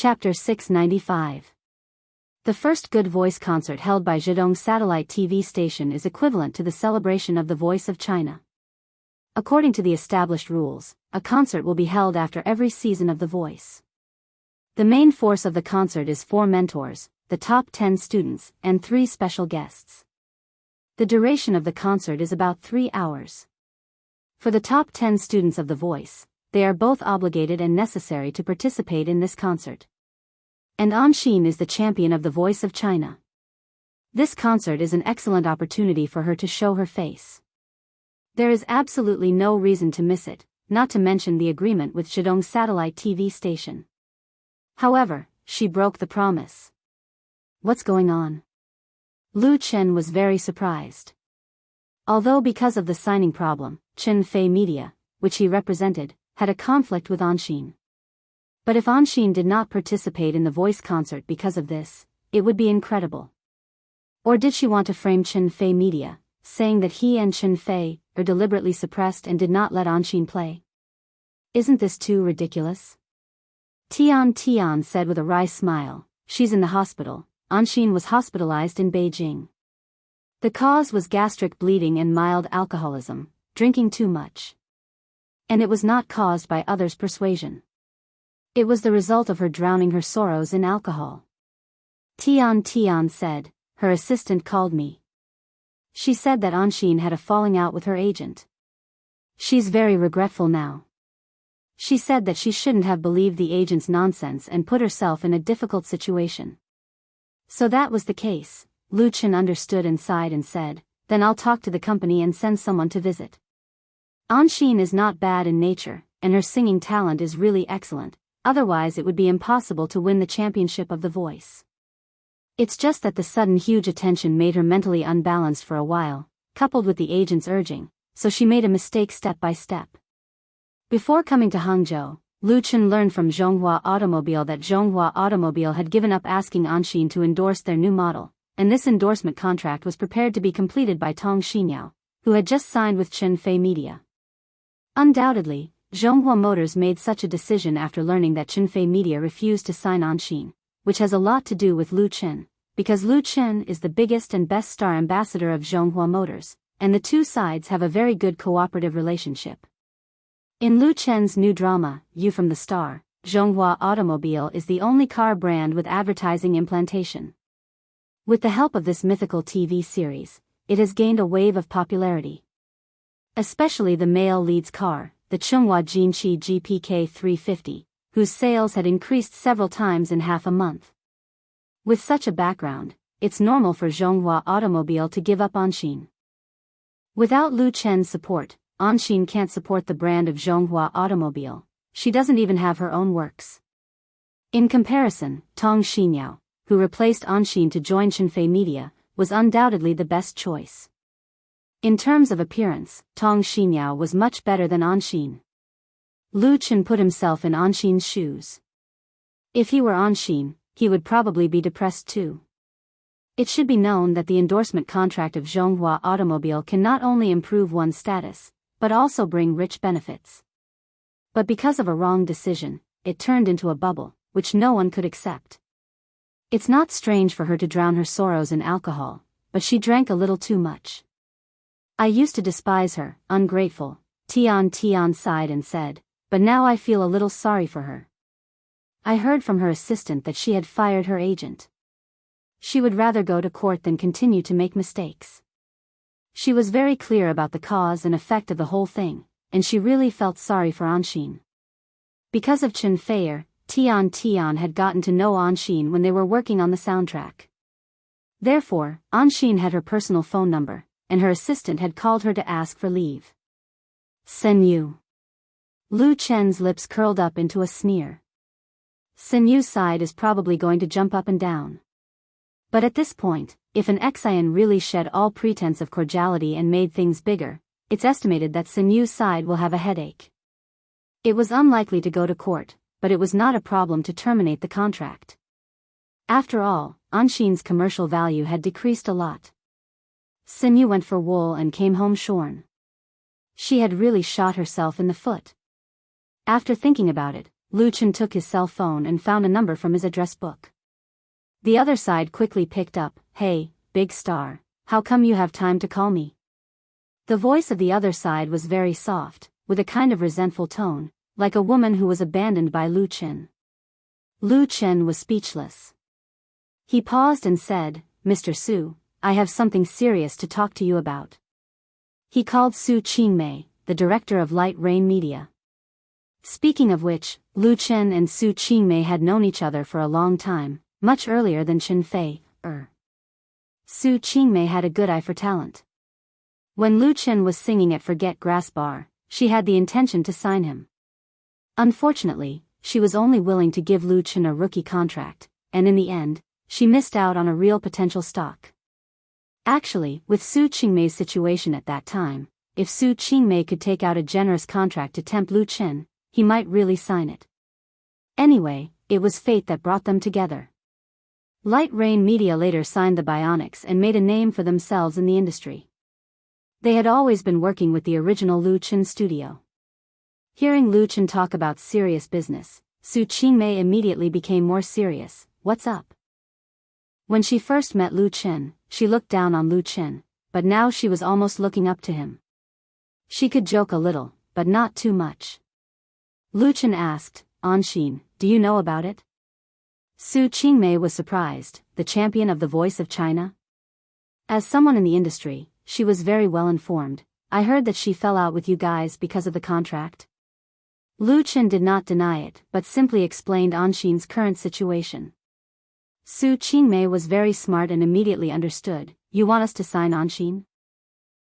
Chapter 695. The first Good Voice concert held by Zhejiang Satellite TV station is equivalent to the celebration of the Voice of China. According to the established rules, a concert will be held after every season of The Voice. The main force of the concert is 4 mentors, the top 10 students, and 3 special guests. The duration of the concert is about 3 hours. For the top 10 students of The Voice, they are both obligated and necessary to participate in this concert. And Anxin is the champion of the Voice of China. This concert is an excellent opportunity for her to show her face. There is absolutely no reason to miss it, not to mention the agreement with Zhejiang Satellite TV station. However, she broke the promise. What's going on? Lu Chen was very surprised. Although because of the signing problem, Chen Fei Media, which he represented, had a conflict with Anxin. But if Anxin did not participate in the Voice concert because of this, it would be incredible. Or did she want to frame Chen Fei Media, saying that he and Chen Fei are deliberately suppressed and did not let Anxin play? Isn't this too ridiculous? Tian said with a wry smile, she's in the hospital. Anxin was hospitalized in Beijing. The cause was gastric bleeding and mild alcoholism, drinking too much. And it was not caused by others' persuasion. It was the result of her drowning her sorrows in alcohol. Tian said, her assistant called me. She said that Anxin had a falling out with her agent. She's very regretful now. She said that she shouldn't have believed the agent's nonsense and put herself in a difficult situation. So that was the case. Lu Chen understood and sighed and said, then I'll talk to the company and send someone to visit. Anxin is not bad in nature, and her singing talent is really excellent. Otherwise it would be impossible to win the championship of The Voice. It's just that the sudden huge attention made her mentally unbalanced for a while, coupled with the agent's urging, so she made a mistake step by step. Before coming to Hangzhou, Lu Chen learned from Zhonghua Automobile that Zhonghua Automobile had given up asking Anxin to endorse their new model, and this endorsement contract was prepared to be completed by Tong Xinyao, who had just signed with Chen Fei Media. Undoubtedly, Zhonghua Motors made such a decision after learning that Chen Fei Media refused to sign Anxin, which has a lot to do with Lu Chen, because Lu Chen is the biggest and best star ambassador of Zhonghua Motors, and the two sides have a very good cooperative relationship. In Lu Chen's new drama, You from the Star, Zhonghua Automobile is the only car brand with advertising implantation. With the help of this mythical TV series, it has gained a wave of popularity. Especially the male lead's car, the Chunghua Jinqi GPK 350, whose sales had increased several times in half a month. With such a background, it's normal for Zhonghua Automobile to give up Anxin. Without Lu Chen's support, Anxin can't support the brand of Zhonghua Automobile. She doesn't even have her own works. In comparison, Tong Xinyao, who replaced Anxin to join Chen Fei Media, was undoubtedly the best choice. In terms of appearance, Tong Xinyao was much better than Anxin. Lu Chen put himself in Anxin's shoes. If he were Anxin, he would probably be depressed too. It should be known that the endorsement contract of Zhonghua Automobile can not only improve one's status, but also bring rich benefits. But because of a wrong decision, it turned into a bubble, which no one could accept. It's not strange for her to drown her sorrows in alcohol, but she drank a little too much. I used to despise her, ungrateful, Tian sighed and said, but now I feel a little sorry for her. I heard from her assistant that she had fired her agent. She would rather go to court than continue to make mistakes. She was very clear about the cause and effect of the whole thing, and she really felt sorry for Anxin. Because of Chen Fei, Tian had gotten to know Anxin when they were working on the soundtrack. Therefore, Anxin had her personal phone number, and her assistant had called her to ask for leave. Sen Yu. Lu Chen's lips curled up into a sneer. Sen Yu's side is probably going to jump up and down. But at this point, if an Xian really shed all pretense of cordiality and made things bigger, it's estimated that Sen Yu's side will have a headache. It was unlikely to go to court, but it was not a problem to terminate the contract. After all, Anxin's commercial value had decreased a lot. Sen Yu went for wool and came home shorn. She had really shot herself in the foot. After thinking about it, Lu Chen took his cell phone and found a number from his address book. The other side quickly picked up, "Hey, big star, how come you have time to call me?" The voice of the other side was very soft, with a kind of resentful tone, like a woman who was abandoned by Lu Chen. Lu Chen was speechless. He paused and said, "Mr. Su, I have something serious to talk to you about." He called Su Qingmei, the director of Light Rain Media. Speaking of which, Lu Chen and Su Qingmei had known each other for a long time, much earlier than Chen Fei. Su Qingmei had a good eye for talent. When Lu Chen was singing at Forget Grass Bar, she had the intention to sign him. Unfortunately, she was only willing to give Lu Chen a rookie contract, and in the end, she missed out on a real potential stock. Actually, with Su Qingmei's situation at that time, if Su Qingmei could take out a generous contract to tempt Lu Chen, he might really sign it. Anyway, it was fate that brought them together. Light Rain Media later signed the Bionics and made a name for themselves in the industry. They had always been working with the original Lu Chen studio. Hearing Lu Chen talk about serious business, Su Qingmei immediately became more serious. "What's up?" When she first met Lu Chen, she looked down on Lu Chen, but now she was almost looking up to him. She could joke a little, but not too much. Lu Chen asked, "Anshin, do you know about it?" Su Qingmei was surprised. The champion of the Voice of China? As someone in the industry, she was very well informed. "I heard that she fell out with you guys because of the contract." Lu Chen did not deny it, but simply explained Anshin's current situation. Su Qingmei was very smart and immediately understood. "You want us to sign Anshin?"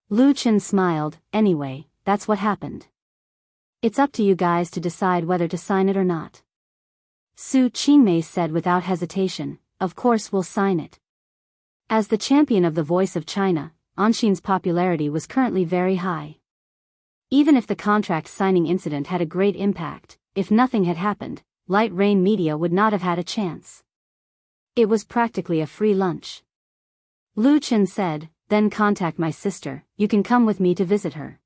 Lu Chen smiled. "Anyway, that's what happened. It's up to you guys to decide whether to sign it or not." Su Qingmei said without hesitation, "Of course we'll sign it." As the champion of the Voice of China, Anshin's popularity was currently very high. Even if the contract signing incident had a great impact, if nothing had happened, Light Rain Media would not have had a chance. It was practically a free lunch. Lu Chen said, "Then contact my sister, you can come with me to visit her."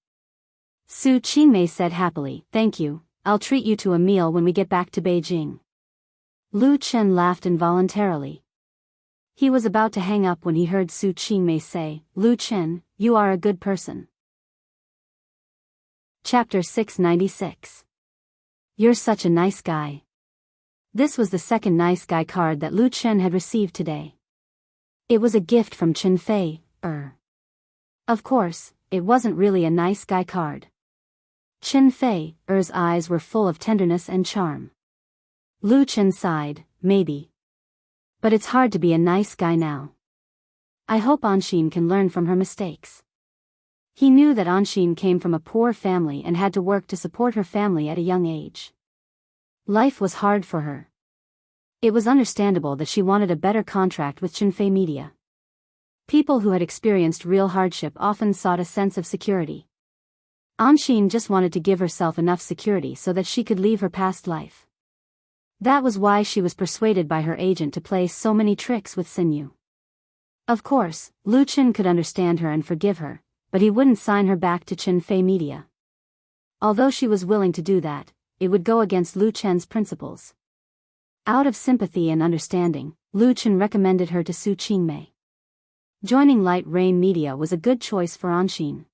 Su Qingmei said happily, "Thank you, I'll treat you to a meal when we get back to Beijing." Lu Chen laughed involuntarily. He was about to hang up when he heard Su Qingmei say, "Lu Chen, you are a good person." Chapter 696. You're such a nice guy. This was the second nice guy card that Lu Chen had received today. It was a gift from Chen Fei. Of course, it wasn't really a nice guy card. Chen Fei's eyes were full of tenderness and charm. Lu Chen sighed, "Maybe. But it's hard to be a nice guy now. I hope Anshin can learn from her mistakes." He knew that Anshin came from a poor family and had to work to support her family at a young age. Life was hard for her. It was understandable that she wanted a better contract with Chen Fei Media. People who had experienced real hardship often sought a sense of security. Anshin just wanted to give herself enough security so that she could leave her past life. That was why she was persuaded by her agent to play so many tricks with Sinew. Of course, Lu Chen could understand her and forgive her, but he wouldn't sign her back to Chen Fei Media. Although she was willing to do that, it would go against Lu Chen's principles. Out of sympathy and understanding, Lu Chen recommended her to Su Qingmei. Joining Light Rain Media was a good choice for Anshin.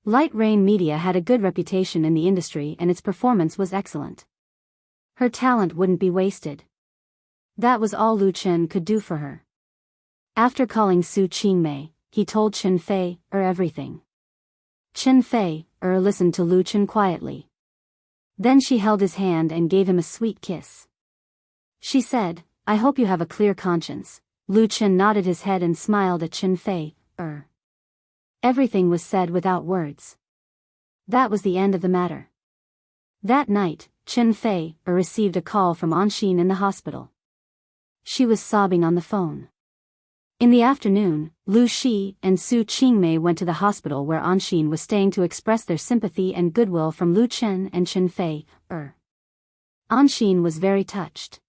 Light Rain Media had a good reputation in the industry and its performance was excellent. Her talent wouldn't be wasted. That was all Lu Chen could do for her. After calling Su Qingmei, he told Chen Fei everything. Chen Fei listened to Lu Chen quietly. Then she held his hand and gave him a sweet kiss. She said, "I hope you have a clear conscience." Lu Chen nodded his head and smiled at Chen Fei. Everything was said without words. That was the end of the matter. That night, Chen Fei received a call from Anshin in the hospital. She was sobbing on the phone. In the afternoon, Lu Shi and Su Qingmei went to the hospital where Anshin was staying to express their sympathy and goodwill from Lu Chen and Chen Fei. Anshin was very touched.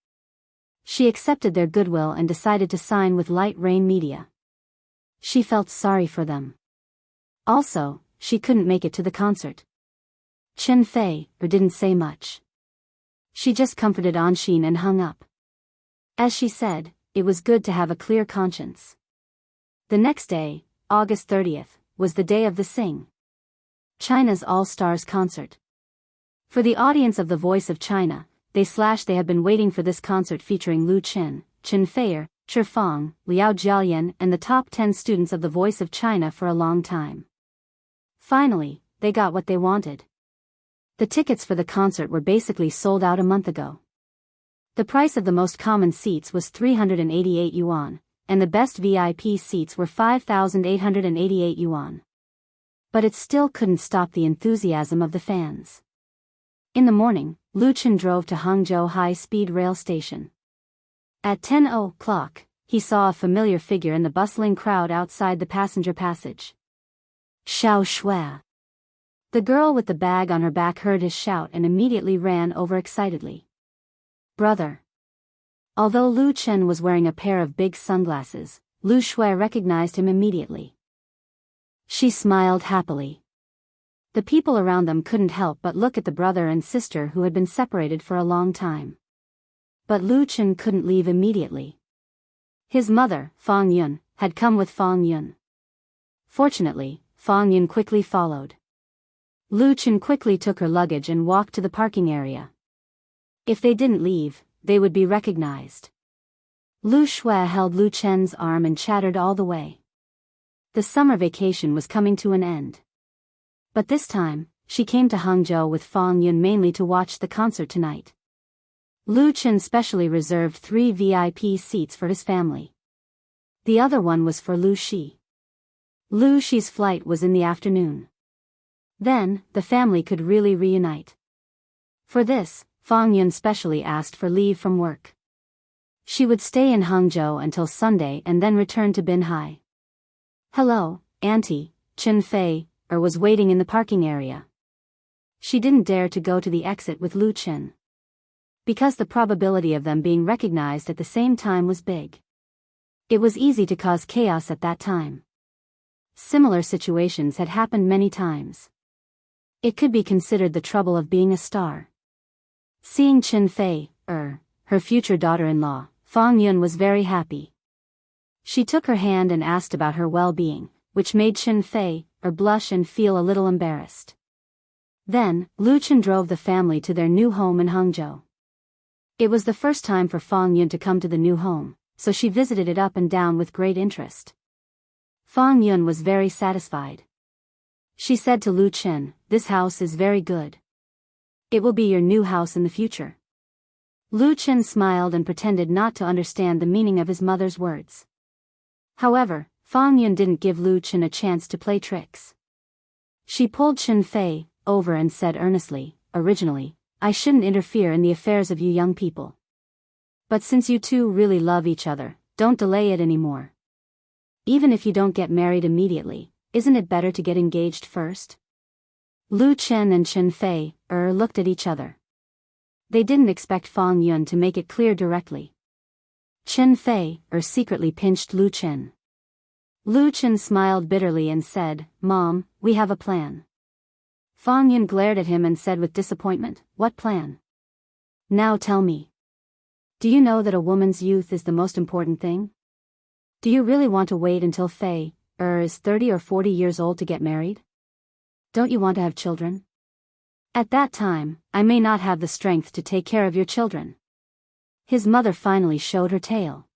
She accepted their goodwill and decided to sign with Light Rain Media. She felt sorry for them. Also, she couldn't make it to the concert. Chen Fei didn't say much. She just comforted Anshin and hung up. As she said, it was good to have a clear conscience. The next day, August 30th, was the day of the Sing China's All-Stars concert. For the audience of The Voice of China, they have been waiting for this concert featuring Lu Chen, Chen Feier, Chi Fang, Liao Jiayan and the top 10 students of The Voice of China for a long time. Finally, they got what they wanted. The tickets for the concert were basically sold out a month ago. The price of the most common seats was 388 yuan, and the best VIP seats were 5,888 yuan. But it still couldn't stop the enthusiasm of the fans. In the morning, Lu Chen drove to Hangzhou High-Speed Rail Station. At 10 o'clock, he saw a familiar figure in the bustling crowd outside the passenger passage. Xiao Shui. The girl with the bag on her back heard his shout and immediately ran over excitedly. Brother. Although Lu Chen was wearing a pair of big sunglasses, Lu Shui recognized him immediately. She smiled happily. The people around them couldn't help but look at the brother and sister who had been separated for a long time. But Lu Chen couldn't leave immediately. His mother, Fang Yun, had come with Fang Yun. Fortunately, Fang Yun quickly followed. Lu Chen quickly took her luggage and walked to the parking area. If they didn't leave, they would be recognized. Lu Shui held Lu Chen's arm and chattered all the way. The summer vacation was coming to an end. But this time, she came to Hangzhou with Fang Yun mainly to watch the concert tonight. Lu Chen specially reserved 3 VIP seats for his family. The other one was for Lu Shi. Lu Shi's flight was in the afternoon. Then, the family could really reunite. For this, Fang Yun specially asked for leave from work. She would stay in Hangzhou until Sunday and then return to Binhai. Hello, Auntie, Chen Fei, was waiting in the parking area. She didn't dare to go to the exit with Lu Chen, because the probability of them being recognized at the same time was big. It was easy to cause chaos at that time. Similar situations had happened many times. It could be considered the trouble of being a star. Seeing Chen Fei, her future daughter-in-law, Fang Yun was very happy. She took her hand and asked about her well-being, which made Chen Fei, blush and feel a little embarrassed. Then, Lu Chen drove the family to their new home in Hangzhou. It was the first time for Fang Yun to come to the new home, so she visited it up and down with great interest. Fang Yun was very satisfied. She said to Lu Chen, "This house is very good. It will be your new house in the future." Lu Chen smiled and pretended not to understand the meaning of his mother's words. However, Fang Yun didn't give Lu Chen a chance to play tricks. She pulled Chen Fei over and said earnestly, "Originally, I shouldn't interfere in the affairs of you young people. But since you two really love each other, don't delay it anymore. Even if you don't get married immediately, isn't it better to get engaged first?" Lu Chen and Chen Fei, looked at each other. They didn't expect Fang Yun to make it clear directly. Chen Fei, secretly pinched Lu Chen. Lu Chen smiled bitterly and said, "Mom, we have a plan." Fang Yun glared at him and said with disappointment, "What plan? Now tell me. Do you know that a woman's youth is the most important thing? Do you really want to wait until Fei, is 30 or 40 years old to get married? Don't you want to have children? At that time, I may not have the strength to take care of your children." His mother finally showed her tail.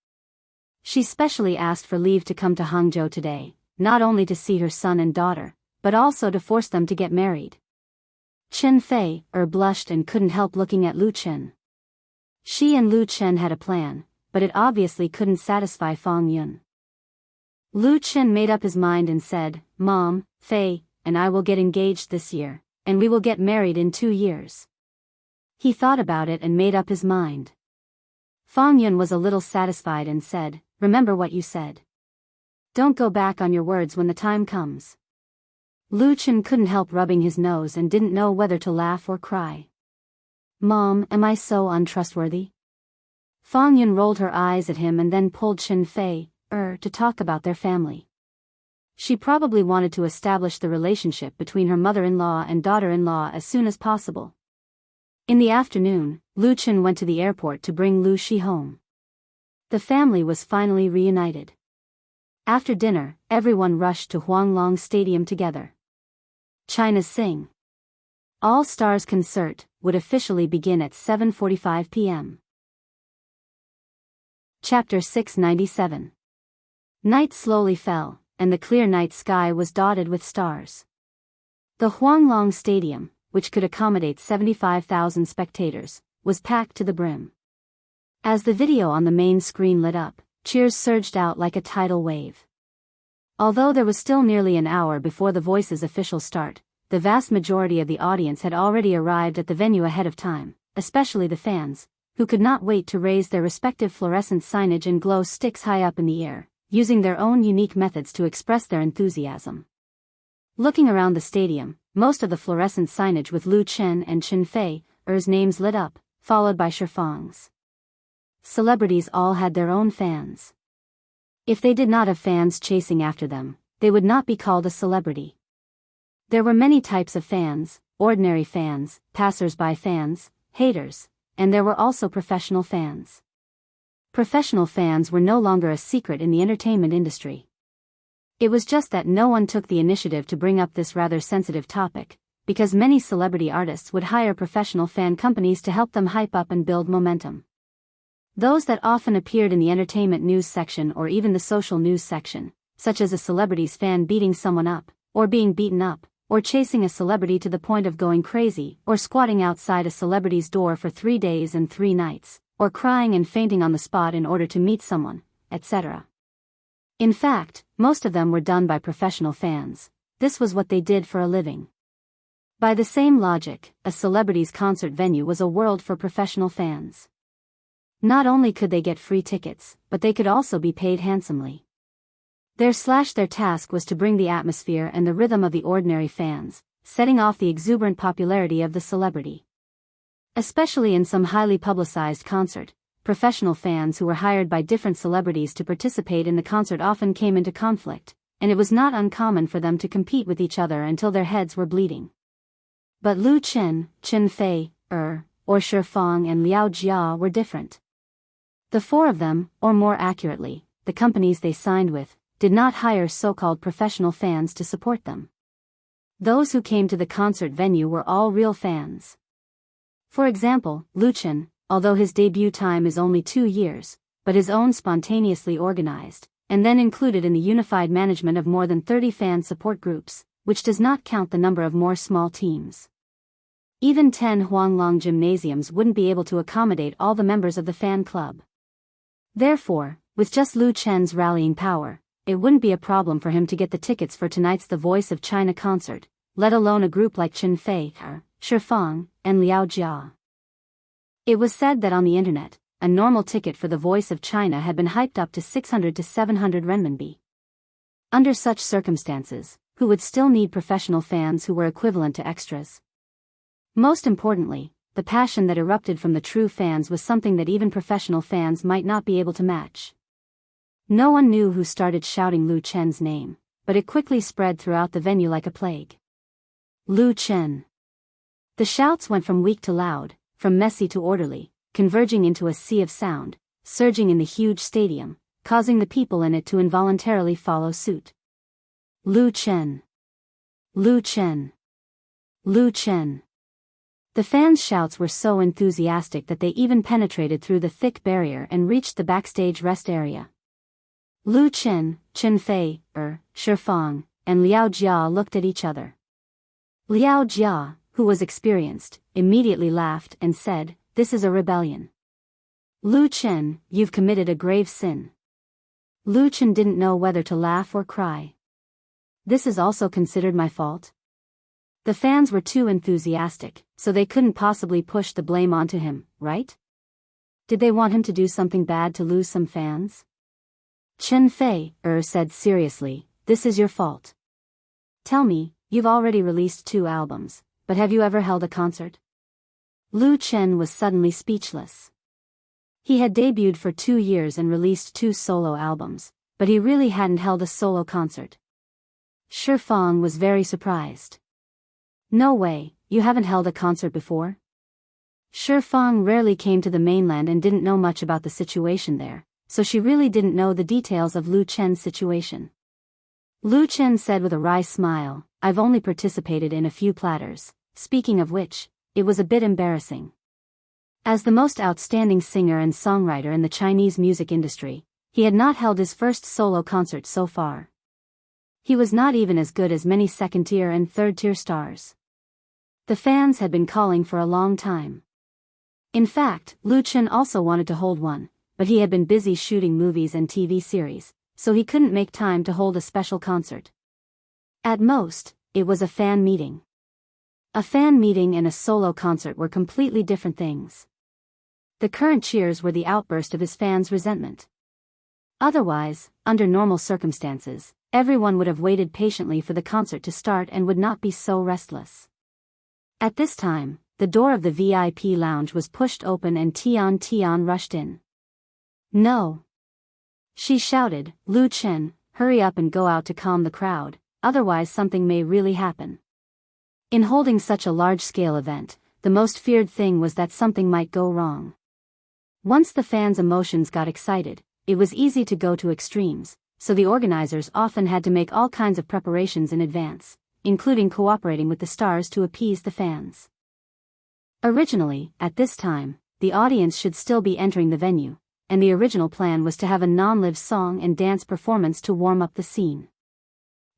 She specially asked for leave to come to Hangzhou today, not only to see her son and daughter, but also to force them to get married. Chen Fei, blushed and couldn't help looking at Lu Chen. She and Lu Chen had a plan, but it obviously couldn't satisfy Fang Yun. Lu Chen made up his mind and said, "Mom, Fei, and I will get engaged this year, and we will get married in 2 years." He thought about it and made up his mind. Fang Yun was a little satisfied and said, "Remember what you said. Don't go back on your words when the time comes." Lu Chen couldn't help rubbing his nose and didn't know whether to laugh or cry. "Mom, am I so untrustworthy?" Fang Yun rolled her eyes at him and then pulled Chen Fei, to talk about their family. She probably wanted to establish the relationship between her mother-in-law and daughter-in-law as soon as possible. In the afternoon, Lu Chen went to the airport to bring Lu Shi home. The family was finally reunited. After dinner, everyone rushed to Huanglong Stadium together. China's Sing All Stars concert would officially begin at 7:45 p.m. Chapter 697. Night slowly fell, and the clear night sky was dotted with stars. The Huanglong Stadium, which could accommodate 75,000 spectators, was packed to the brim. As the video on the main screen lit up, cheers surged out like a tidal wave. Although there was still nearly an hour before The Voice's official start, the vast majority of the audience had already arrived at the venue ahead of time, especially the fans, who could not wait to raise their respective fluorescent signage and glow sticks high up in the air, using their own unique methods to express their enthusiasm. Looking around the stadium, most of the fluorescent signage with Lu Chen and Chen Fei's names lit up, followed by Shifang's. Celebrities all had their own fans. If they did not have fans chasing after them, they would not be called a celebrity. There were many types of fans: ordinary fans, passers-by fans, haters, and there were also professional fans. Professional fans were no longer a secret in the entertainment industry. It was just that no one took the initiative to bring up this rather sensitive topic, because many celebrity artists would hire professional fan companies to help them hype up and build momentum. Those that often appeared in the entertainment news section or even the social news section, such as a celebrity's fan beating someone up, or being beaten up, or chasing a celebrity to the point of going crazy, or squatting outside a celebrity's door for 3 days and 3 nights, or crying and fainting on the spot in order to meet someone, etc. In fact, most of them were done by professional fans. This was what they did for a living. By the same logic, a celebrity's concert venue was a world for professional fans. Not only could they get free tickets, but they could also be paid handsomely. Their task was to bring the atmosphere and the rhythm of the ordinary fans, setting off the exuberant popularity of the celebrity. Especially in some highly publicized concert, professional fans who were hired by different celebrities to participate in the concert often came into conflict, and it was not uncommon for them to compete with each other until their heads were bleeding. But Lu Chen, Chen Fei, or Shifang and Liao Jia were different. The 4 of them, or more accurately, the companies they signed with, did not hire so-called professional fans to support them. Those who came to the concert venue were all real fans. For example, Lu Chen, although his debut time is only 2 years, but his own spontaneously organized, and then included in the unified management of more than 30 fan support groups, which does not count the number of more small teams. Even 10 Huanglong gymnasiums wouldn't be able to accommodate all the members of the fan club. Therefore, with just Lu Chen's rallying power, it wouldn't be a problem for him to get the tickets for tonight's The Voice of China concert, let alone a group like Chen Fei, Shifang, and Liao Jia. It was said that on the internet, a normal ticket for The Voice of China had been hyped up to 600 to 700 renminbi. Under such circumstances, who would still need professional fans who were equivalent to extras? Most importantly, the passion that erupted from the true fans was something that even professional fans might not be able to match. No one knew who started shouting Lu Chen's name, but it quickly spread throughout the venue like a plague. Lu Chen. The shouts went from weak to loud, from messy to orderly, converging into a sea of sound, surging in the huge stadium, causing the people in it to involuntarily follow suit. Lu Chen. Lu Chen. Lu Chen. The fans' shouts were so enthusiastic that they even penetrated through the thick barrier and reached the backstage rest area. Lu Chen, Chen Fei, Shifang, and Liao Jia looked at each other. Liao Jia, who was experienced, immediately laughed and said, "This is a rebellion. Lu Chen, you've committed a grave sin." Lu Chen didn't know whether to laugh or cry. "This is also considered my fault?" The fans were too enthusiastic, so they couldn't possibly push the blame onto him, right? Did they want him to do something bad to lose some fans? Chen Fei, said seriously, "This is your fault. Tell me, you've already released 2 albums, but have you ever held a concert?" Lu Chen was suddenly speechless. He had debuted for 2 years and released 2 solo albums, but he really hadn't held a solo concert. Shifang was very surprised. "No way, you haven't held a concert before?" Fang rarely came to the mainland and didn't know much about the situation there, so she really didn't know the details of Lu Chen's situation. Lu Chen said with a wry smile, "I've only participated in a few platters, speaking of which, it was a bit embarrassing." As the most outstanding singer and songwriter in the Chinese music industry, he had not held his first solo concert so far. He was not even as good as many second-tier and third-tier stars. The fans had been calling for a long time. In fact, Lu Chen also wanted to hold one, but he had been busy shooting movies and TV series, so he couldn't make time to hold a special concert. At most, it was a fan meeting. A fan meeting and a solo concert were completely different things. The current cheers were the outburst of his fans' resentment. Otherwise, under normal circumstances, everyone would have waited patiently for the concert to start and would not be so restless. At this time, the door of the VIP lounge was pushed open and Tian rushed in. "No!" she shouted, "Lu Chen, hurry up and go out to calm the crowd, otherwise something may really happen." In holding such a large-scale event, the most feared thing was that something might go wrong. Once the fans' emotions got excited, it was easy to go to extremes, so the organizers often had to make all kinds of preparations in advance, including cooperating with the stars to appease the fans. Originally, at this time, the audience should still be entering the venue, and the original plan was to have a non-live song and dance performance to warm up the scene.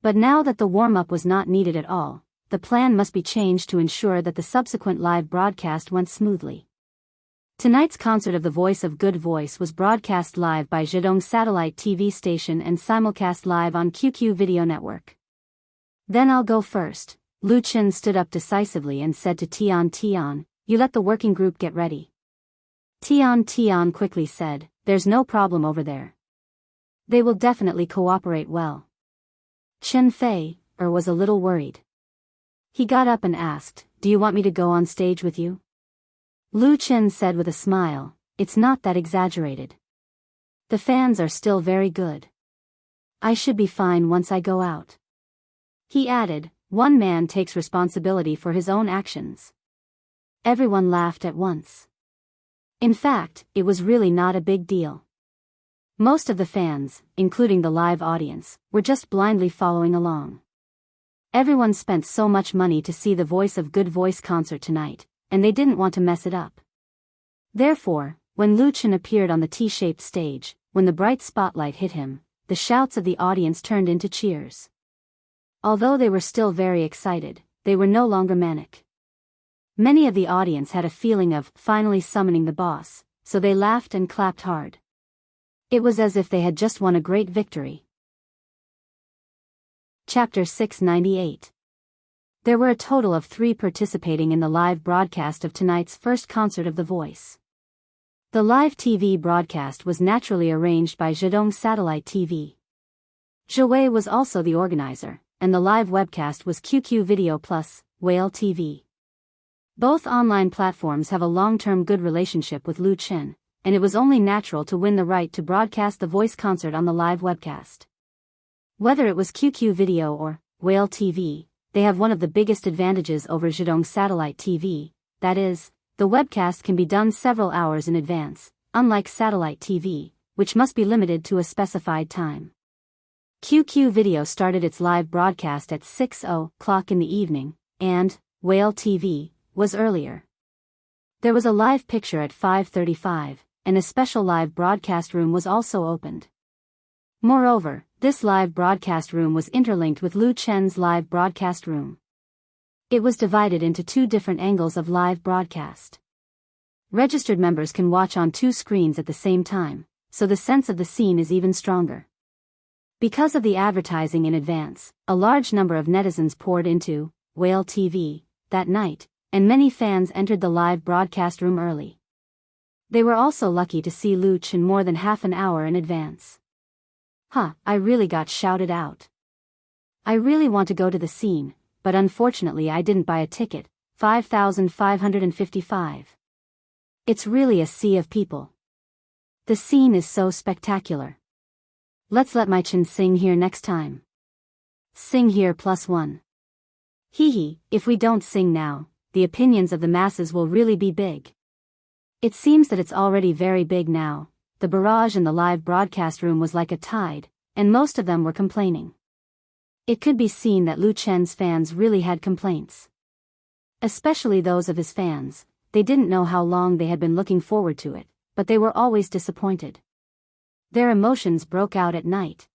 But now that the warm-up was not needed at all, the plan must be changed to ensure that the subsequent live broadcast went smoothly. Tonight's concert of The Voice of Good Voice was broadcast live by Zhejiang Satellite TV Station and simulcast live on QQ Video Network. "Then I'll go first," Lu Chen stood up decisively and said to Tian, "You let the working group get ready." Tian quickly said, "There's no problem over there. They will definitely cooperate well." Chen Fei was a little worried. He got up and asked, "Do you want me to go on stage with you?" Lu Chen said with a smile, "It's not that exaggerated. The fans are still very good. I should be fine once I go out." He added, "One man takes responsibility for his own actions." Everyone laughed at once. In fact, it was really not a big deal. Most of the fans, including the live audience, were just blindly following along. Everyone spent so much money to see the Voice of Good Voice concert tonight, and they didn't want to mess it up. Therefore, when Lu Chen appeared on the T-shaped stage, when the bright spotlight hit him, the shouts of the audience turned into cheers. Although they were still very excited, they were no longer manic. Many of the audience had a feeling of finally summoning the boss, so they laughed and clapped hard. It was as if they had just won a great victory. Chapter 698. There were a total of 3 participating in the live broadcast of tonight's first concert of The Voice. The live TV broadcast was naturally arranged by Zhejiang Satellite TV. Zhe was also the organizer, and the live webcast was QQ Video Plus, Whale TV. Both online platforms have a long-term good relationship with Lu Chen, and it was only natural to win the right to broadcast the Voice concert on the live webcast. Whether it was QQ Video or Whale TV, they have one of the biggest advantages over Zhejiang Satellite TV, that is, the webcast can be done several hours in advance, unlike satellite TV, which must be limited to a specified time. QQ Video started its live broadcast at 6:00 in the evening, and Whale TV was earlier. There was a live picture at 5:35, and a special live broadcast room was also opened. Moreover, this live broadcast room was interlinked with Lu Chen's live broadcast room. It was divided into 2 different angles of live broadcast. Registered members can watch on 2 screens at the same time, so the sense of the scene is even stronger. Because of the advertising in advance, a large number of netizens poured into Whale TV that night, and many fans entered the live broadcast room early. They were also lucky to see Lu Chen more than half an hour in advance. I really got shouted out. I really want to go to the scene, but unfortunately I didn't buy a ticket, 5,555. It's really a sea of people. The scene is so spectacular. Let's let my Chen sing here next time. Sing here +1. If we don't sing now, the opinions of the masses will really be big. It seems that it's already very big now. The barrage in the live broadcast room was like a tide, and most of them were complaining. It could be seen that Lu Chen's fans really had complaints. Especially those of his fans. They didn't know how long they had been looking forward to it, but they were always disappointed. Their emotions broke out at night.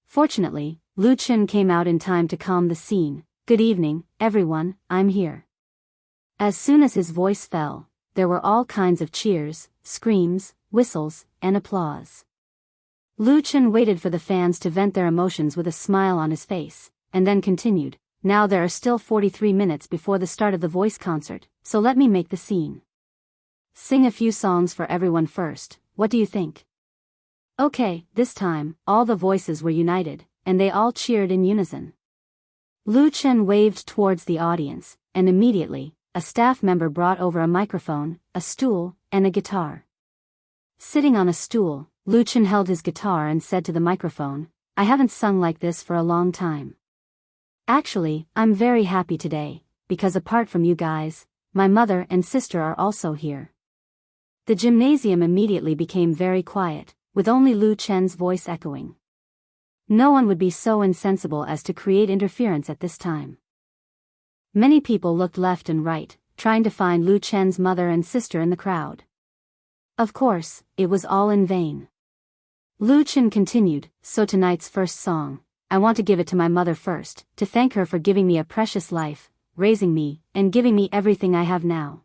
Fortunately, Lu Chen came out in time to calm the scene. "Good evening, everyone, I'm here." As soon as his voice fell, there were all kinds of cheers, screams, whistles, and applause. Lu Chen waited for the fans to vent their emotions with a smile on his face, and then continued, "Now there are still 43 minutes before the start of the voice concert, so let me make the scene. Sing a few songs for everyone first, what do you think?" Okay, this time, all the voices were united, and they all cheered in unison. Lu Chen waved towards the audience, and immediately, a staff member brought over a microphone, a stool, and a guitar. Sitting on a stool, Lu Chen held his guitar and said to the microphone, "I haven't sung like this for a long time. Actually, I'm very happy today, because apart from you guys, my mother and sister are also here." The gymnasium immediately became very quiet, with only Lu Chen's voice echoing. No one would be so insensible as to create interference at this time. Many people looked left and right, trying to find Lu Chen's mother and sister in the crowd. Of course, it was all in vain. Lu Chen continued, "So tonight's first song, I want to give it to my mother first, to thank her for giving me a precious life, raising me, and giving me everything I have now."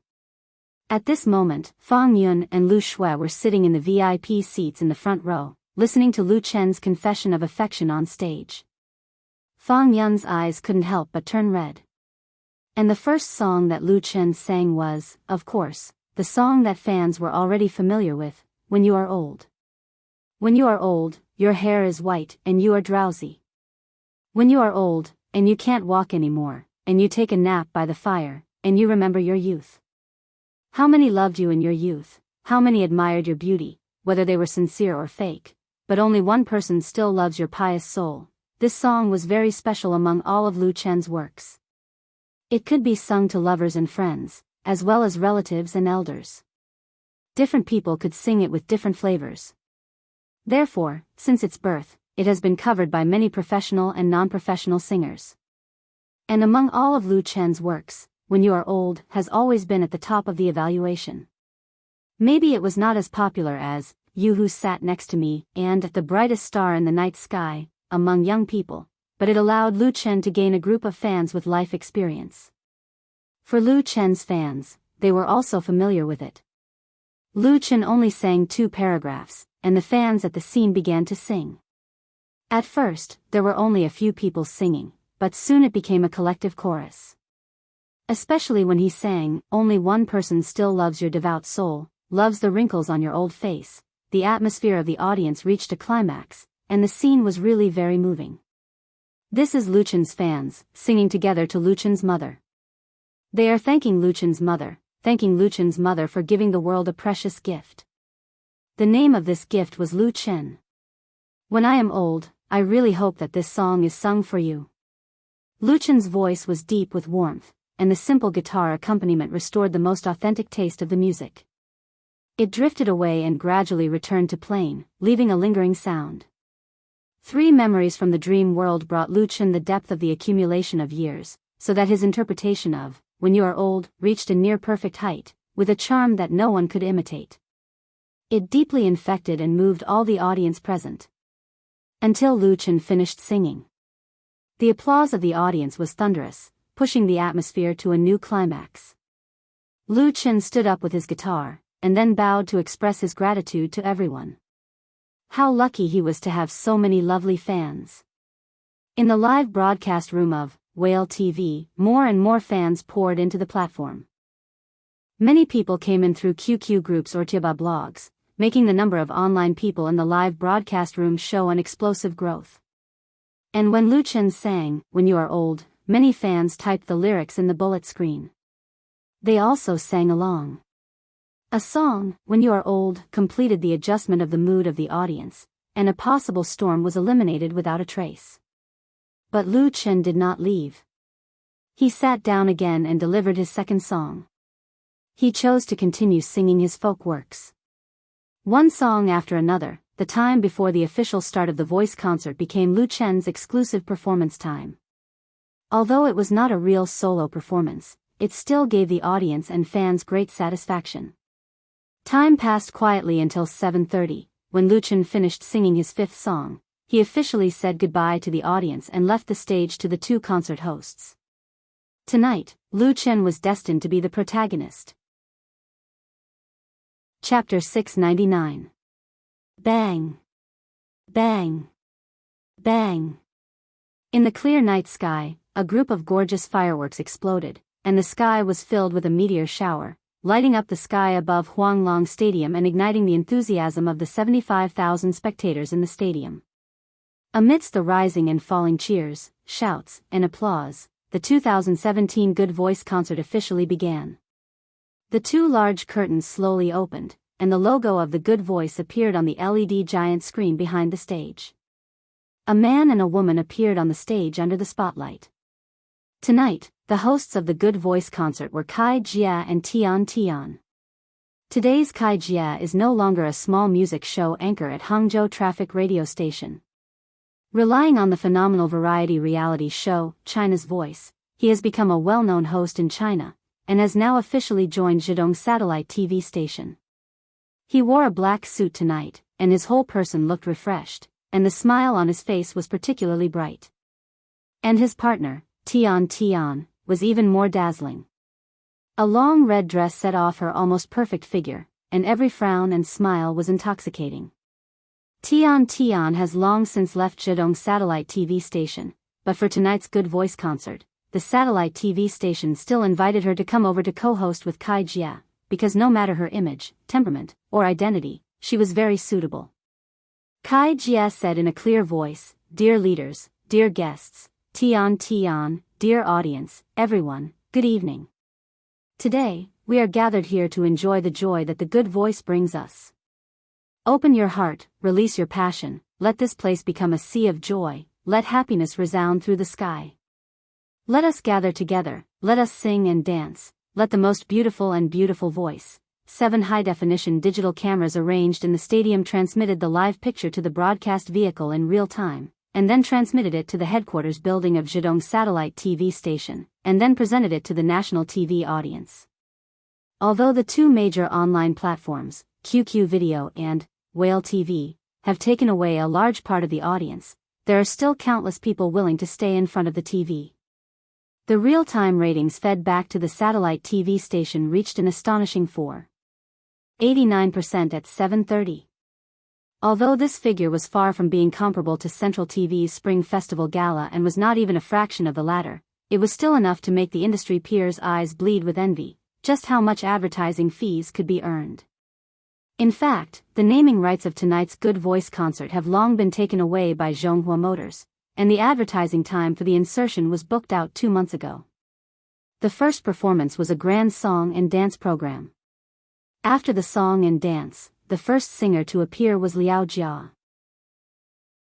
At this moment, Fang Yun and Lu Shui were sitting in the VIP seats in the front row, listening to Lu Chen's confession of affection on stage. Fang Yun's eyes couldn't help but turn red. And the first song that Lu Chen sang was, of course, the song that fans were already familiar with, "When You Are Old." When you are old, your hair is white and you are drowsy. When you are old, and you can't walk anymore, and you take a nap by the fire, and you remember your youth. How many loved you in your youth, how many admired your beauty, whether they were sincere or fake, but only one person still loves your pious soul. This song was very special among all of Lu Chen's works. It could be sung to lovers and friends, as well as relatives and elders. Different people could sing it with different flavors. Therefore, since its birth, it has been covered by many professional and non-professional singers. And among all of Lu Chen's works, When You Are Old has always been at the top of the evaluation. Maybe it was not as popular as You Who Sat Next to Me and The Brightest Star in the Night Sky among young people, but it allowed Lu Chen to gain a group of fans with life experience. For Lu Chen's fans, they were also familiar with it. Lu Chen only sang 2 paragraphs, and the fans at the scene began to sing. At first, there were only a few people singing, but soon it became a collective chorus. Especially when he sang, "Only one person still loves your devout soul, loves the wrinkles on your old face," the atmosphere of the audience reached a climax, and the scene was really very moving. This is Lu Chen's fans, singing together to Lu Chen's mother. They are thanking Lu Chen's mother for giving the world a precious gift. The name of this gift was Lu Chen. "When I am old, I really hope that this song is sung for you." Lu Chen's voice was deep with warmth, and the simple guitar accompaniment restored the most authentic taste of the music. It drifted away and gradually returned to plain, leaving a lingering sound. 3 memories from the dream world brought Lu Chen the depth of the accumulation of years, so that his interpretation of When You Are Old reached a near-perfect height, with a charm that no one could imitate. It deeply infected and moved all the audience present. Until Lu Chen finished singing. The applause of the audience was thunderous, pushing the atmosphere to a new climax. Lu Chen stood up with his guitar, and then bowed to express his gratitude to everyone. How lucky he was to have so many lovely fans. In the live broadcast room of Whale TV, more and more fans poured into the platform. Many people came in through QQ groups or Tiaba blogs, making the number of online people in the live broadcast room show an explosive growth. And when Lu Chen sang, When You Are Old, many fans typed the lyrics in the bullet screen. They also sang along. A song, When You Are Old, completed the adjustment of the mood of the audience, and a possible storm was eliminated without a trace. But Lu Chen did not leave. He sat down again and delivered his second song. he chose to continue singing his folk works. One song after another, the time before the official start of the voice concert became Lu Chen's exclusive performance time. Although it was not a real solo performance, it still gave the audience and fans great satisfaction. Time passed quietly until 7:30, when Lu Chen finished singing his fifth song. He officially said goodbye to the audience and left the stage to the two concert hosts. Tonight, Lu Chen was destined to be the protagonist. Chapter 699. Bang! Bang! Bang! In the clear night sky, a group of gorgeous fireworks exploded, and the sky was filled with a meteor shower, lighting up the sky above Huanglong Stadium and igniting the enthusiasm of the 75,000 spectators in the stadium. Amidst the rising and falling cheers, shouts, and applause, the 2017 Good Voice concert officially began. The two large curtains slowly opened, and the logo of the Good Voice appeared on the LED giant screen behind the stage. A man and a woman appeared on the stage under the spotlight. Tonight, the hosts of the Good Voice concert were Kai Jia and Tian Tian. Today's Kai Jia is no longer a small music show anchor at Hangzhou Traffic Radio Station. Relying on the phenomenal variety reality show, China's Voice, he has become a well-known host in China, and has now officially joined Zhidong Satellite TV station. He wore a black suit tonight, and his whole person looked refreshed, and the smile on his face was particularly bright. And his partner, Tian Tian, was even more dazzling. A long red dress set off her almost perfect figure, and every frown and smile was intoxicating. Tian Tian has long since left Zhidong Satellite TV station, but for tonight's Good Voice concert, the satellite TV station still invited her to come over to co-host with Kai Jia, because no matter her image, temperament, or identity, she was very suitable. Kai Jia said in a clear voice, "Dear leaders, dear guests, Tian Tian, dear audience, everyone, good evening. Today, we are gathered here to enjoy the joy that the Good Voice brings us. Open your heart, release your passion, let this place become a sea of joy, let happiness resound through the sky. Let us gather together, let us sing and dance, let the most beautiful voice." 7 high-definition digital cameras arranged in the stadium transmitted the live picture to the broadcast vehicle in real time, and then transmitted it to the headquarters building of Zhidong Satellite TV station, and then presented it to the national TV audience. Although the two major online platforms, QQ Video and Whale TV, have taken away a large part of the audience, there are still countless people willing to stay in front of the TV. The real-time ratings fed back to the satellite TV station reached an astonishing 4.89% at 7:30. Although this figure was far from being comparable to Central TV's Spring Festival Gala and was not even a fraction of the latter, it was still enough to make the industry peers' eyes bleed with envy, just how much advertising fees could be earned. In fact, the naming rights of tonight's Good Voice concert have long been taken away by Zhonghua Motors, and the advertising time for the insertion was booked out 2 months ago. The first performance was a grand song and dance program. After the song and dance, the first singer to appear was Liao Jia.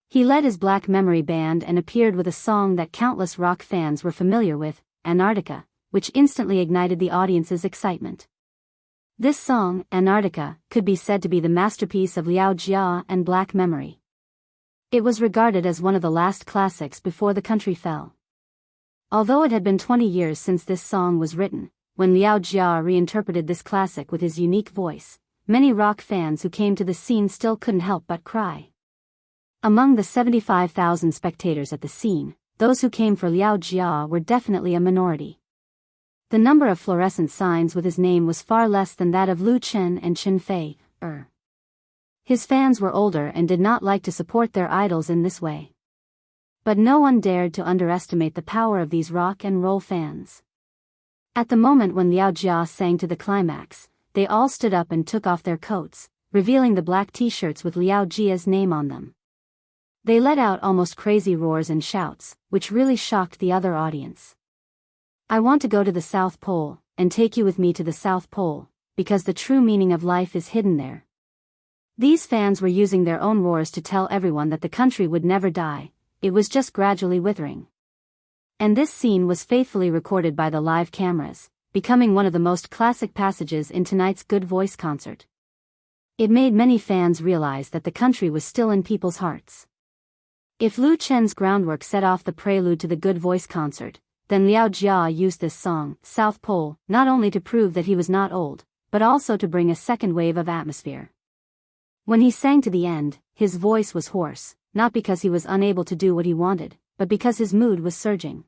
He led his Black Memory Band and appeared with a song that countless rock fans were familiar with, Antarctica, which instantly ignited the audience's excitement. This song, Antarctica, could be said to be the masterpiece of Liao Jia and Black Memory. It was regarded as one of the last classics before the country fell. Although it had been 20 years since this song was written, when Liao Jia reinterpreted this classic with his unique voice, many rock fans who came to the scene still couldn't help but cry. Among the 75,000 spectators at the scene, those who came for Liao Jia were definitely a minority. The number of fluorescent signs with his name was far less than that of Lu Chen and Chen Fei. His fans were older and did not like to support their idols in this way. But no one dared to underestimate the power of these rock and roll fans. At the moment when Liao Jia sang to the climax, they all stood up and took off their coats, revealing the black t-shirts with Liao Jia's name on them. They let out almost crazy roars and shouts, which really shocked the other audience. "I want to go to the South Pole, and take you with me to the South Pole, because the true meaning of life is hidden there." These fans were using their own roars to tell everyone that the country would never die, it was just gradually withering. And this scene was faithfully recorded by the live cameras, becoming one of the most classic passages in tonight's Good Voice concert. It made many fans realize that the country was still in people's hearts. If Lu Chen's groundwork set off the prelude to the Good Voice concert, then Liao Jia used this song, South Pole, not only to prove that he was not old, but also to bring a second wave of atmosphere. When he sang to the end, his voice was hoarse, not because he was unable to do what he wanted, but because his mood was surging.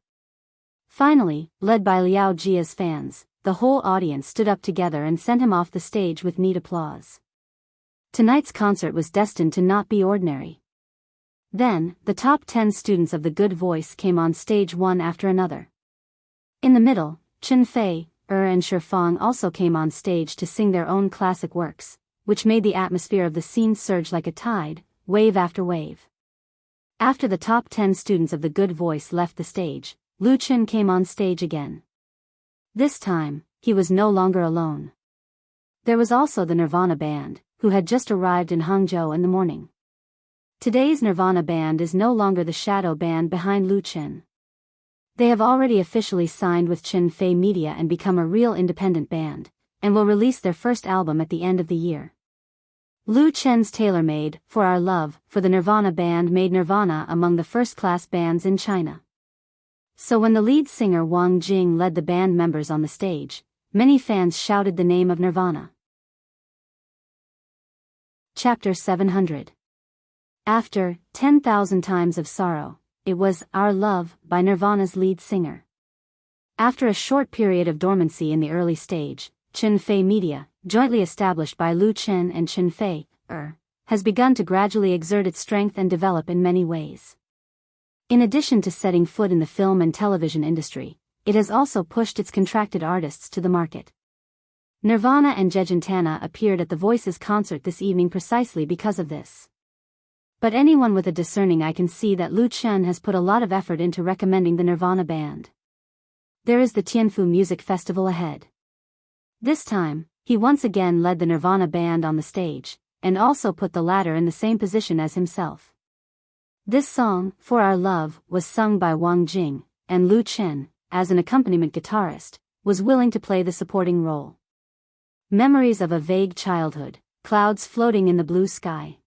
Finally, led by Liao Jia's fans, the whole audience stood up together and sent him off the stage with neat applause. Tonight's concert was destined to not be ordinary. Then, the top 10 students of the Good Voice came on stage one after another. In the middle, Chen Fei, and Shifang also came on stage to sing their own classic works, which made the atmosphere of the scene surge like a tide, wave after wave. After the top 10 students of the Good Voice left the stage, Lu Chen came on stage again. This time, he was no longer alone. There was also the Nirvana band, who had just arrived in Hangzhou in the morning. Today's Nirvana band is no longer the shadow band behind Lu Chen. They have already officially signed with Chen Fei Media and become a real independent band, and will release their first album at the end of the year. Lu Chen's tailor-made, For Our Love, for the Nirvana band made Nirvana among the first-class bands in China. So when the lead singer Wang Jing led the band members on the stage, many fans shouted the name of Nirvana. Chapter 700. After 10,000 Times of Sorrow, it was Our Love by Nirvana's lead singer. After a short period of dormancy in the early stage, Chen Fei Media, jointly established by Lu Chen and Chen Fei, has begun to gradually exert its strength and develop in many ways. In addition to setting foot in the film and television industry, it has also pushed its contracted artists to the market. Nirvana and Jejentana appeared at the Voices concert this evening precisely because of this. But anyone with a discerning eye can see that Lu Chen has put a lot of effort into recommending the Nirvana band. There is the Tianfu Music Festival ahead. This time, he once again led the Nirvana band on the stage, and also put the latter in the same position as himself. This song, For Our Love, was sung by Wang Jing, and Lu Chen, as an accompaniment guitarist, was willing to play the supporting role. Memories of a vague childhood, clouds floating in the blue sky.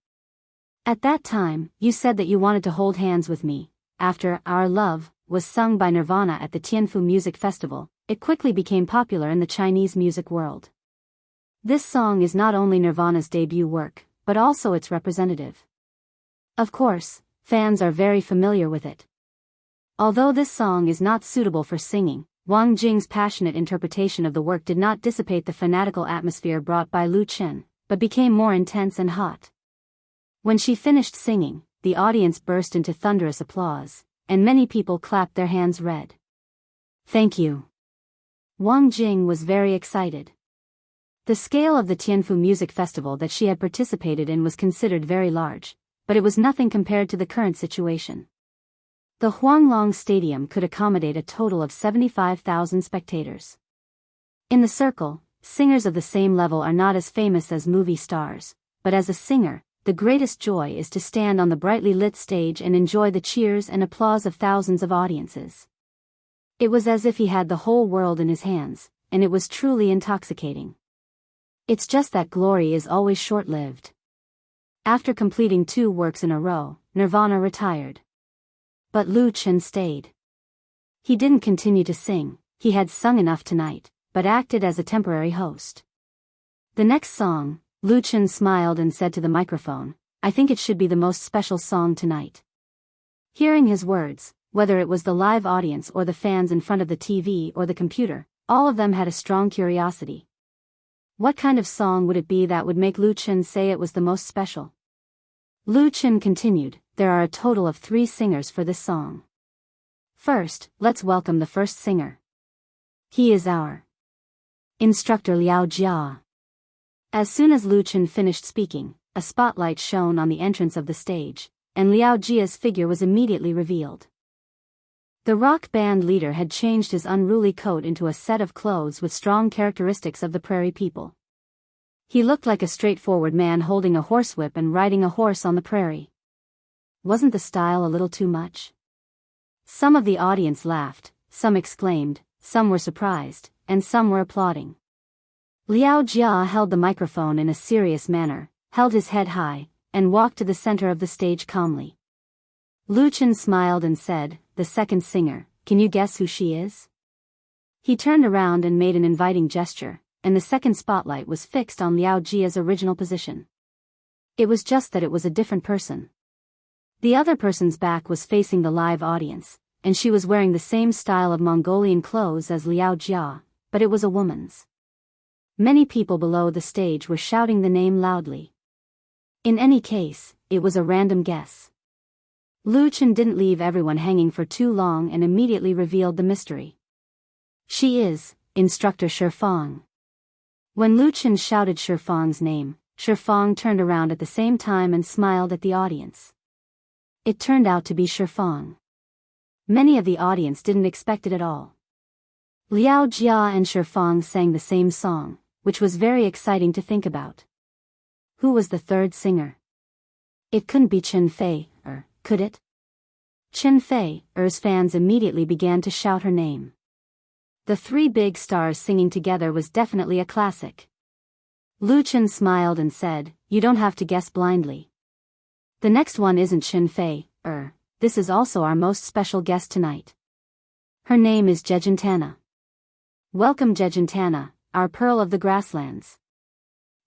At that time, you said that you wanted to hold hands with me. After Our Love was sung by Nirvana at the Tianfu Music Festival, it quickly became popular in the Chinese music world. This song is not only Nirvana's debut work, but also its representative. Of course, fans are very familiar with it. Although this song is not suitable for singing, Wang Jing's passionate interpretation of the work did not dissipate the fanatical atmosphere brought by Lu Chen, but became more intense and hot. When she finished singing, the audience burst into thunderous applause, and many people clapped their hands red. Thank you. Wang Jing was very excited. The scale of the Tianfu Music Festival that she had participated in was considered very large, but it was nothing compared to the current situation. The Huanglong Stadium could accommodate a total of 75,000 spectators. In the circle, singers of the same level are not as famous as movie stars, but as a singer, the greatest joy is to stand on the brightly lit stage and enjoy the cheers and applause of thousands of audiences. It was as if he had the whole world in his hands, and it was truly intoxicating. It's just that glory is always short-lived. After completing 2 works in a row, Nirvana retired. But Lu Chen stayed. He didn't continue to sing, he had sung enough tonight, but acted as a temporary host. The next song, Lu Chen smiled and said to the microphone, I think it should be the most special song tonight. Hearing his words, whether it was the live audience or the fans in front of the TV or the computer, all of them had a strong curiosity. What kind of song would it be that would make Lu Chen say it was the most special? Lu Chen continued, there are a total of 3 singers for this song. First, let's welcome the first singer. He is our instructor Liao Jia. As soon as Lu Chen finished speaking, a spotlight shone on the entrance of the stage, and Liao Jia's figure was immediately revealed. The rock band leader had changed his unruly coat into a set of clothes with strong characteristics of the prairie people. He looked like a straightforward man holding a horsewhip and riding a horse on the prairie. Wasn't the style a little too much? Some of the audience laughed, some exclaimed, some were surprised, and some were applauding. Liao Jia held the microphone in a serious manner, held his head high, and walked to the center of the stage calmly. Lu Chen smiled and said, "The second singer, can you guess who she is?" He turned around and made an inviting gesture, and the second spotlight was fixed on Liao Jia's original position. It was just that it was a different person. The other person's back was facing the live audience, and she was wearing the same style of Mongolian clothes as Liao Jia, but it was a woman's. Many people below the stage were shouting the name loudly. In any case, it was a random guess. Lu Chen didn't leave everyone hanging for too long and immediately revealed the mystery. She is Instructor Shifang. When Lu Chen shouted Shifang's name, Shifang turned around at the same time and smiled at the audience. It turned out to be Shifang. Many of the audience didn't expect it at all. Liao Jia and Shifang sang the same song, which was very exciting to think about. Who was the third singer? It couldn't be Chen Fei, could it? Chen Fei's fans immediately began to shout her name. The three big stars singing together was definitely a classic. Lu Chen smiled and said, "You don't have to guess blindly. The next one isn't Chen Fei, this is also our most special guest tonight. Her name is Jejentana. Welcome Jejentana, our pearl of the grasslands."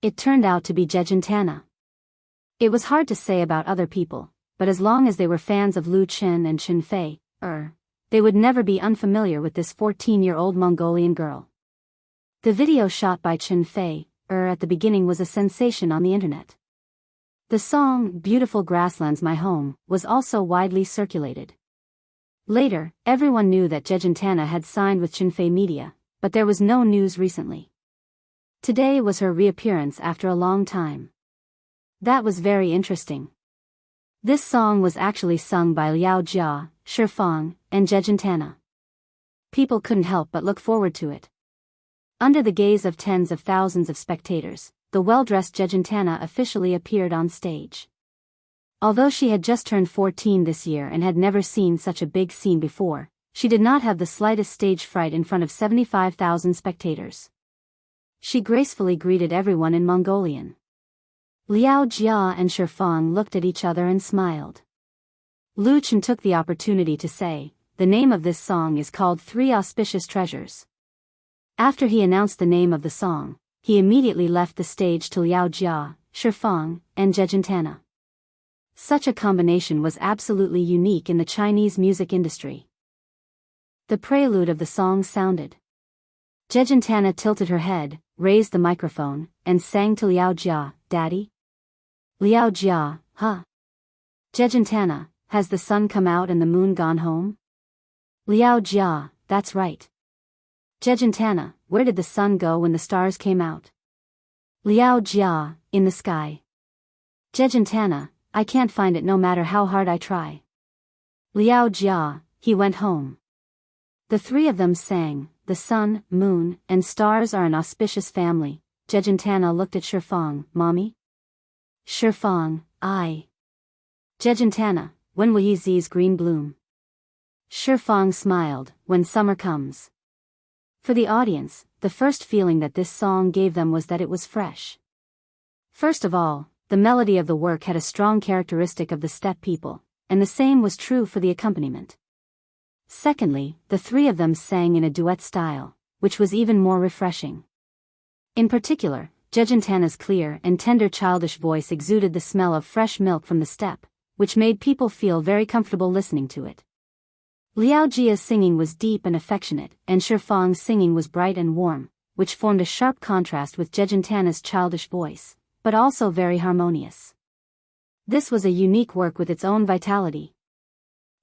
It turned out to be Jejentana. It was hard to say about other people, but as long as they were fans of Lu Chen and Chen Fei, they would never be unfamiliar with this 14-year-old Mongolian girl. The video shot by Chen Fei, at the beginning was a sensation on the internet. The song, "Beautiful Grasslands My Home," was also widely circulated. Later, everyone knew that Jejentana had signed with Chen Fei Media, but there was no news recently. Today was her reappearance after a long time. That was very interesting. This song was actually sung by Liao Jia, Shifang, and Jejentana. People couldn't help but look forward to it. Under the gaze of tens of thousands of spectators, the well-dressed Jejentana officially appeared on stage. Although she had just turned 14 this year and had never seen such a big scene before, she did not have the slightest stage fright in front of 75,000 spectators. She gracefully greeted everyone in Mongolian. Liao Jia and Shifang looked at each other and smiled. Lu Chen took the opportunity to say, "The name of this song is called Three Auspicious Treasures." After he announced the name of the song, he immediately left the stage to Liao Jia, Shifang, and Jejentana. Such a combination was absolutely unique in the Chinese music industry. The prelude of the song sounded. Jejentana tilted her head, raised the microphone, and sang to Liao Jia, "Daddy?" Liao Jia, "Huh?" Jejentana, "Has the sun come out and the moon gone home?" Liao Jia, "That's right." Jejentana, "Where did the sun go when the stars came out?" Liao Jia, "In the sky." Jejentana, "I can't find it no matter how hard I try." Liao Jia, "He went home." The three of them sang, "The sun, moon, and stars are an auspicious family." Jejentana looked at Shifang, "Mommy?" Shifang, "I." Jejentana, "When will Yee's green bloom?" Shifang smiled, "When summer comes." For the audience, the first feeling that this song gave them was that it was fresh. First of all, the melody of the work had a strong characteristic of the steppe people, and the same was true for the accompaniment. Secondly, the three of them sang in a duet style, which was even more refreshing. In particular, Jejentana's clear and tender childish voice exuded the smell of fresh milk from the steppe, which made people feel very comfortable listening to it. Liao Jia's singing was deep and affectionate, and Shifang's singing was bright and warm, which formed a sharp contrast with Jejentana's childish voice, but also very harmonious. This was a unique work with its own vitality.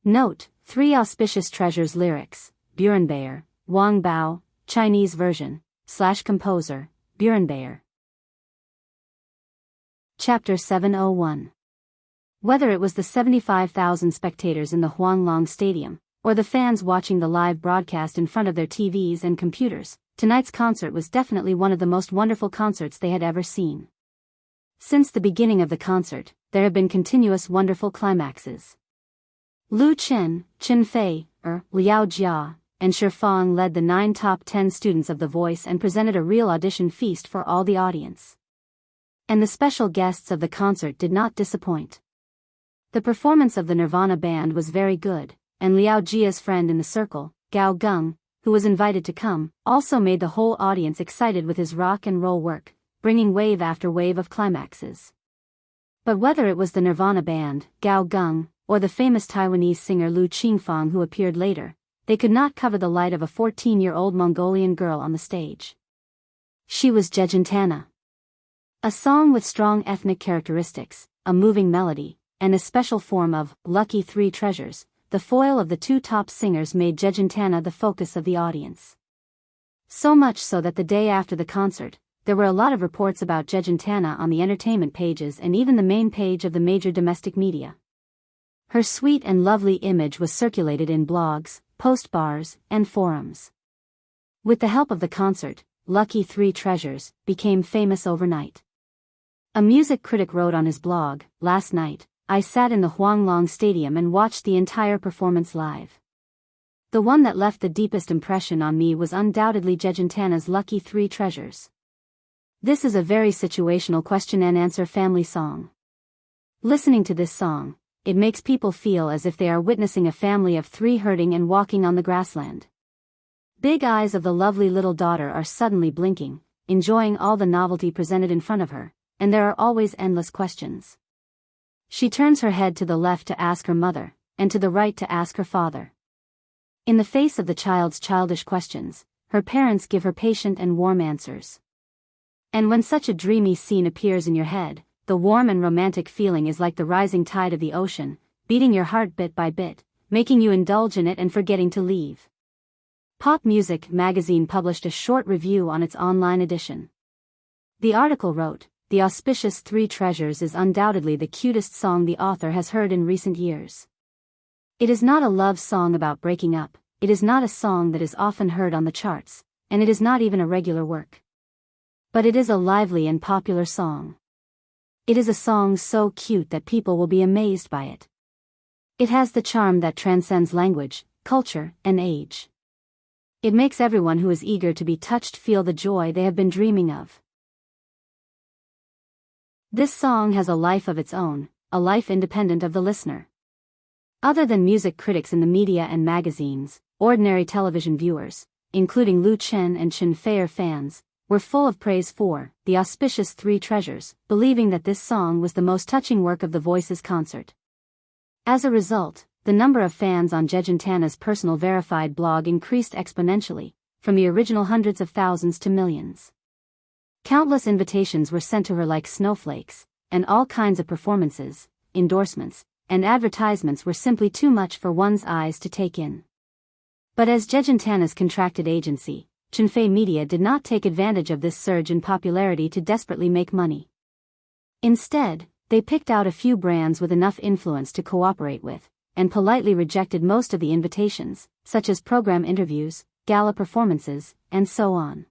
Note, Three Auspicious Treasures lyrics, Burenbayer, Wang Bao, Chinese version, /composer, Burenbayer. Chapter 701. Whether it was the 75,000 spectators in the Huanglong Stadium, or the fans watching the live broadcast in front of their TVs and computers, tonight's concert was definitely one of the most wonderful concerts they had ever seen. Since the beginning of the concert, there have been continuous wonderful climaxes. Lu Chen, Chen Fei, Liao Jia, and Shifang led the 9 top 10 students of The Voice and presented a real audition feast for all the audience. And the special guests of the concert did not disappoint. The performance of the Nirvana band was very good, and Liao Jia's friend in the circle, Gao Gung, who was invited to come, also made the whole audience excited with his rock and roll work, bringing wave after wave of climaxes. But whether it was the Nirvana band, Gao Gung, or the famous Taiwanese singer Lu Qingfang who appeared later, they could not cover the light of a 14-year-old Mongolian girl on the stage. She was Jejentana. A song with strong ethnic characteristics, a moving melody, and a special form of lucky 3 treasures, the foil of the 2 top singers made Jejentana the focus of the audience. So much so that the day after the concert, there were a lot of reports about Jejentana on the entertainment pages and even the main page of the major domestic media. Her sweet and lovely image was circulated in blogs, post bars, and forums. With the help of the concert, Lucky 3 Treasures became famous overnight. A music critic wrote on his blog, "Last night, I sat in the Huanglong Stadium and watched the entire performance live. The one that left the deepest impression on me was undoubtedly Jejentana's Lucky 3 Treasures." This is a very situational question-and-answer family song. Listening to this song, it makes people feel as if they are witnessing a family of 3 herding and walking on the grassland. Big eyes of the lovely little daughter are suddenly blinking, enjoying all the novelty presented in front of her, and there are always endless questions. She turns her head to the left to ask her mother, and to the right to ask her father. In the face of the child's childish questions, her parents give her patient and warm answers. And when such a dreamy scene appears in your head, the warm and romantic feeling is like the rising tide of the ocean, beating your heart bit by bit, making you indulge in it and forgetting to leave. Pop Music magazine published a short review on its online edition. The article wrote, "The auspicious 3 Treasures is undoubtedly the cutest song the author has heard in recent years. It is not a love song about breaking up, it is not a song that is often heard on the charts, and it is not even a regular work. But it is a lively and popular song. It is a song so cute that people will be amazed by it. It has the charm that transcends language, culture, and age. It makes everyone who is eager to be touched feel the joy they have been dreaming of." This song has a life of its own, a life independent of the listener. Other than music critics in the media and magazines, ordinary television viewers, including Lu Chen and Chen Feier fans, were full of praise for the auspicious 3 Treasures, believing that this song was the most touching work of The Voice's concert. As a result, the number of fans on Jejentana's personal verified blog increased exponentially, from the original hundreds of thousands to millions. Countless invitations were sent to her like snowflakes, and all kinds of performances, endorsements, and advertisements were simply too much for one's eyes to take in. But as Jejentana's contracted agency, Chenfei Media did not take advantage of this surge in popularity to desperately make money. Instead, they picked out a few brands with enough influence to cooperate with, and politely rejected most of the invitations, such as program interviews, gala performances, and so on.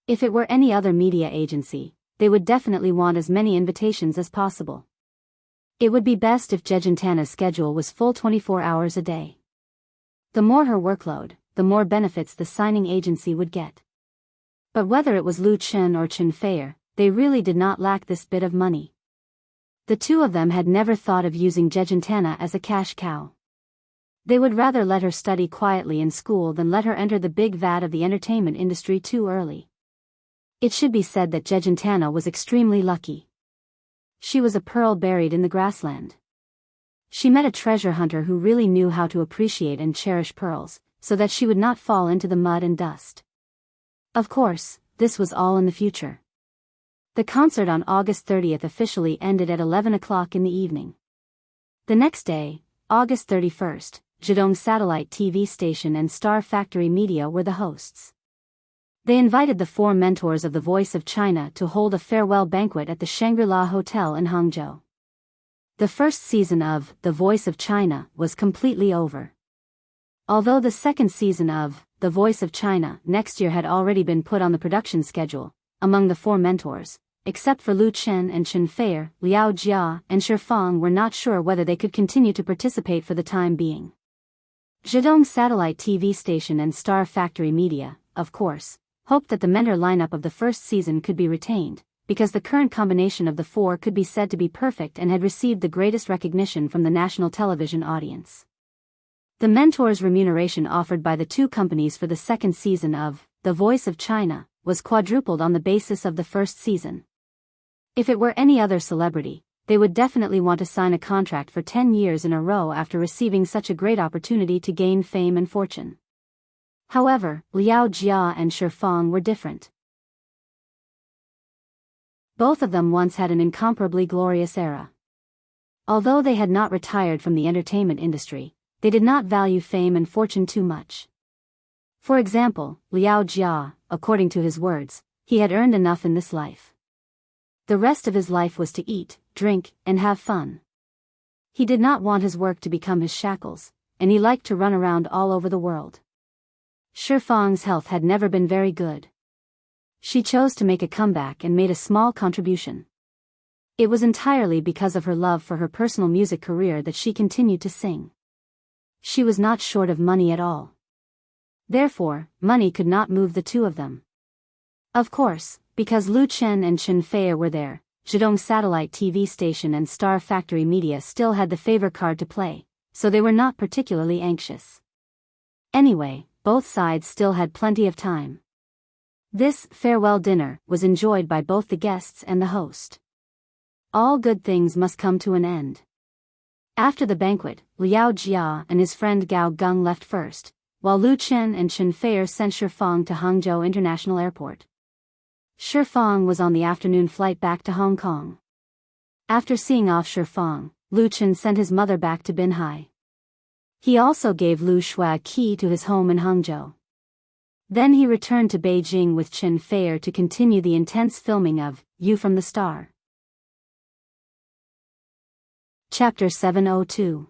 If it were any other media agency, they would definitely want as many invitations as possible. It would be best if Jejentana's schedule was full 24 hours a day. The more her workload, the more benefits the signing agency would get. But whether it was Lu Chen or Chen Feier, they really did not lack this bit of money. The 2 of them had never thought of using Jejentana as a cash cow. They would rather let her study quietly in school than let her enter the big vat of the entertainment industry too early. It should be said that Jejentana was extremely lucky. She was a pearl buried in the grassland. She met a treasure hunter who really knew how to appreciate and cherish pearls, so that she would not fall into the mud and dust. Of course, this was all in the future. The concert on August 30th officially ended at 11 o'clock in the evening. The next day, August 31st, Zhejiang Satellite TV Station and Star Factory Media were the hosts. They invited the 4 mentors of The Voice of China to hold a farewell banquet at the Shangri-La Hotel in Hangzhou. The first season of The Voice of China was completely over. Although the second season of The Voice of China next year had already been put on the production schedule, among the 4 mentors, except for Lu Chen and Chen Feier, Liao Jia and Shifang were not sure whether they could continue to participate for the time being. Zhejiang Satellite TV Station and Star Factory Media, of course, hoped that the mentor lineup of the first season could be retained, because the current combination of the four could be said to be perfect and had received the greatest recognition from the national television audience. The mentor's remuneration offered by the two companies for the second season of The Voice of China was quadrupled on the basis of the first season. If it were any other celebrity, they would definitely want to sign a contract for 10 years in a row after receiving such a great opportunity to gain fame and fortune. However, Liao Jia and Shi Fang were different. Both of them once had an incomparably glorious era. Although they had not retired from the entertainment industry, they did not value fame and fortune too much. For example, Liao Jia, according to his words, he had earned enough in this life. The rest of his life was to eat, drink, and have fun. He did not want his work to become his shackles, and he liked to run around all over the world. Shi Fang's health had never been very good. She chose to make a comeback and made a small contribution. It was entirely because of her love for her personal music career that she continued to sing. She was not short of money at all. Therefore, money could not move the two of them. Of course, because Lu Chen and Chen Fei were there, Zhejiang Satellite TV Station and Star Factory Media still had the favor card to play, so they were not particularly anxious. Anyway, both sides still had plenty of time. This farewell dinner was enjoyed by both the guests and the host. All good things must come to an end. After the banquet, Liao Jia and his friend Gao Gung left first, while Lu Chen and Chen Fei sent Shi Fang to Hangzhou International Airport. Shi Fang was on the afternoon flight back to Hong Kong. After seeing off Shi Fang, Lu Chen sent his mother back to Binhai. He also gave Lu Shui a key to his home in Hangzhou. Then he returned to Beijing with Chen Fei to continue the intense filming of You from the Star. Chapter 702.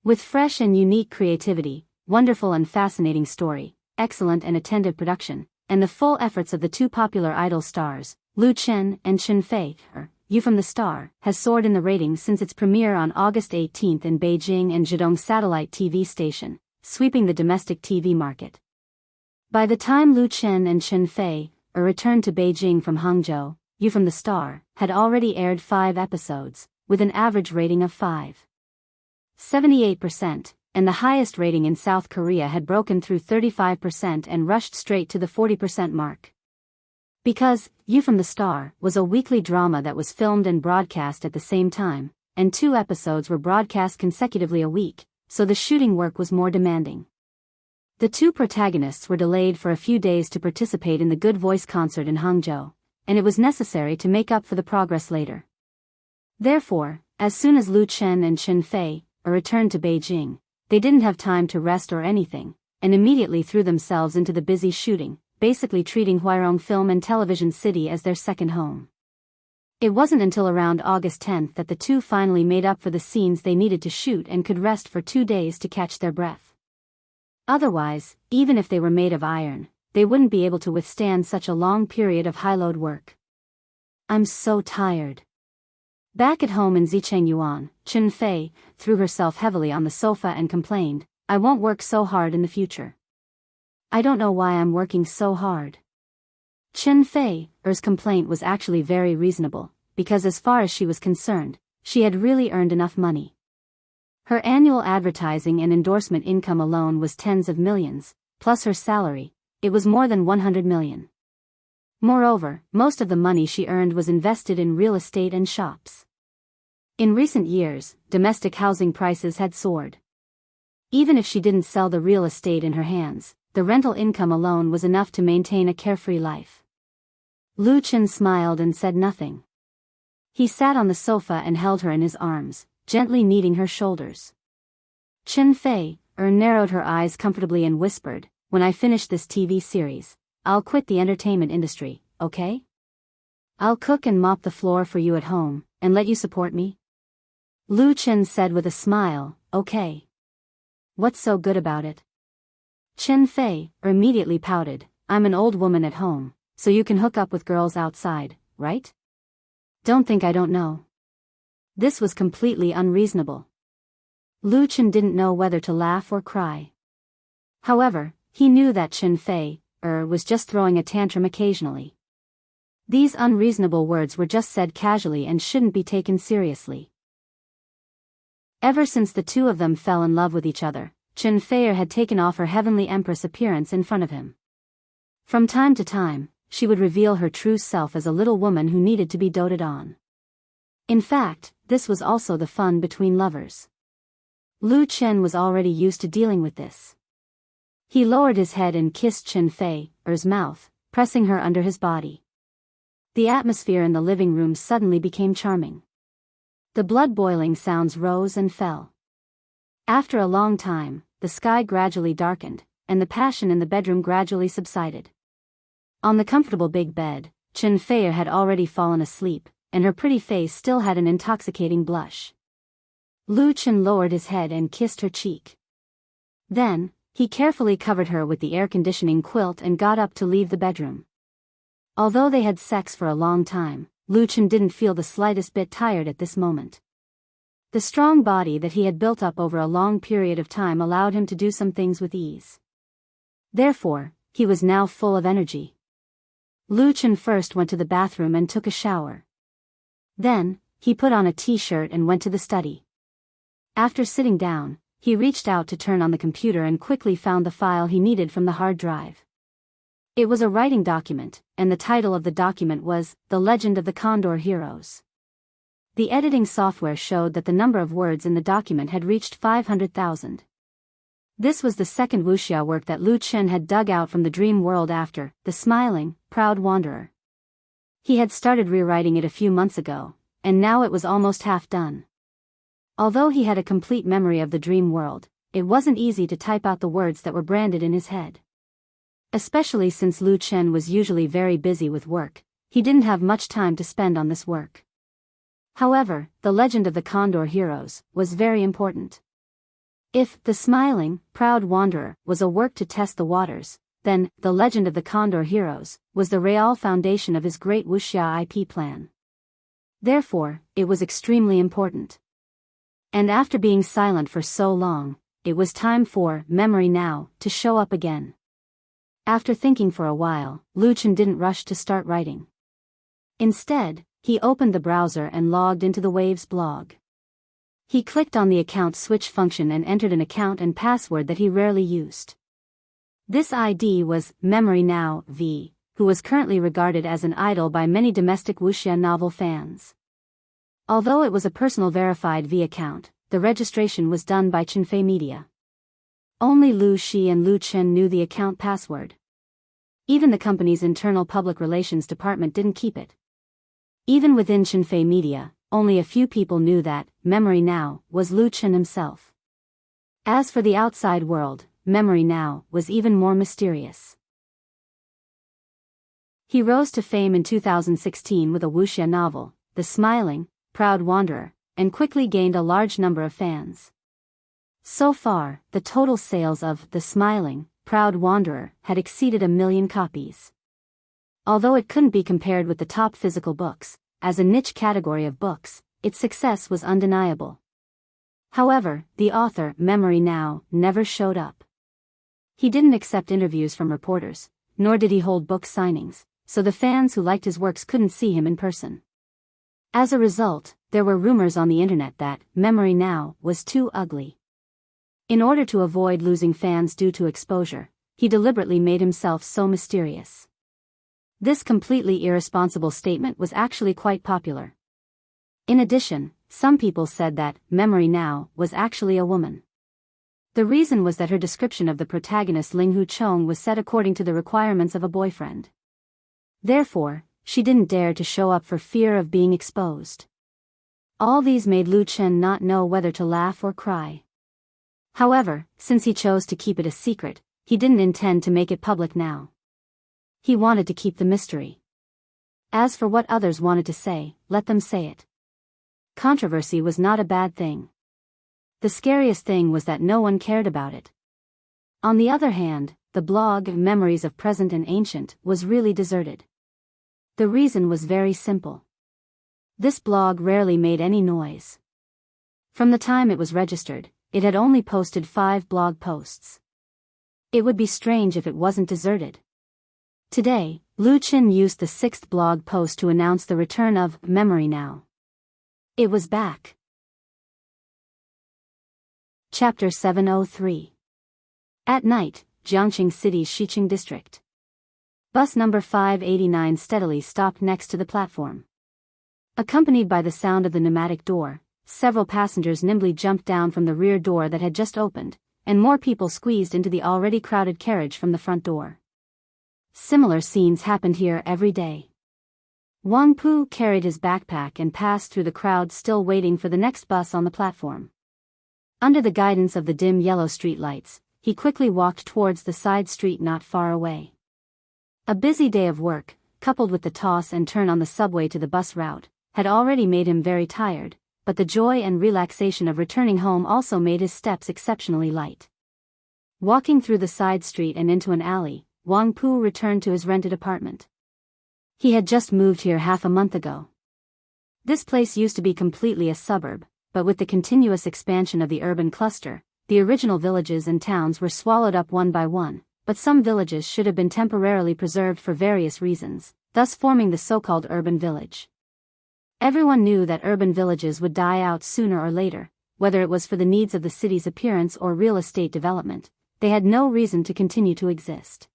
With fresh and unique creativity, wonderful and fascinating story, excellent and attentive production, and the full efforts of the two popular idol stars, Lu Chen and Chen Fei, You from the Star has soared in the ratings since its premiere on August 18 in Beijing and Zhejiang Satellite TV Station, sweeping the domestic TV market. By the time Lu Chen and Chen Fei returned to Beijing from Hangzhou, You from the Star had already aired 5 episodes, with an average rating of 5.78%, and the highest rating in South Korea had broken through 35% and rushed straight to the 40% mark. Because You from the Star was a weekly drama that was filmed and broadcast at the same time, and 2 episodes were broadcast consecutively a week, so the shooting work was more demanding. The 2 protagonists were delayed for a few days to participate in the Good Voice concert in Hangzhou, and it was necessary to make up for the progress later. Therefore, as soon as Lu Chen and Chen Fei returned to Beijing, they didn't have time to rest or anything, and immediately threw themselves into the busy shooting, basically treating Huairong Film and Television City as their second home. It wasn't until around August 10 that the two finally made up for the scenes they needed to shoot and could rest for 2 days to catch their breath. Otherwise, even if they were made of iron, they wouldn't be able to withstand such a long period of high-load work. I'm so tired. Back at home in Zicheng, Chen Fei threw herself heavily on the sofa and complained, I won't work so hard in the future. I don't know why I'm working so hard. Chen Fei's complaint was actually very reasonable, because as far as she was concerned, she had really earned enough money. Her annual advertising and endorsement income alone was tens of millions, plus her salary, it was more than 100 million. Moreover, most of the money she earned was invested in real estate and shops. In recent years, domestic housing prices had soared. Even if she didn't sell the real estate in her hands, the rental income alone was enough to maintain a carefree life. Lu Chen smiled and said nothing. He sat on the sofa and held her in his arms, gently kneading her shoulders. Chen Fei narrowed her eyes comfortably and whispered, when I finish this TV series, I'll quit the entertainment industry, okay? I'll cook and mop the floor for you at home, and let you support me? Lu Chen said with a smile, okay. What's so good about it? Chen Fei immediately pouted, I'm an old woman at home, so you can hook up with girls outside, right? Don't think I don't know. This was completely unreasonable. Lu Chen didn't know whether to laugh or cry. However, he knew that Chen Fei was just throwing a tantrum occasionally. These unreasonable words were just said casually and shouldn't be taken seriously. Ever since the two of them fell in love with each other, Chen Fei had taken off her heavenly empress appearance in front of him. From time to time, she would reveal her true self as a little woman who needed to be doted on. In fact, this was also the fun between lovers. Lu Chen was already used to dealing with this. He lowered his head and kissed Chen Fei's mouth, pressing her under his body. The atmosphere in the living room suddenly became charming. The blood-boiling sounds rose and fell. After a long time, the sky gradually darkened, and the passion in the bedroom gradually subsided. On the comfortable big bed, Chen Fei had already fallen asleep, and her pretty face still had an intoxicating blush. Lu Chen lowered his head and kissed her cheek. Then, he carefully covered her with the air-conditioning quilt and got up to leave the bedroom. Although they had sex for a long time, Lu Chen didn't feel the slightest bit tired at this moment. The strong body that he had built up over a long period of time allowed him to do some things with ease. Therefore, he was now full of energy. Lu Chen first went to the bathroom and took a shower. Then, he put on a t-shirt and went to the study. After sitting down, he reached out to turn on the computer and quickly found the file he needed from the hard drive. It was a writing document, and the title of the document was The Legend of the Condor Heroes. The editing software showed that the number of words in the document had reached 500,000. This was the second wuxia work that Lu Chen had dug out from the dream world after The Smiling, Proud Wanderer. He had started rewriting it a few months ago, and now it was almost half done. Although he had a complete memory of the dream world, it wasn't easy to type out the words that were branded in his head. Especially since Lu Chen was usually very busy with work, he didn't have much time to spend on this work. However, The Legend of the Condor Heroes was very important. If The Smiling, Proud Wanderer was a work to test the waters, then The Legend of the Condor Heroes was the real foundation of his great wuxia IP plan. Therefore, it was extremely important. And after being silent for so long, it was time for Memory Now to show up again. After thinking for a while, Lu Chen didn't rush to start writing. Instead, he opened the browser and logged into the Waves blog. He clicked on the account switch function and entered an account and password that he rarely used. This ID was Memory Now V, who was currently regarded as an idol by many domestic wuxia novel fans. Although it was a personal verified V account, the registration was done by Chenfei Media. Only Lu Shi and Lu Chen knew the account password. Even the company's internal public relations department didn't keep it. Even within Chenfei Media, only a few people knew that Memory Now was Lu Chen himself. As for the outside world, Memory Now was even more mysterious. He rose to fame in 2016 with a wuxia novel, The Smiling, Proud Wanderer, and quickly gained a large number of fans. So far, the total sales of The Smiling, Proud Wanderer had exceeded 1 million copies. Although it couldn't be compared with the top physical books, as a niche category of books, its success was undeniable. However, the author, Memory Now, never showed up. He didn't accept interviews from reporters, nor did he hold book signings, so the fans who liked his works couldn't see him in person. As a result, there were rumors on the internet that Memory Now was too ugly. In order to avoid losing fans due to exposure, he deliberately made himself so mysterious. This completely irresponsible statement was actually quite popular. In addition, some people said that Memory Now was actually a woman. The reason was that her description of the protagonist Ling Hu Chong was set according to the requirements of a boyfriend. Therefore, she didn't dare to show up for fear of being exposed. All these made Lu Chen not know whether to laugh or cry. However, since he chose to keep it a secret, he didn't intend to make it public now. He wanted to keep the mystery. As for what others wanted to say, let them say it. Controversy was not a bad thing. The scariest thing was that no one cared about it. On the other hand, the blog Memories of Present and Ancient was really deserted. The reason was very simple. This blog rarely made any noise. From the time it was registered, it had only posted 5 blog posts. It would be strange if it wasn't deserted. Today, Lu Qin used the 6th blog post to announce the return of Memory Now. It was back. Chapter 703. At night, Jiangqing City's Xiqing district. Bus number 589 steadily stopped next to the platform. Accompanied by the sound of the pneumatic door, several passengers nimbly jumped down from the rear door that had just opened, and more people squeezed into the already crowded carriage from the front door. Similar scenes happened here every day. Wang Pu carried his backpack and passed through the crowd still waiting for the next bus on the platform. Under the guidance of the dim yellow streetlights, he quickly walked towards the side street not far away. A busy day of work, coupled with the toss and turn on the subway to the bus route, had already made him very tired, but the joy and relaxation of returning home also made his steps exceptionally light. Walking through the side street and into an alley, Wang Pu returned to his rented apartment. He had just moved here half a month ago. This place used to be completely a suburb, but with the continuous expansion of the urban cluster, the original villages and towns were swallowed up one by one, but some villages should have been temporarily preserved for various reasons, thus forming the so-called urban village. Everyone knew that urban villages would die out sooner or later, whether it was for the needs of the city's appearance or real estate development. They had no reason to continue to exist.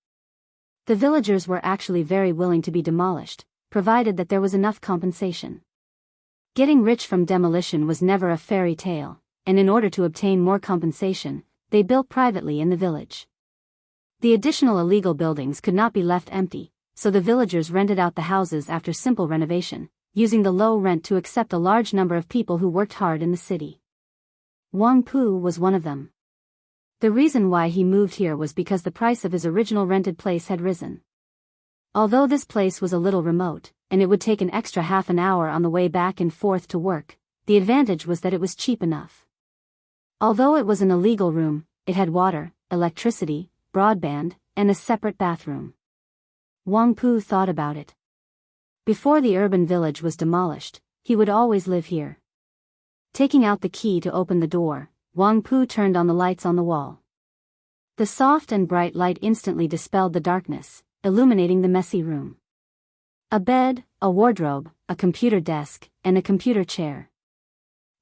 The villagers were actually very willing to be demolished, provided that there was enough compensation. Getting rich from demolition was never a fairy tale, and in order to obtain more compensation, they built privately in the village. The additional illegal buildings could not be left empty, so the villagers rented out the houses after simple renovation, using the low rent to accept a large number of people who worked hard in the city. Wang Pu was one of them. The reason why he moved here was because the price of his original rented place had risen. Although this place was a little remote, and it would take an extra half an hour on the way back and forth to work, the advantage was that it was cheap enough. Although it was an illegal room, it had water, electricity, broadband, and a separate bathroom. Wang Pu thought about it. Before the urban village was demolished, he would always live here. Taking out the key to open the door, Wang Pu turned on the lights on the wall. The soft and bright light instantly dispelled the darkness, illuminating the messy room. A bed, a wardrobe, a computer desk, and a computer chair.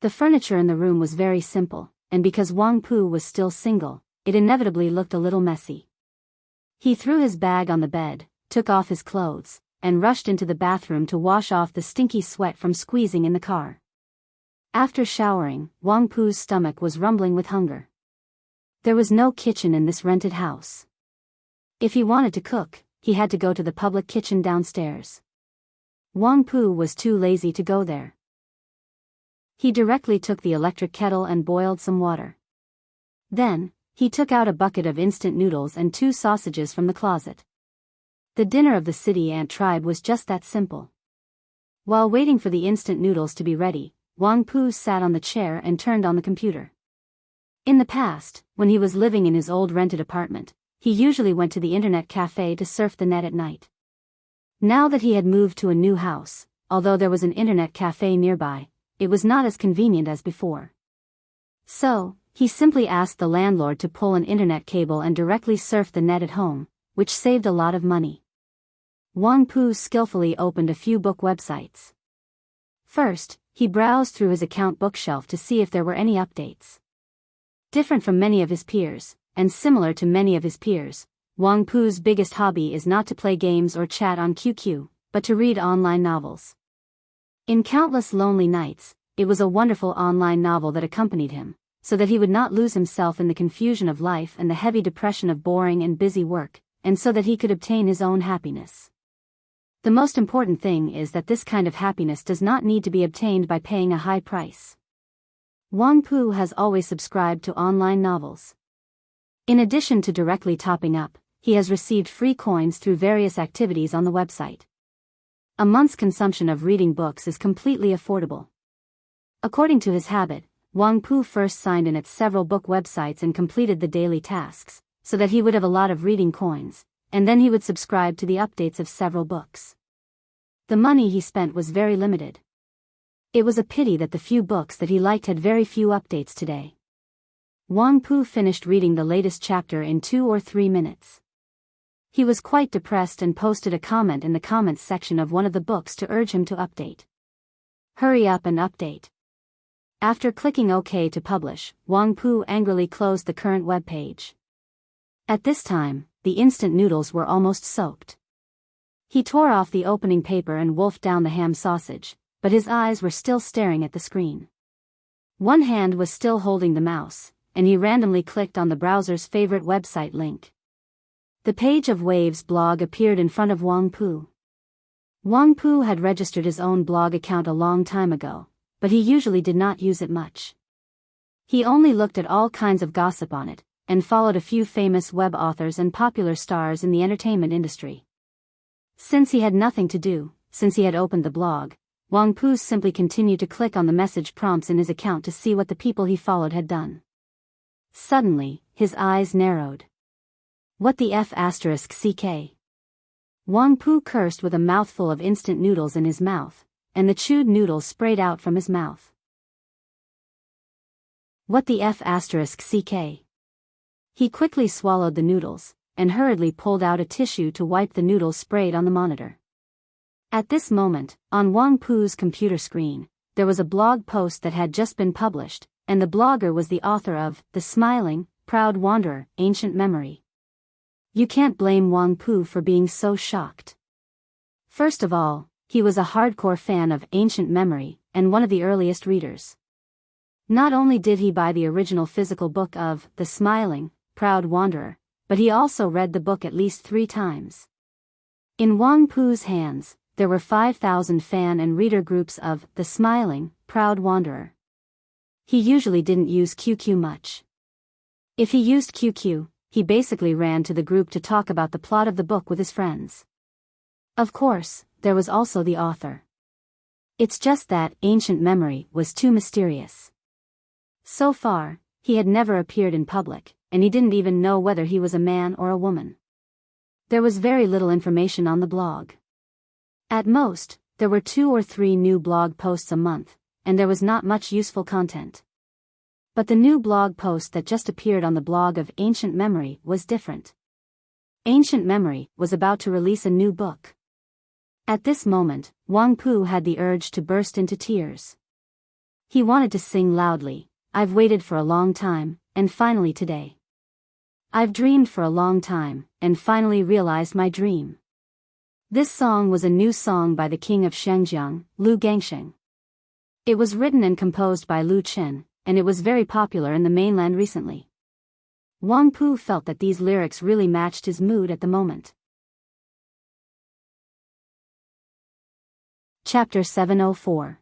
The furniture in the room was very simple, and because Wang Pu was still single, it inevitably looked a little messy. He threw his bag on the bed, took off his clothes, and rushed into the bathroom to wash off the stinky sweat from squeezing in the car. After showering, Wang Pu's stomach was rumbling with hunger. There was no kitchen in this rented house. If he wanted to cook, he had to go to the public kitchen downstairs. Wang Pu was too lazy to go there. He directly took the electric kettle and boiled some water. Then, he took out a bucket of instant noodles and 2 sausages from the closet. The dinner of the city ant tribe was just that simple. While waiting for the instant noodles to be ready, Wang Pu sat on the chair and turned on the computer. In the past, when he was living in his old rented apartment, he usually went to the internet cafe to surf the net at night. Now that he had moved to a new house, although there was an internet cafe nearby, it was not as convenient as before. So, he simply asked the landlord to pull an internet cable and directly surf the net at home, which saved a lot of money. Wang Pu skillfully opened a few book websites. First, he browsed through his account bookshelf to see if there were any updates. Different from many of his peers, and similar to many of his peers, Wang Pu's biggest hobby is not to play games or chat on QQ, but to read online novels. In countless lonely nights, it was a wonderful online novel that accompanied him, so that he would not lose himself in the confusion of life and the heavy depression of boring and busy work, and so that he could obtain his own happiness. The most important thing is that this kind of happiness does not need to be obtained by paying a high price. Wang Pu has always subscribed to online novels. In addition to directly topping up, he has received free coins through various activities on the website. A month's consumption of reading books is completely affordable. According to his habit, Wang Pu first signed in at several book websites and completed the daily tasks, so that he would have a lot of reading coins, and then he would subscribe to the updates of several books. The money he spent was very limited. It was a pity that the few books that he liked had very few updates today. Wang Pu finished reading the latest chapter in 2 or 3 minutes. He was quite depressed and posted a comment in the comments section of one of the books to urge him to update. Hurry up and update. After clicking OK to publish, Wang Pu angrily closed the current web page. At this time, the instant noodles were almost soaked. He tore off the opening paper and wolfed down the ham sausage, but his eyes were still staring at the screen. One hand was still holding the mouse, and he randomly clicked on the browser's favorite website link. The page of Wave's blog appeared in front of Wang Pu. Wang Pu had registered his own blog account a long time ago, but he usually did not use it much. He only looked at all kinds of gossip on it, and followed a few famous web authors and popular stars in the entertainment industry. Since he had nothing to do, since he had opened the blog, Wang Pu simply continued to click on the message prompts in his account to see what the people he followed had done. Suddenly, his eyes narrowed. What the f***ck? Wang Pu cursed with a mouthful of instant noodles in his mouth, and the chewed noodles sprayed out from his mouth. What the f***ck? He quickly swallowed the noodles, and hurriedly pulled out a tissue to wipe the noodles sprayed on the monitor. At this moment, on Wang Pu's computer screen, there was a blog post that had just been published, and the blogger was the author of The Smiling, Proud Wanderer, Ancient Memory. You can't blame Wang Pu for being so shocked. First of all, he was a hardcore fan of Ancient Memory, and one of the earliest readers. Not only did he buy the original physical book of The Smiling, Proud Wanderer, but he also read the book at least 3 times. In Wang Pu's hands, there were 5,000 fan and reader groups of The Smiling, Proud Wanderer. He usually didn't use QQ much. If he used QQ, he basically ran to the group to talk about the plot of the book with his friends. Of course, there was also the author. It's just that Ancient Memory was too mysterious. So far, he had never appeared in public, and he didn't even know whether he was a man or a woman. There was very little information on the blog. At most, there were 2 or 3 new blog posts a month, and there was not much useful content. But the new blog post that just appeared on the blog of Ancient Memory was different. Ancient Memory was about to release a new book. At this moment, Wang Pu had the urge to burst into tears. He wanted to sing loudly, "I've waited for a long time, and finally today. I've dreamed for a long time, and finally realized my dream." This song was a new song by the king of Shengjiang, Lu Gangsheng. It was written and composed by Lu Chen, and it was very popular in the mainland recently. Wang Pu felt that these lyrics really matched his mood at the moment. Chapter 704.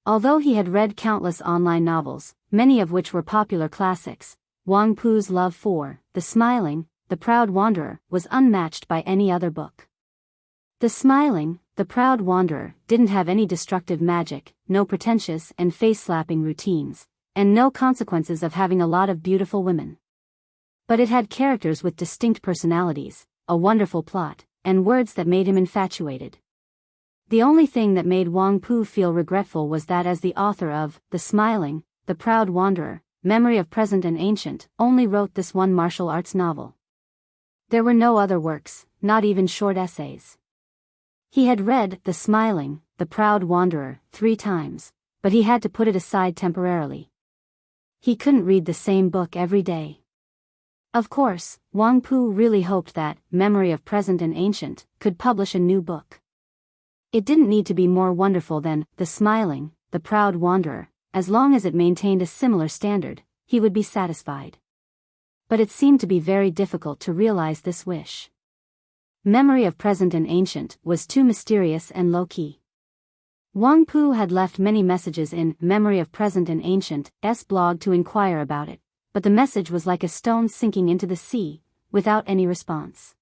Although he had read countless online novels, many of which were popular classics, Wang Pu's love for The Smiling, the Proud Wanderer was unmatched by any other book. The Smiling, the Proud Wanderer didn't have any destructive magic, no pretentious and face-slapping routines, and no consequences of having a lot of beautiful women. But it had characters with distinct personalities, a wonderful plot, and words that made him infatuated. The only thing that made Wang Pu feel regretful was that as the author of The Smiling, the Proud Wanderer, Memory of Present and Ancient, only wrote this one martial arts novel. There were no other works, not even short essays. He had read The Smiling, the Proud Wanderer 3 times, but he had to put it aside temporarily. He couldn't read the same book every day. Of course, Wang Pu really hoped that Memory of Present and Ancient could publish a new book. It didn't need to be more wonderful than The Smiling, the Proud Wanderer. As long as it maintained a similar standard, he would be satisfied. But it seemed to be very difficult to realize this wish. Memory of Present and Ancient was too mysterious and low-key. Wang Pu had left many messages in Memory of Present and Ancient's blog to inquire about it, but the message was like a stone sinking into the sea, without any response.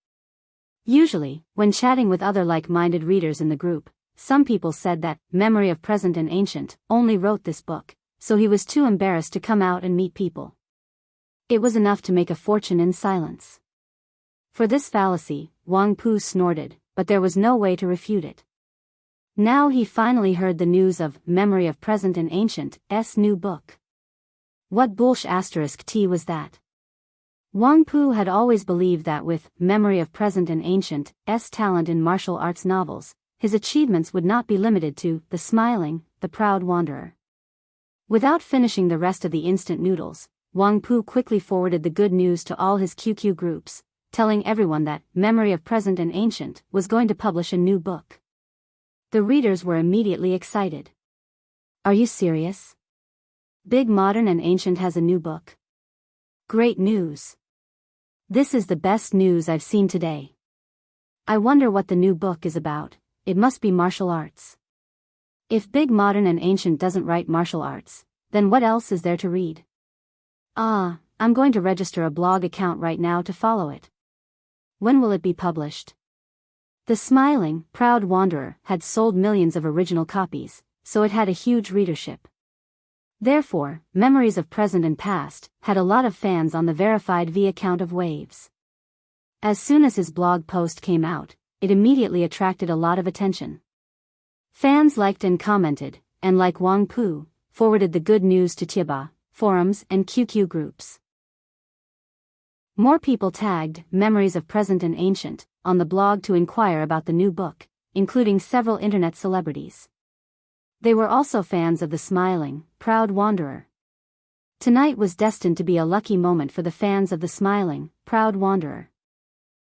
Usually, when chatting with other like-minded readers in the group, some people said that Memory of Present and Ancient only wrote this book, so he was too embarrassed to come out and meet people. It was enough to make a fortune in silence. For this fallacy, Wang Pu snorted, but there was no way to refute it. Now he finally heard the news of Memory of Present and Ancient's new book. What bullsh asterisk T was that? Wang Pu had always believed that with Memory of Present and Ancient's talent in martial arts novels, his achievements would not be limited to The Smiling, The Proud Wanderer. Without finishing the rest of the instant noodles, Wang Pu quickly forwarded the good news to all his QQ groups, telling everyone that Memory of Present and Ancient was going to publish a new book. The readers were immediately excited. Are you serious? Big Modern and Ancient has a new book? Great news. This is the best news I've seen today. I wonder what the new book is about. It must be martial arts. If Big Modern and Ancient doesn't write martial arts, then what else is there to read? I'm going to register a blog account right now to follow it. When will it be published? The Smiling, Proud Wanderer had sold millions of original copies, so it had a huge readership. Therefore, Memories of Present and Past had a lot of fans on the verified V account of Waves. As soon as his blog post came out, it immediately attracted a lot of attention. Fans liked and commented, and like Wang Pu, forwarded the good news to Tieba, forums and QQ groups. More people tagged Memories of Present and Ancient on the blog to inquire about the new book, including several internet celebrities. They were also fans of The Smiling, Proud Wanderer. Tonight was destined to be a lucky moment for the fans of The Smiling, Proud Wanderer.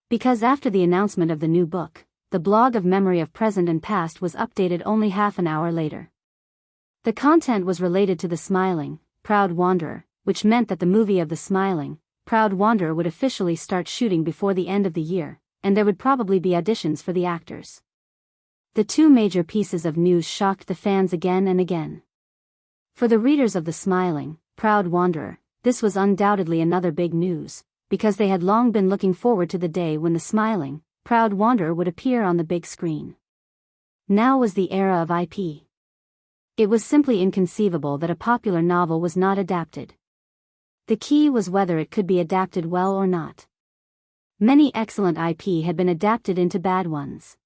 Because after the announcement of the new book, the blog of Memory of Present and Past was updated only half an hour later. The content was related to The Smiling, Proud Wanderer, which meant that the movie of The Smiling, Proud Wanderer would officially start shooting before the end of the year, and there would probably be auditions for the actors. The two major pieces of news shocked the fans again and again. For the readers of The Smiling, Proud Wanderer, this was undoubtedly another big news, because they had long been looking forward to the day when The Smiling, Proud Wanderer would appear on the big screen. Now was the era of IP. It was simply inconceivable that a popular novel was not adapted. The key was whether it could be adapted well or not. Many excellent IP had been adapted into bad ones.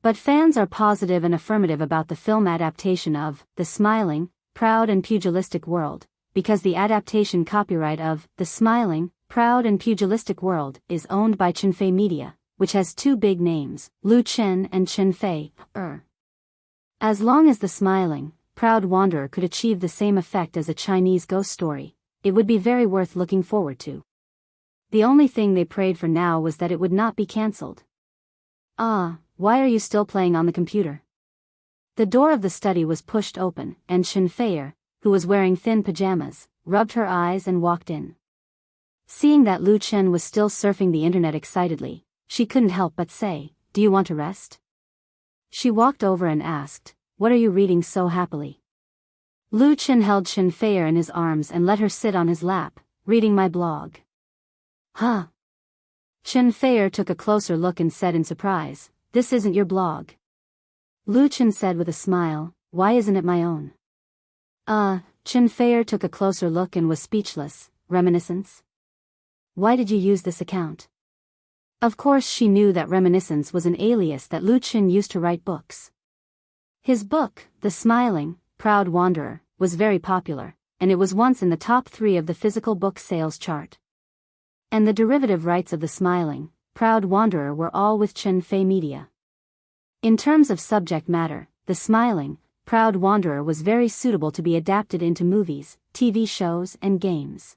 But fans are positive and affirmative about the film adaptation of The Smiling, Proud and Pugilistic World, because the adaptation copyright of The Smiling, Proud and Pugilistic World is owned by Chenfei Media, which has two big names, Lu Chen and Chenfei. As long as The Smiling, Proud Wanderer could achieve the same effect as a Chinese ghost story, it would be very worth looking forward to. The only thing they prayed for now was that it would not be cancelled. Why are you still playing on the computer? The door of the study was pushed open, and Chenfei, who was wearing thin pajamas, rubbed her eyes and walked in. Seeing that Lu Chen was still surfing the internet excitedly, she couldn't help but say, "Do you want to rest?" She walked over and asked, "What are you reading so happily?" Lu Chen held Chenfei in his arms and let her sit on his lap, reading my blog. Huh? Chenfei took a closer look and said in surprise, "This isn't your blog." Lu Chen said with a smile, "Why isn't it my own?" Chenfei took a closer look and was speechless. Reminiscence? Why did you use this account? Of course she knew that Reminiscence was an alias that Lu Chen used to write books. His book, The Smiling, Proud Wanderer, was very popular, and it was once in the top 3 of the physical book sales chart. And the derivative rights of The Smiling, Proud Wanderer were all with Chenfei Media. In terms of subject matter, The Smiling, Proud Wanderer was very suitable to be adapted into movies, TV shows, and games.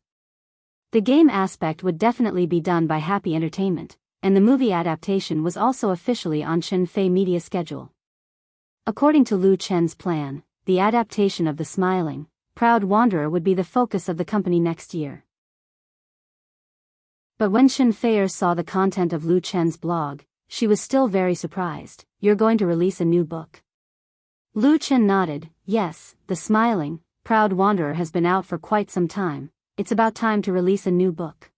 The game aspect would definitely be done by Happy Entertainment, and the movie adaptation was also officially on Chenfei Media's schedule. According to Lu Chen's plan, the adaptation of The Smiling, Proud Wanderer would be the focus of the company next year. But when Chenfei saw the content of Lu Chen's blog, she was still very surprised. "You're going to release a new book?" Lu Chen nodded. "Yes, The Smiling, Proud Wanderer has been out for quite some time. It's about time to release a new book."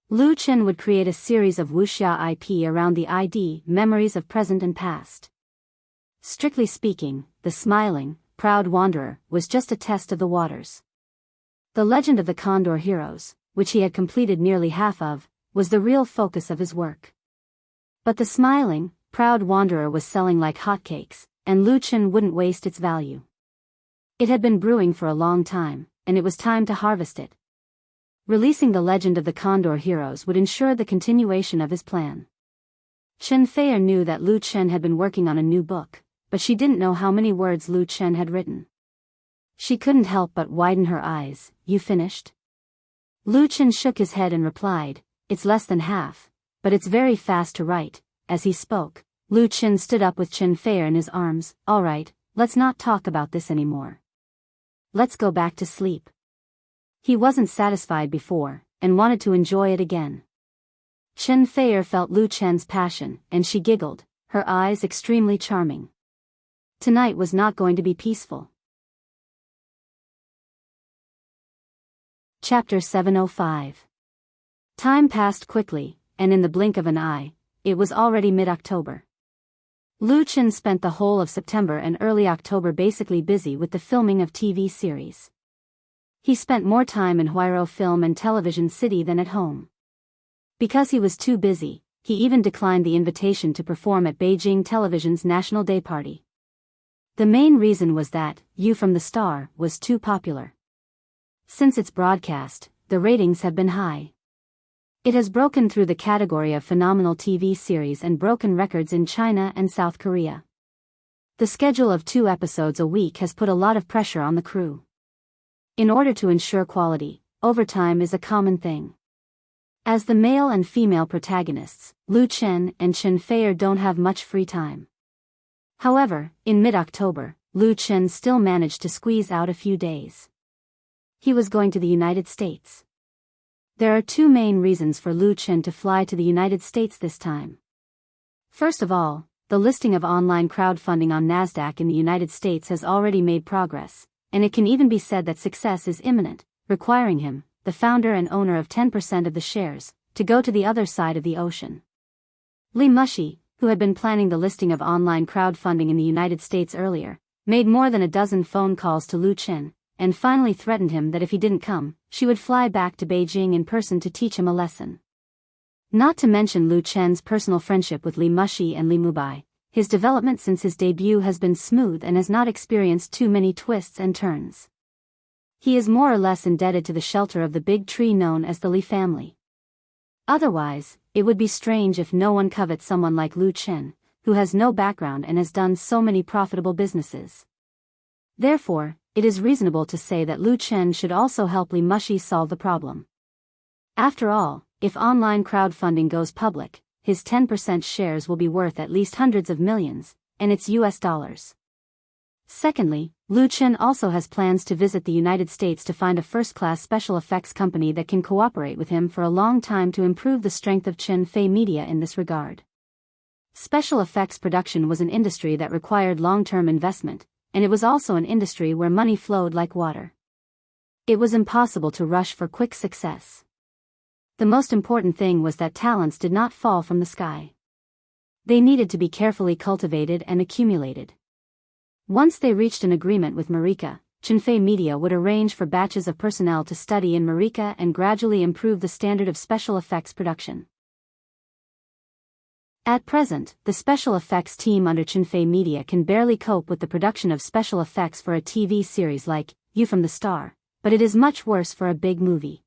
Lu Chen would create a series of wuxia IP around the ID Memories of Present and Past. Strictly speaking, The Smiling, Proud Wanderer was just a test of the waters. The Legend of the Condor Heroes, which he had completed nearly half of, was the real focus of his work. But The Smiling, Proud Wanderer was selling like hotcakes, and Lu Chen wouldn't waste its value. It had been brewing for a long time, and it was time to harvest it. Releasing The Legend of the Condor Heroes would ensure the continuation of his plan. Chen Feier knew that Lu Chen had been working on a new book, but she didn't know how many words Lu Chen had written. She couldn't help but widen her eyes. "You finished?" Lu Chen shook his head and replied, "It's less than half, but it's very fast to write." As he spoke, Lu Chen stood up with Chen Feier in his arms. "All right, let's not talk about this anymore. Let's go back to sleep." He wasn't satisfied before, and wanted to enjoy it again. Chen Feier felt Lu Chen's passion, and she giggled, her eyes extremely charming. Tonight was not going to be peaceful. Chapter 705. Time passed quickly, and in the blink of an eye, it was already mid-October. Lu Chen spent the whole of September and early October basically busy with the filming of TV series. He spent more time in Huairou Film and Television City than at home. Because he was too busy, he even declined the invitation to perform at Beijing Television's National Day Party. The main reason was that You from the Star was too popular. Since its broadcast, the ratings have been high. It has broken through the category of phenomenal TV series and broken records in China and South Korea. The schedule of 2 episodes a week has put a lot of pressure on the crew. In order to ensure quality, overtime is a common thing. As the male and female protagonists, Lu Chen and Chen Feier don't have much free time. However, in mid-October, Lu Chen still managed to squeeze out a few days. He was going to the United States. There are 2 main reasons for Lu Chen to fly to the United States this time. First of all, the listing of online crowdfunding on Nasdaq in the United States has already made progress, and it can even be said that success is imminent, requiring him, the founder and owner of 10% of the shares, to go to the other side of the ocean. Li Mushi, who had been planning the listing of online crowdfunding in the United States earlier, made more than a dozen phone calls to Lu Chen, and finally threatened him that if he didn't come, she would fly back to Beijing in person to teach him a lesson. Not to mention Lu Chen's personal friendship with Li Mushi and Li Mubai, his development since his debut has been smooth and has not experienced too many twists and turns. He is more or less indebted to the shelter of the big tree known as the Li family. Otherwise, it would be strange if no one covets someone like Lu Chen, who has no background and has done so many profitable businesses. Therefore, it is reasonable to say that Lu Chen should also help Li Mushi solve the problem. After all, if online crowdfunding goes public, his 10% shares will be worth at least hundreds of millions, and it's US dollars. Secondly, Lu Chen also has plans to visit the United States to find a first-class special effects company that can cooperate with him for a long time to improve the strength of Chen Fei Media in this regard. Special effects production was an industry that required long-term investment, and it was also an industry where money flowed like water. It was impossible to rush for quick success. The most important thing was that talents did not fall from the sky. They needed to be carefully cultivated and accumulated. Once they reached an agreement with Marika, Chen Fei Media would arrange for batches of personnel to study in Marika and gradually improve the standard of special effects production. At present, the special effects team under Chen Fei Media can barely cope with the production of special effects for a TV series like You from the Star, but it is much worse for a big movie.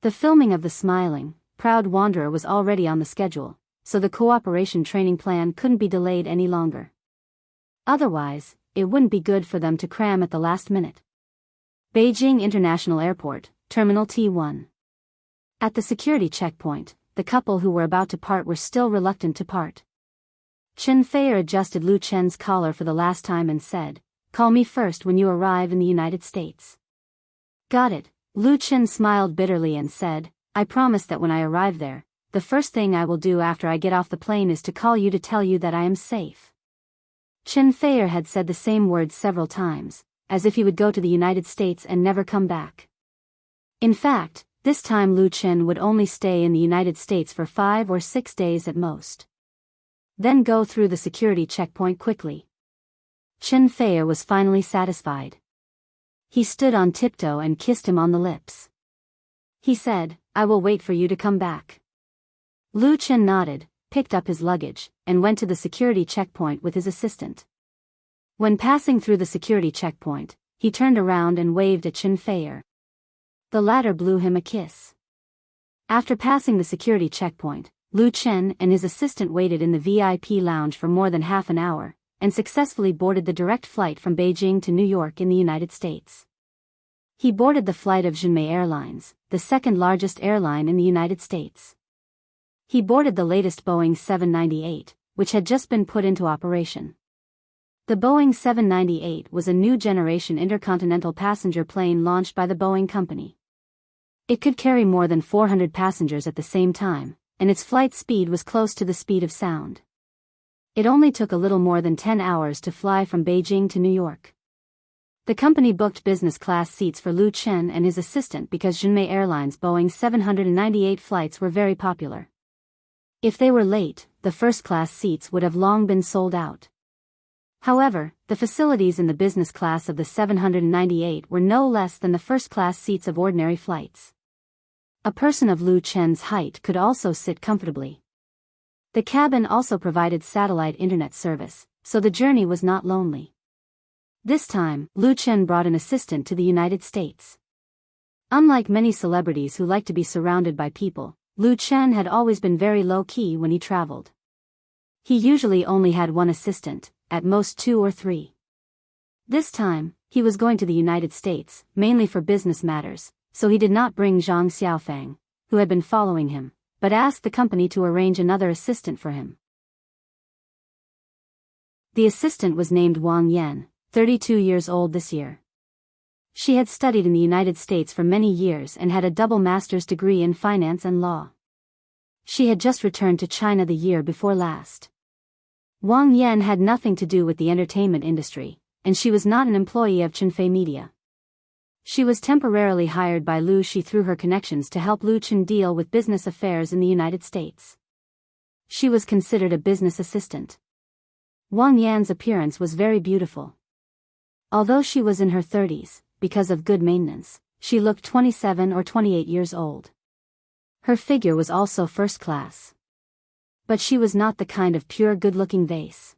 The filming of The Smiling, Proud Wanderer was already on the schedule, so the cooperation training plan couldn't be delayed any longer. Otherwise, it wouldn't be good for them to cram at the last minute. Beijing International Airport, Terminal T1. At the security checkpoint, the couple who were about to part were still reluctant to part. Chen Feier adjusted Lu Chen's collar for the last time and said, "Call me first when you arrive in the United States." "Got it." Lu Chen smiled bitterly and said, "I promise that when I arrive there, the first thing I will do after I get off the plane is to call you to tell you that I am safe." Chen Feier had said the same words several times, as if he would go to the United States and never come back. In fact, this time Lu Chen would only stay in the United States for 5 or 6 days at most. Then go through the security checkpoint quickly. Chen Feier was finally satisfied. He stood on tiptoe and kissed him on the lips. He said, "I will wait for you to come back." Lu Chen nodded, picked up his luggage, and went to the security checkpoint with his assistant. When passing through the security checkpoint, he turned around and waved at Chen Feier. The latter blew him a kiss. After passing the security checkpoint, Lu Chen and his assistant waited in the VIP lounge for more than half an hour, and successfully boarded the direct flight from Beijing to New York in the United States. He boarded the flight of Junmei Airlines, the second largest airline in the United States. He boarded the latest Boeing 798, which had just been put into operation. The Boeing 798 was a new generation intercontinental passenger plane launched by the Boeing company. It could carry more than 400 passengers at the same time, and its flight speed was close to the speed of sound. It only took a little more than 10 hours to fly from Beijing to New York. The company booked business class seats for Lu Chen and his assistant because Junmei Airlines' Boeing 798 flights were very popular. If they were late, the first-class seats would have long been sold out. However, the facilities in the business class of the 798 were no less than the first-class seats of ordinary flights. A person of Lu Chen's height could also sit comfortably. The cabin also provided satellite internet service, so the journey was not lonely. This time, Lu Chen brought an assistant to the United States. Unlike many celebrities who like to be surrounded by people, Lu Chen had always been very low-key when he traveled. He usually only had one assistant, at most 2 or 3. This time, he was going to the United States, mainly for business matters, so he did not bring Zhang Xiaofang, who had been following him, but asked the company to arrange another assistant for him. The assistant was named Wang Yan, 32 years old this year. She had studied in the United States for many years and had a double master's degree in finance and law. She had just returned to China the year before last. Wang Yan had nothing to do with the entertainment industry, and she was not an employee of Chenfei Media. She was temporarily hired by Lu Shi through her connections to help Lu Chen deal with business affairs in the United States. She was considered a business assistant. Wang Yan's appearance was very beautiful. Although she was in her 30s, because of good maintenance, she looked 27 or 28 years old. Her figure was also first class. But she was not the kind of pure good-looking vase.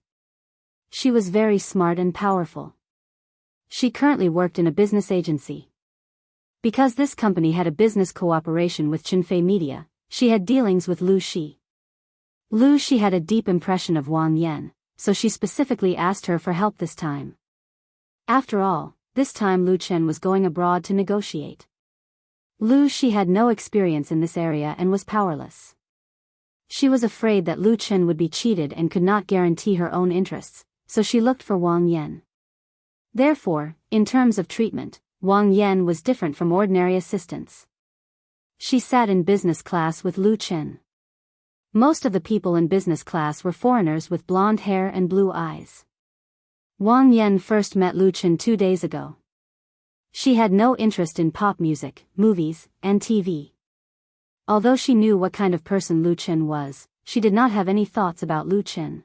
She was very smart and powerful. She currently worked in a business agency. Because this company had a business cooperation with Chenfei Media, she had dealings with Lu Shi. Lu Shi had a deep impression of Wang Yan, so she specifically asked her for help this time. After all, this time Lu Chen was going abroad to negotiate. Lu Shi had no experience in this area and was powerless. She was afraid that Lu Chen would be cheated and could not guarantee her own interests, so she looked for Wang Yan. Therefore, in terms of treatment, Wang Yan was different from ordinary assistants. She sat in business class with Lu Chen. Most of the people in business class were foreigners with blonde hair and blue eyes. Wang Yan first met Lu Chen 2 days ago. She had no interest in pop music, movies, and TV. Although she knew what kind of person Lu Chen was, she did not have any thoughts about Lu Chen.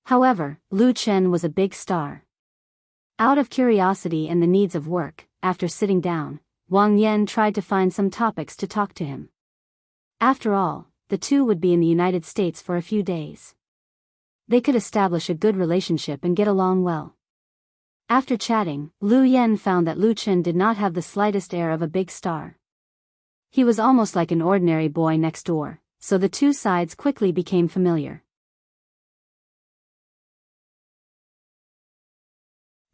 However, Lu Chen was a big star. Out of curiosity and the needs of work, after sitting down, Wang Yan tried to find some topics to talk to him. After all, the two would be in the United States for a few days. They could establish a good relationship and get along well. After chatting, Lu Yan found that Lu Chen did not have the slightest air of a big star. He was almost like an ordinary boy next door, so the two sides quickly became familiar.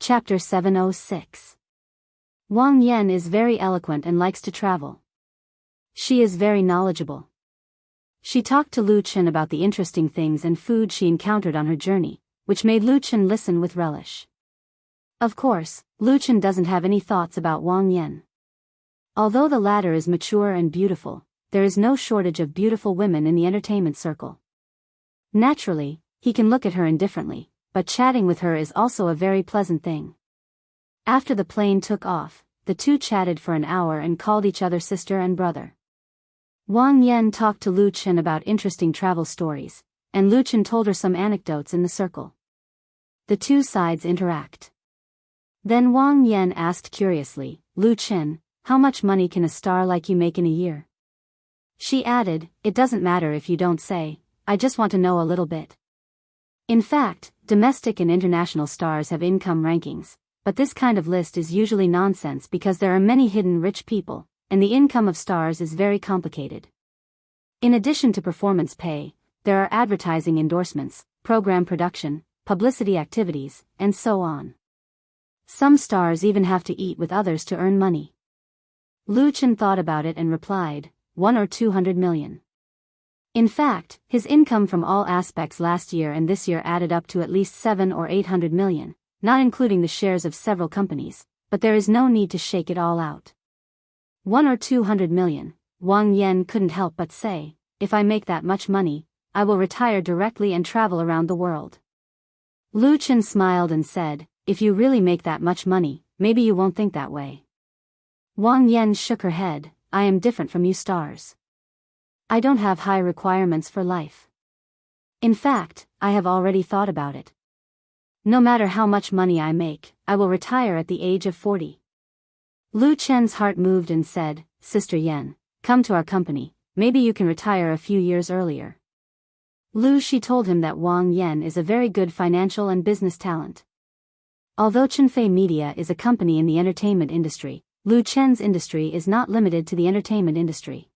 Chapter 706. Wang Yan is very eloquent and likes to travel. She is very knowledgeable. She talked to Lu Chen about the interesting things and food she encountered on her journey, which made Lu Chen listen with relish. Of course, Lu Chen doesn't have any thoughts about Wang Yan. Although the latter is mature and beautiful, there is no shortage of beautiful women in the entertainment circle. Naturally, he can look at her indifferently, but chatting with her is also a very pleasant thing. After the plane took off, the two chatted for an hour and called each other sister and brother. Wang Yan talked to Lu Chen about interesting travel stories, and Lu Chen told her some anecdotes in the circle. The two sides interact. Then Wang Yan asked curiously, "Lu Chen, how much money can a star like you make in a year?" She added, "It doesn't matter if you don't say, I just want to know a little bit." In fact, domestic and international stars have income rankings, but this kind of list is usually nonsense because there are many hidden rich people, and the income of stars is very complicated. In addition to performance pay, there are advertising endorsements, program production, publicity activities, and so on. Some stars even have to eat with others to earn money. Lu Chen thought about it and replied, 1 or 200 million. In fact, his income from all aspects last year and this year added up to at least 7 or 800 million, not including the shares of several companies, but there is no need to shake it all out. 1 or 200 million, Wang Yan couldn't help but say, if I make that much money, I will retire directly and travel around the world. Lu Chen smiled and said, if you really make that much money, maybe you won't think that way. Wang Yan shook her head, I am different from you stars. I don't have high requirements for life. In fact, I have already thought about it. No matter how much money I make, I will retire at the age of 40. Lu Chen's heart moved and said, Sister Yan, come to our company, maybe you can retire a few years earlier. Lu Shi told him that Wang Yan is a very good financial and business talent. Although Chenfei Media is a company in the entertainment industry, Lu Chen's industry is not limited to the entertainment industry.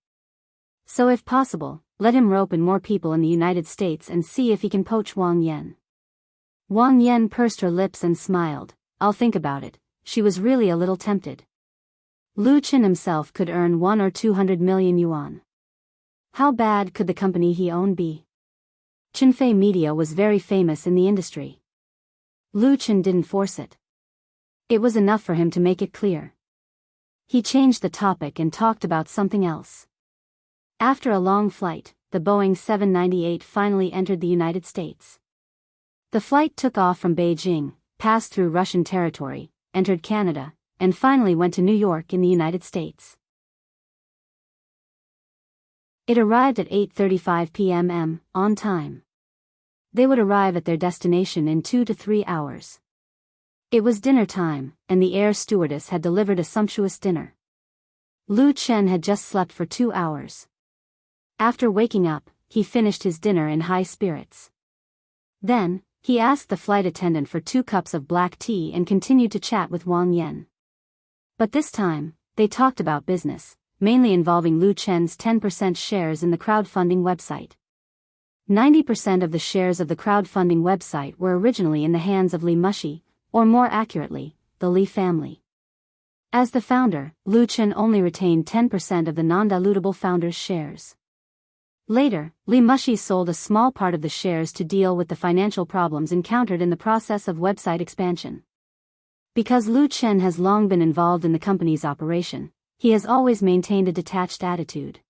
So if possible, let him rope in more people in the United States and see if he can poach Wang Yan. Wang Yan pursed her lips and smiled, I'll think about it. She was really a little tempted. Lu Chen himself could earn 1 or 200 million yuan. How bad could the company he owned be? Chenfei Media was very famous in the industry. Lu Chen didn't force it. It was enough for him to make it clear. He changed the topic and talked about something else. After a long flight, the Boeing 798 finally entered the United States. The flight took off from Beijing, passed through Russian territory, entered Canada, and finally went to New York in the United States. It arrived at 8:35 p.m. on time. They would arrive at their destination in 2 to 3 hours. It was dinner time, and the air stewardess had delivered a sumptuous dinner. Lu Chen had just slept for 2 hours. After waking up, he finished his dinner in high spirits. Then, he asked the flight attendant for 2 cups of black tea and continued to chat with Wang Yan. But this time, they talked about business, mainly involving Lu Chen's 10% shares in the crowdfunding website. 90% of the shares of the crowdfunding website were originally in the hands of Li Mushi, or more accurately, the Li family. As the founder, Lu Chen only retained 10% of the non-dilutable founder's shares. Later, Li Mushi sold a small part of the shares to deal with the financial problems encountered in the process of website expansion. Because Lu Chen has long been involved in the company's operation, he has always maintained a detached attitude.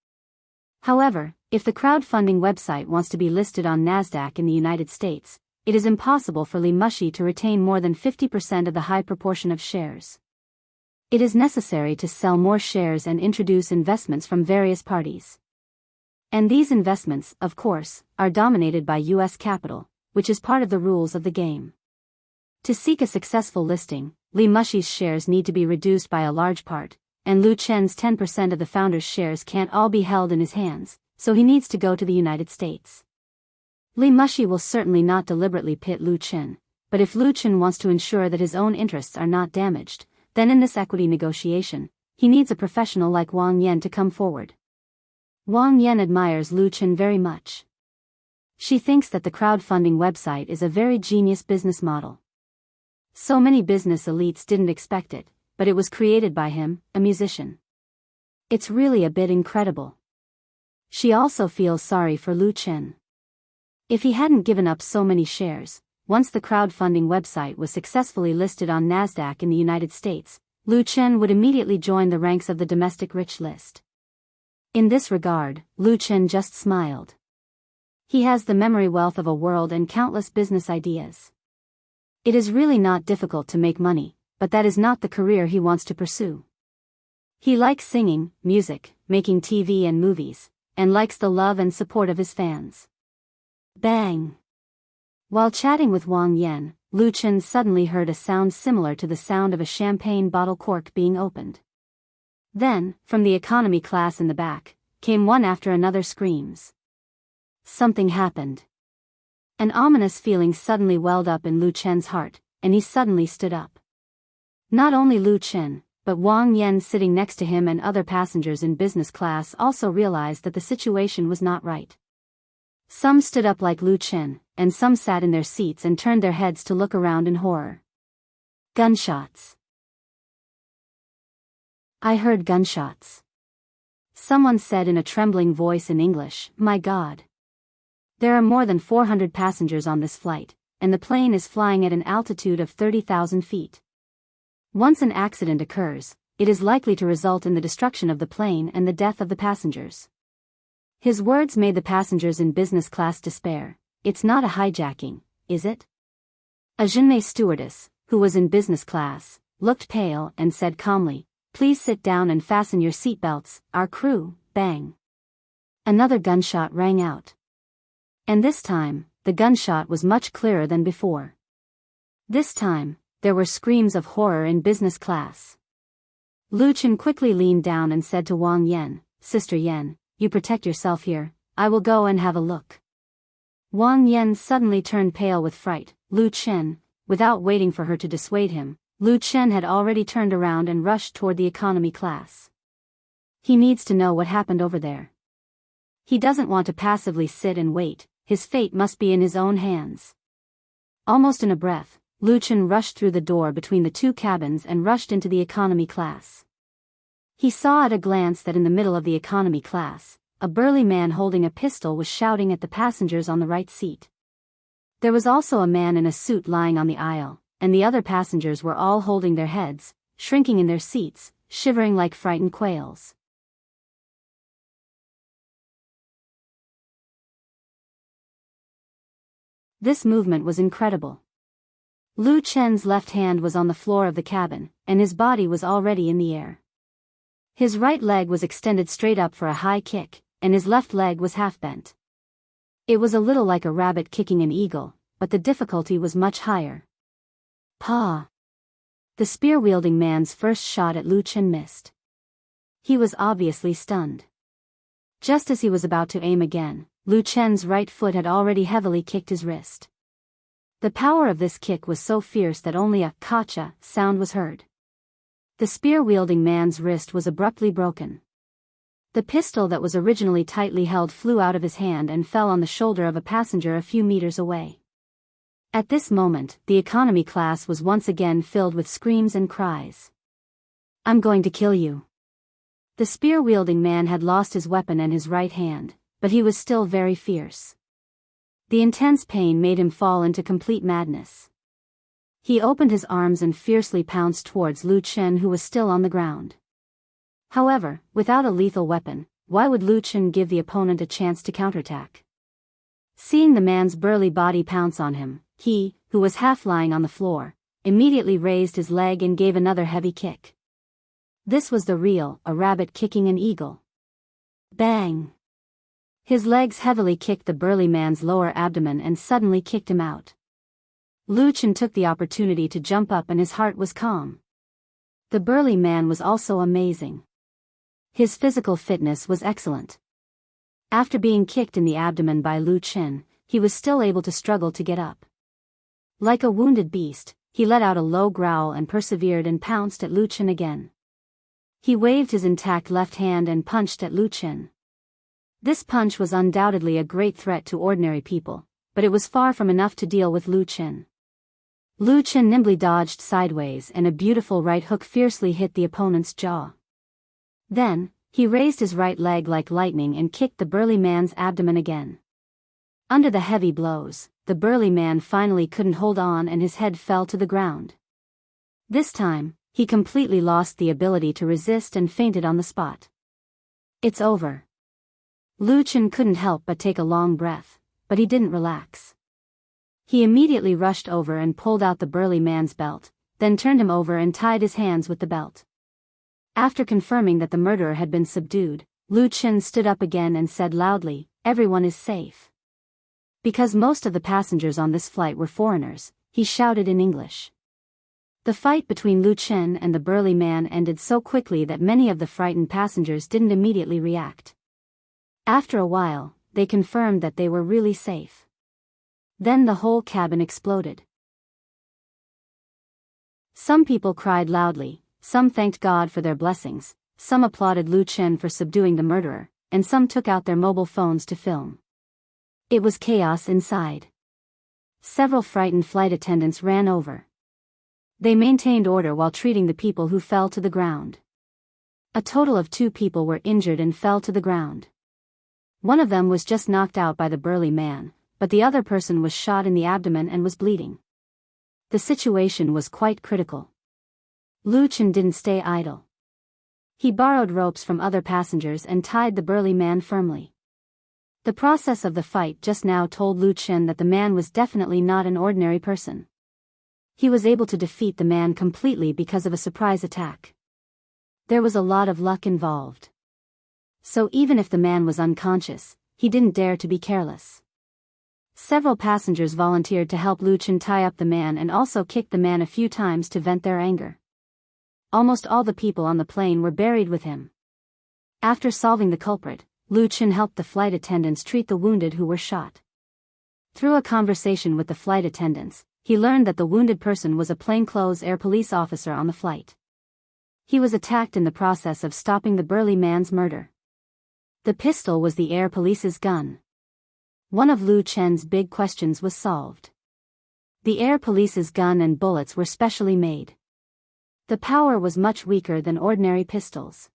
However, if the crowdfunding website wants to be listed on NASDAQ in the United States, it is impossible for Li Mushi to retain more than 50% of the high proportion of shares. It is necessary to sell more shares and introduce investments from various parties. And these investments, of course, are dominated by U.S. capital, which is part of the rules of the game. To seek a successful listing, Li Mushi's shares need to be reduced by a large part, and Lu Chen's 10% of the founder's shares can't all be held in his hands, so he needs to go to the United States. Li Mushi will certainly not deliberately pit Lu Chen, but if Lu Chen wants to ensure that his own interests are not damaged, then in this equity negotiation, he needs a professional like Wang Yan to come forward. Wang Yan admires Lu Chen very much. She thinks that the crowdfunding website is a very genius business model. So many business elites didn't expect it, but it was created by him, a musician. It's really a bit incredible. She also feels sorry for Lu Chen. If he hadn't given up so many shares, once the crowdfunding website was successfully listed on NASDAQ in the United States, Lu Chen would immediately join the ranks of the domestic rich list. In this regard, Lu Chen just smiled. He has the memory wealth of a world and countless business ideas. It is really not difficult to make money, but that is not the career he wants to pursue. He likes singing, music, making TV and movies, and likes the love and support of his fans. Bang! While chatting with Wang Yan, Lu Chen suddenly heard a sound similar to the sound of a champagne bottle cork being opened. Then, from the economy class in the back, came one after another screams. Something happened. An ominous feeling suddenly welled up in Lu Chen's heart, and he suddenly stood up. Not only Lu Chen, but Wang Yan sitting next to him and other passengers in business class also realized that the situation was not right. Some stood up like Lu Chen, and some sat in their seats and turned their heads to look around in horror. Gunshots. I heard gunshots. Someone said in a trembling voice in English, "My God. There are more than 400 passengers on this flight, and the plane is flying at an altitude of 30,000 feet. Once an accident occurs, it is likely to result in the destruction of the plane and the death of the passengers." His words made the passengers in business class despair. It's not a hijacking, is it? A Jinmei stewardess, who was in business class, looked pale and said calmly, "Please sit down and fasten your seatbelts, our crew." Bang. Another gunshot rang out. And this time, the gunshot was much clearer than before. This time, there were screams of horror in business class. Lu Chen quickly leaned down and said to Wang Yan, "Sister Yan, you protect yourself here, I will go and have a look." Wang Yan suddenly turned pale with fright. Lu Chen, without waiting for her to dissuade him, Lu Chen had already turned around and rushed toward the economy class. He needs to know what happened over there. He doesn't want to passively sit and wait, his fate must be in his own hands. Almost in a breath, Lu Chen rushed through the door between the two cabins and rushed into the economy class. He saw at a glance that in the middle of the economy class, a burly man holding a pistol was shouting at the passengers on the right seat. There was also a man in a suit lying on the aisle, and the other passengers were all holding their heads, shrinking in their seats, shivering like frightened quails. This movement was incredible. Lu Chen's left hand was on the floor of the cabin, and his body was already in the air. His right leg was extended straight up for a high kick, and his left leg was half bent. It was a little like a rabbit kicking an eagle, but the difficulty was much higher. Pa! The spear-wielding man's first shot at Lu Chen missed. He was obviously stunned. Just as he was about to aim again, Lu Chen's right foot had already heavily kicked his wrist. The power of this kick was so fierce that only a "kacha" sound was heard. The spear-wielding man's wrist was abruptly broken. The pistol that was originally tightly held flew out of his hand and fell on the shoulder of a passenger a few meters away. At this moment, the economy class was once again filled with screams and cries. "I'm going to kill you." The spear-wielding man had lost his weapon and his right hand, but he was still very fierce. The intense pain made him fall into complete madness. He opened his arms and fiercely pounced towards Lu Chen, who was still on the ground. However, without a lethal weapon, why would Lu Chen give the opponent a chance to counterattack? Seeing the man's burly body pounce on him, he, who was half lying on the floor, immediately raised his leg and gave another heavy kick. This was a rabbit kicking an eagle. Bang! His legs heavily kicked the burly man's lower abdomen and suddenly kicked him out. Lu Chen took the opportunity to jump up and his heart was calm. The burly man was also amazing. His physical fitness was excellent. After being kicked in the abdomen by Lu Chen, he was still able to struggle to get up. Like a wounded beast, he let out a low growl and persevered and pounced at Lu Chen again. He waved his intact left hand and punched at Lu Chen. This punch was undoubtedly a great threat to ordinary people, but it was far from enough to deal with Lu Chen. Lu Chen nimbly dodged sideways and a beautiful right hook fiercely hit the opponent's jaw. Then, he raised his right leg like lightning and kicked the burly man's abdomen again. Under the heavy blows, the burly man finally couldn't hold on and his head fell to the ground. This time, he completely lost the ability to resist and fainted on the spot. It's over. Lu Chen couldn't help but take a long breath, but he didn't relax. He immediately rushed over and pulled out the burly man's belt, then turned him over and tied his hands with the belt. After confirming that the murderer had been subdued, Lu Chen stood up again and said loudly, "Everyone is safe." Because most of the passengers on this flight were foreigners, he shouted in English. The fight between Lu Chen and the burly man ended so quickly that many of the frightened passengers didn't immediately react. After a while, they confirmed that they were really safe. Then the whole cabin exploded. Some people cried loudly, some thanked God for their blessings, some applauded Lu Chen for subduing the murderer, and some took out their mobile phones to film. It was chaos inside. Several frightened flight attendants ran over. They maintained order while treating the people who fell to the ground. A total of 2 people were injured and fell to the ground. One of them was just knocked out by the burly man, but the other person was shot in the abdomen and was bleeding. The situation was quite critical. Lu Chen didn't stay idle. He borrowed ropes from other passengers and tied the burly man firmly. The process of the fight just now told Lu Chen that the man was definitely not an ordinary person. He was able to defeat the man completely because of a surprise attack. There was a lot of luck involved. So even if the man was unconscious, he didn't dare to be careless. Several passengers volunteered to help Lu Chen tie up the man and also kicked the man a few times to vent their anger. Almost all the people on the plane were buried with him. After solving the culprit, Lu Chen helped the flight attendants treat the wounded who were shot. Through a conversation with the flight attendants, he learned that the wounded person was a plainclothes air police officer on the flight. He was attacked in the process of stopping the burly man's murder. The pistol was the air police's gun. One of Lu Chen's big questions was solved. The air police's gun and bullets were specially made. The power was much weaker than ordinary pistols.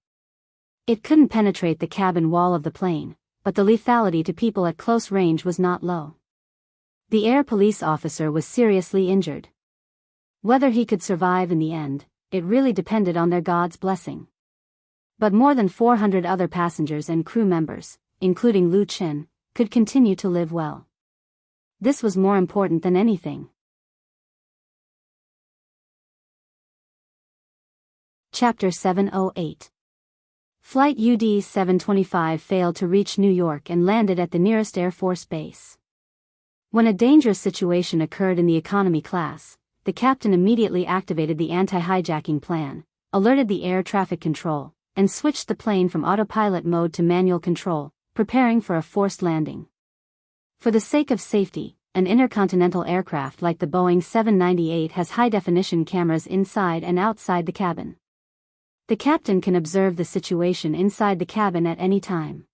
It couldn't penetrate the cabin wall of the plane, but the lethality to people at close range was not low. The air police officer was seriously injured. Whether he could survive in the end, it really depended on their God's blessing. But more than 400 other passengers and crew members, including Lu Chen, could continue to live well. This was more important than anything. Chapter 708. Flight UD 725 failed to reach New York and landed at the nearest Air Force base. When a dangerous situation occurred in the economy class, the captain immediately activated the anti-hijacking plan, alerted the air traffic control, and switched the plane from autopilot mode to manual control, preparing for a forced landing. For the sake of safety, an intercontinental aircraft like the Boeing 798 has high-definition cameras inside and outside the cabin. The captain can observe the situation inside the cabin at any time.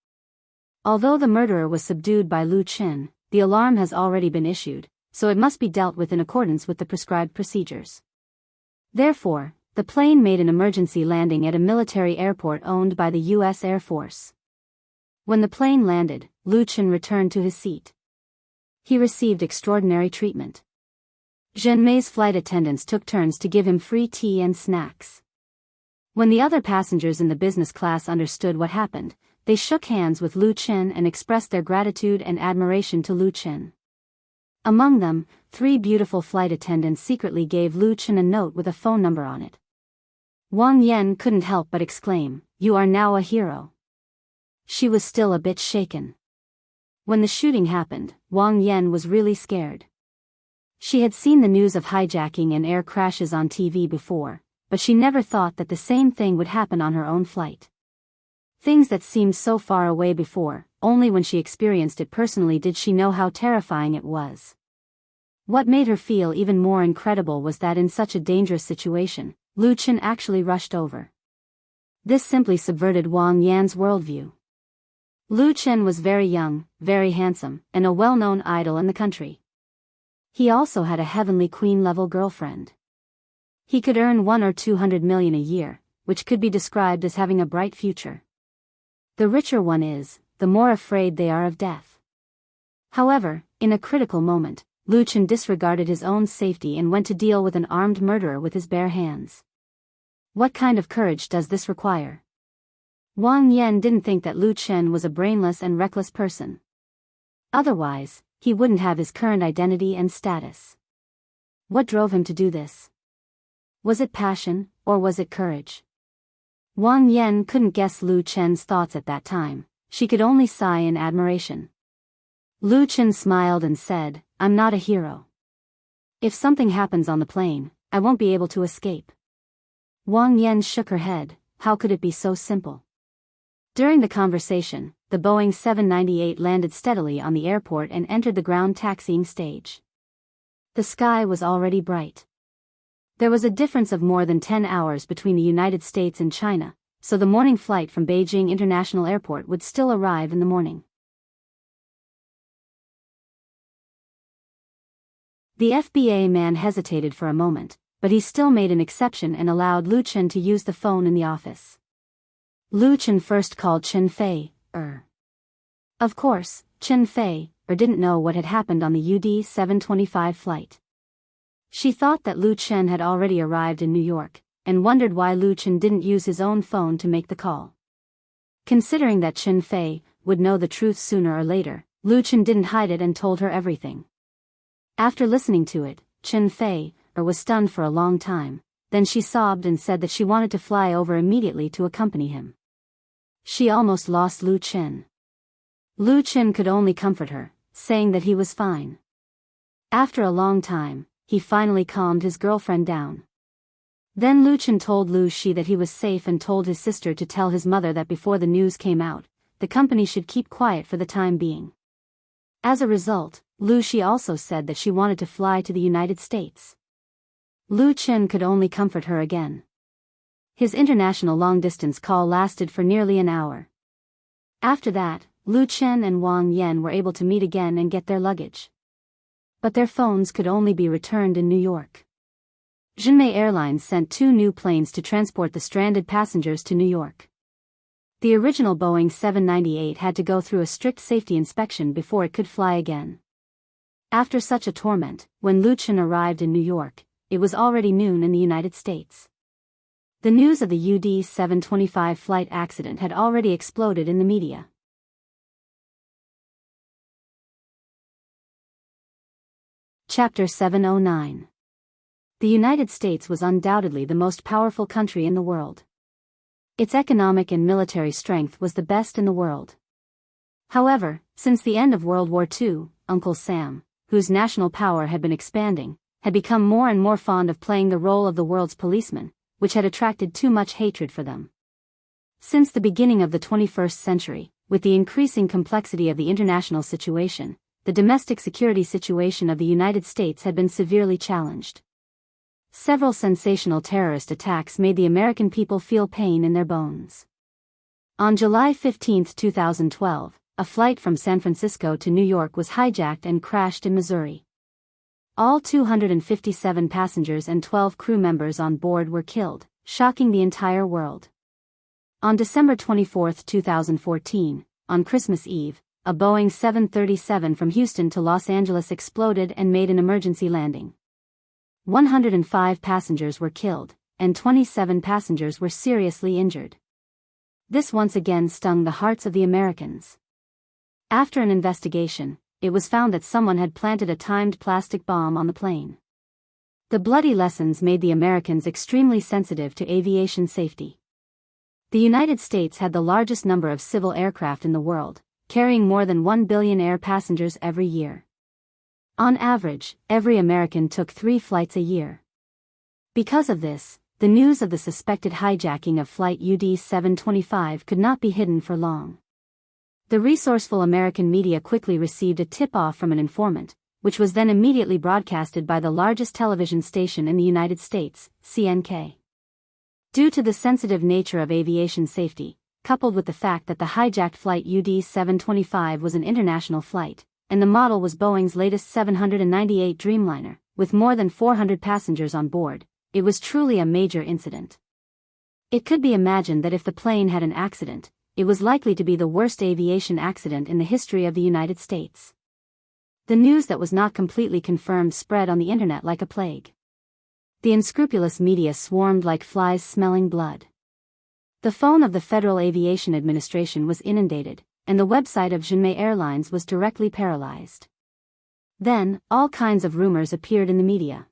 Although the murderer was subdued by Lu Chen, the alarm has already been issued, so it must be dealt with in accordance with the prescribed procedures. Therefore, the plane made an emergency landing at a military airport owned by the U.S. Air Force. When the plane landed, Lu Chen returned to his seat. He received extraordinary treatment. Zhenmei's flight attendants took turns to give him free tea and snacks. When the other passengers in the business class understood what happened, they shook hands with Lu Chen and expressed their gratitude and admiration to Lu Chen. Among them, 3 beautiful flight attendants secretly gave Lu Chen a note with a phone number on it. Wang Yan couldn't help but exclaim, "You are now a hero." She was still a bit shaken. When the shooting happened, Wang Yan was really scared. She had seen the news of hijacking and air crashes on TV before, but she never thought that the same thing would happen on her own flight. Things that seemed so far away before, only when she experienced it personally did she know how terrifying it was. What made her feel even more incredible was that in such a dangerous situation, Lu Chen actually rushed over. This simply subverted Wang Yan's worldview. Lu Chen was very young, very handsome, and a well-known idol in the country. He also had a heavenly queen-level girlfriend. He could earn 100 or 200 million a year, which could be described as having a bright future. The richer one is, the more afraid they are of death. However, in a critical moment, Lu Chen disregarded his own safety and went to deal with an armed murderer with his bare hands. What kind of courage does this require? Wang Yan didn't think that Lu Chen was a brainless and reckless person. Otherwise, he wouldn't have his current identity and status. What drove him to do this? Was it passion, or was it courage? Wang Yan couldn't guess Lu Chen's thoughts at that time. She could only sigh in admiration. Lu Chen smiled and said, "I'm not a hero. If something happens on the plane, I won't be able to escape." Wang Yan shook her head. How could it be so simple? During the conversation, the Boeing 798 landed steadily on the airport and entered the ground taxiing stage. The sky was already bright. There was a difference of more than 10 hours between the United States and China, so the morning flight from Beijing International Airport would still arrive in the morning. The FBA man hesitated for a moment, but he still made an exception and allowed Lu Chen to use the phone in the office. Lu Chen first called Chen Fei. Of course, Chen Fei didn't know what had happened on the UD 725 flight. She thought that Lu Chen had already arrived in New York, and wondered why Lu Chen didn't use his own phone to make the call. Considering that Chen Fei would know the truth sooner or later, Lu Chen didn't hide it and told her everything. After listening to it, Chen Fei was stunned for a long time, then she sobbed and said that she wanted to fly over immediately to accompany him. She almost lost Lu Chen. Lu Chen could only comfort her, saying that he was fine. After a long time, he finally calmed his girlfriend down. Then Lu Chen told Lu Shi that he was safe and told his sister to tell his mother that before the news came out, the company should keep quiet for the time being. As a result, Lu Shi also said that she wanted to fly to the United States. Lu Chen could only comfort her again. His international long-distance call lasted for nearly an hour. After that, Lu Chen and Wang Yan were able to meet again and get their luggage. But their phones could only be returned in New York. Jinmei Airlines sent 2 new planes to transport the stranded passengers to New York. The original Boeing 798 had to go through a strict safety inspection before it could fly again. After such a torment, when Lu Chen arrived in New York, it was already noon in the United States. The news of the UD 725 flight accident had already exploded in the media. Chapter 709. The United States was undoubtedly the most powerful country in the world. Its economic and military strength was the best in the world. However, since the end of World War II, Uncle Sam, whose national power had been expanding, had become more and more fond of playing the role of the world's policeman, which had attracted too much hatred for them. Since the beginning of the 21st century, with the increasing complexity of the international situation, the domestic security situation of the United States had been severely challenged. Several sensational terrorist attacks made the American people feel pain in their bones. On July 15, 2012, a flight from San Francisco to New York was hijacked and crashed in Missouri. All 257 passengers and 12 crew members on board were killed, shocking the entire world. On December 24, 2014, on Christmas Eve, a Boeing 737 from Houston to Los Angeles exploded and made an emergency landing. 105 passengers were killed, and 27 passengers were seriously injured. This once again stung the hearts of the Americans. After an investigation, it was found that someone had planted a timed plastic bomb on the plane. The bloody lessons made the Americans extremely sensitive to aviation safety. The United States had the largest number of civil aircraft in the world, carrying more than 1 billion air passengers every year. On average, every American took 3 flights a year. Because of this, the news of the suspected hijacking of Flight UD 725 could not be hidden for long. The resourceful American media quickly received a tip-off from an informant, which was then immediately broadcasted by the largest television station in the United States, CNK. Due to the sensitive nature of aviation safety, coupled with the fact that the hijacked Flight UD 725 was an international flight, and the model was Boeing's latest 798 Dreamliner, with more than 400 passengers on board, it was truly a major incident. It could be imagined that if the plane had an accident, it was likely to be the worst aviation accident in the history of the United States. The news that was not completely confirmed spread on the internet like a plague. The unscrupulous media swarmed like flies smelling blood. The phone of the Federal Aviation Administration was inundated, and the website of Jinmei Airlines was directly paralyzed. Then, all kinds of rumors appeared in the media.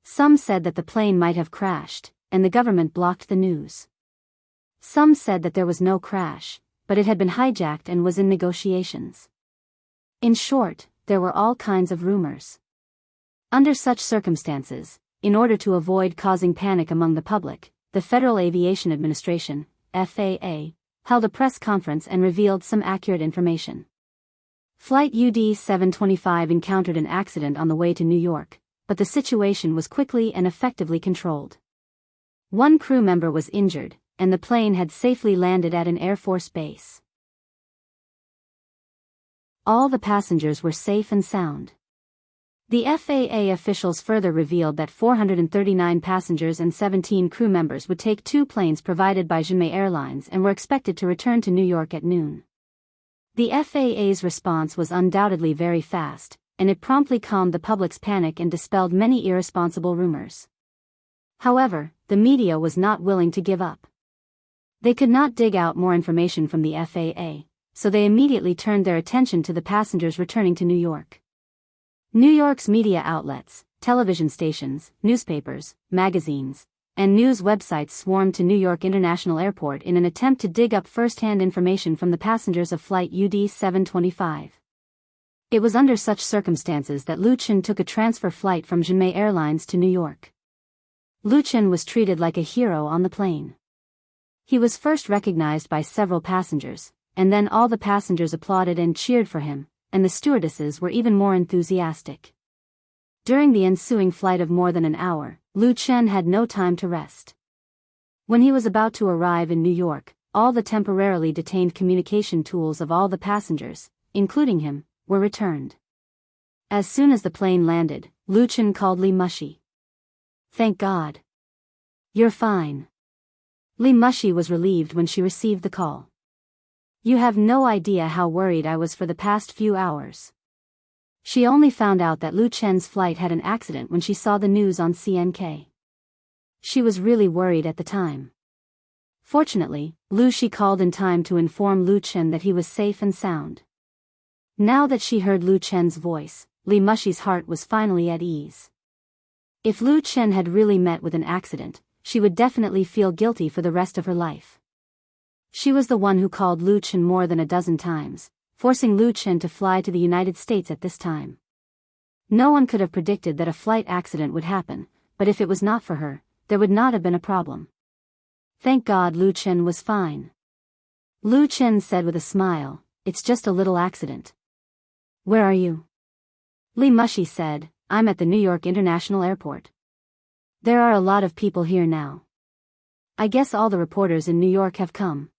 Some said that the plane might have crashed, and the government blocked the news. Some said that there was no crash, but it had been hijacked and was in negotiations. In short, there were all kinds of rumors. Under such circumstances, in order to avoid causing panic among the public, the Federal Aviation Administration, FAA, held a press conference and revealed some accurate information. Flight UD 725 encountered an accident on the way to New York, but the situation was quickly and effectively controlled. One crew member was injured, and the plane had safely landed at an Air Force base. All the passengers were safe and sound. The FAA officials further revealed that 439 passengers and 17 crew members would take two planes provided by Dreamy Airlines and were expected to return to New York at noon. The FAA's response was undoubtedly very fast, and it promptly calmed the public's panic and dispelled many irresponsible rumors. However, the media was not willing to give up. They could not dig out more information from the FAA, so they immediately turned their attention to the passengers returning to New York. New York's media outlets, television stations, newspapers, magazines, and news websites swarmed to New York International Airport in an attempt to dig up first-hand information from the passengers of Flight UD 725. It was under such circumstances that Lu Chen took a transfer flight from Dreamy Airlines to New York. Lu Chen was treated like a hero on the plane. He was first recognized by several passengers, and then all the passengers applauded and cheered for him, and the stewardesses were even more enthusiastic. During the ensuing flight of more than an hour, Lu Chen had no time to rest. When he was about to arrive in New York, all the temporarily detained communication tools of all the passengers, including him, were returned. As soon as the plane landed, Lu Chen called Li Mushi. "Thank God. You're fine." Li Mushi was relieved when she received the call. "You have no idea how worried I was for the past few hours." She only found out that Lu Chen's flight had an accident when she saw the news on CNK. She was really worried at the time. Fortunately, Lu Shi called in time to inform Lu Chen that he was safe and sound. Now that she heard Lu Chen's voice, Li Mushi's heart was finally at ease. If Lu Chen had really met with an accident, she would definitely feel guilty for the rest of her life. She was the one who called Lu Chen more than a dozen times, forcing Lu Chen to fly to the United States at this time. No one could have predicted that a flight accident would happen, but if it was not for her, there would not have been a problem. Thank God Lu Chen was fine. Lu Chen said with a smile, "It's just a little accident." "Where are you?" Li Mushi said, "I'm at the New York International Airport. There are a lot of people here now. I guess all the reporters in New York have come.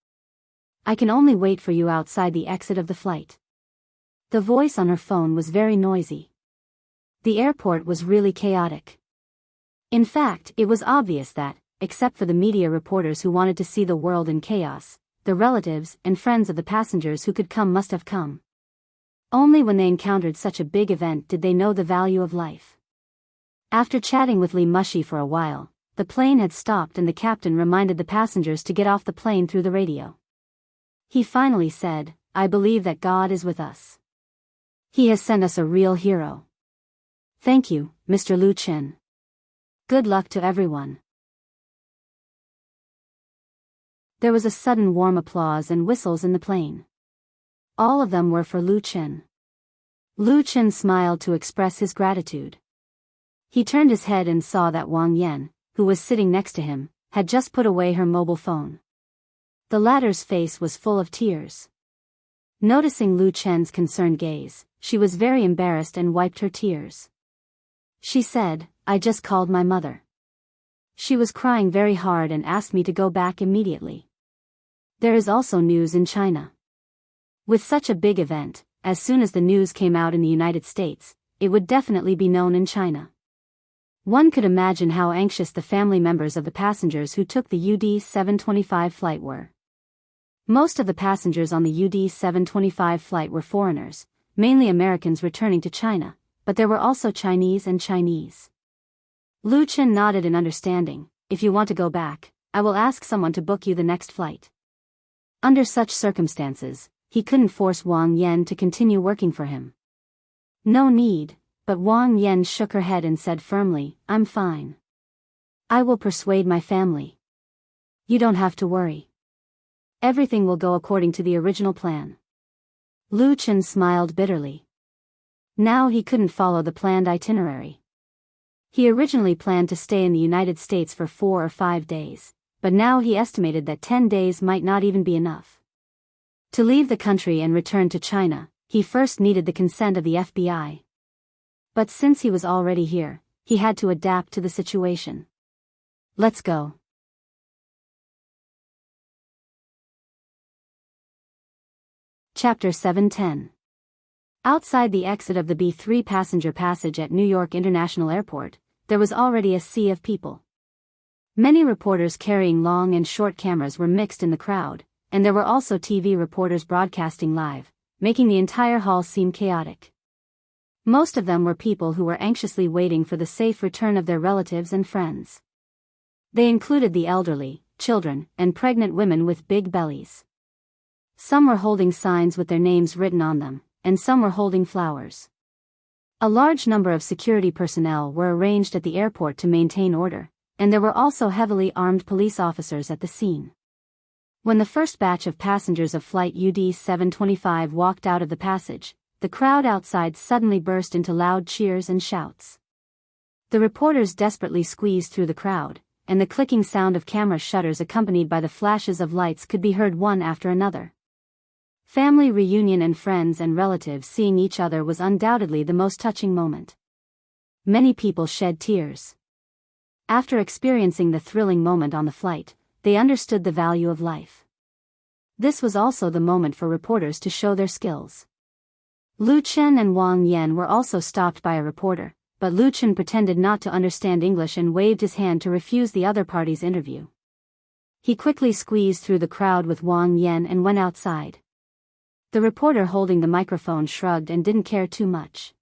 I can only wait for you outside the exit of the flight." The voice on her phone was very noisy. The airport was really chaotic. In fact, it was obvious that, except for the media reporters who wanted to see the world in chaos, the relatives and friends of the passengers who could come must have come. Only when they encountered such a big event did they know the value of life. After chatting with Li Mushi for a while, the plane had stopped and the captain reminded the passengers to get off the plane through the radio. He finally said, "I believe that God is with us. He has sent us a real hero. Thank you, Mr. Lu Chen. Good luck to everyone." There was a sudden warm applause and whistles in the plane. All of them were for Lu Chen. Lu Chen smiled to express his gratitude. He turned his head and saw that Wang Yan, who was sitting next to him, had just put away her mobile phone. The latter's face was full of tears. Noticing Lu Chen's concerned gaze, she was very embarrassed and wiped her tears. She said, "I just called my mother. She was crying very hard and asked me to go back immediately." There is also news in China. With such a big event, as soon as the news came out in the United States, it would definitely be known in China. One could imagine how anxious the family members of the passengers who took the UD 725 flight were. Most of the passengers on the UD 725 flight were foreigners, mainly Americans returning to China, but there were also Chinese and Chinese. Lu Chen nodded in understanding. "If you want to go back, I will ask someone to book you the next flight." Under such circumstances, he couldn't force Wang Yan to continue working for him. "No need," but Wang Yan shook her head and said firmly, "I'm fine. I will persuade my family. You don't have to worry. Everything will go according to the original plan." Lu Chen smiled bitterly. Now he couldn't follow the planned itinerary. He originally planned to stay in the United States for 4 or 5 days, but now he estimated that 10 days might not even be enough. To leave the country and return to China, he first needed the consent of the FBI. But since he was already here, he had to adapt to the situation. Let's go. Chapter 7:10. Outside the exit of the B3 passenger passage at New York International Airport, there was already a sea of people. Many reporters carrying long and short cameras were mixed in the crowd, and there were also TV reporters broadcasting live, making the entire hall seem chaotic. Most of them were people who were anxiously waiting for the safe return of their relatives and friends. They included the elderly, children, and pregnant women with big bellies. Some were holding signs with their names written on them, and some were holding flowers. A large number of security personnel were arranged at the airport to maintain order, and there were also heavily armed police officers at the scene. When the first batch of passengers of flight UD 725 walked out of the passage, the crowd outside suddenly burst into loud cheers and shouts. The reporters desperately squeezed through the crowd, and the clicking sound of camera shutters accompanied by the flashes of lights could be heard one after another. Family reunion and friends and relatives seeing each other was undoubtedly the most touching moment. Many people shed tears. After experiencing the thrilling moment on the flight, they understood the value of life. This was also the moment for reporters to show their skills. Lu Chen and Wang Yan were also stopped by a reporter, but Lu Chen pretended not to understand English and waved his hand to refuse the other party's interview. He quickly squeezed through the crowd with Wang Yan and went outside. The reporter holding the microphone shrugged and didn't care too much.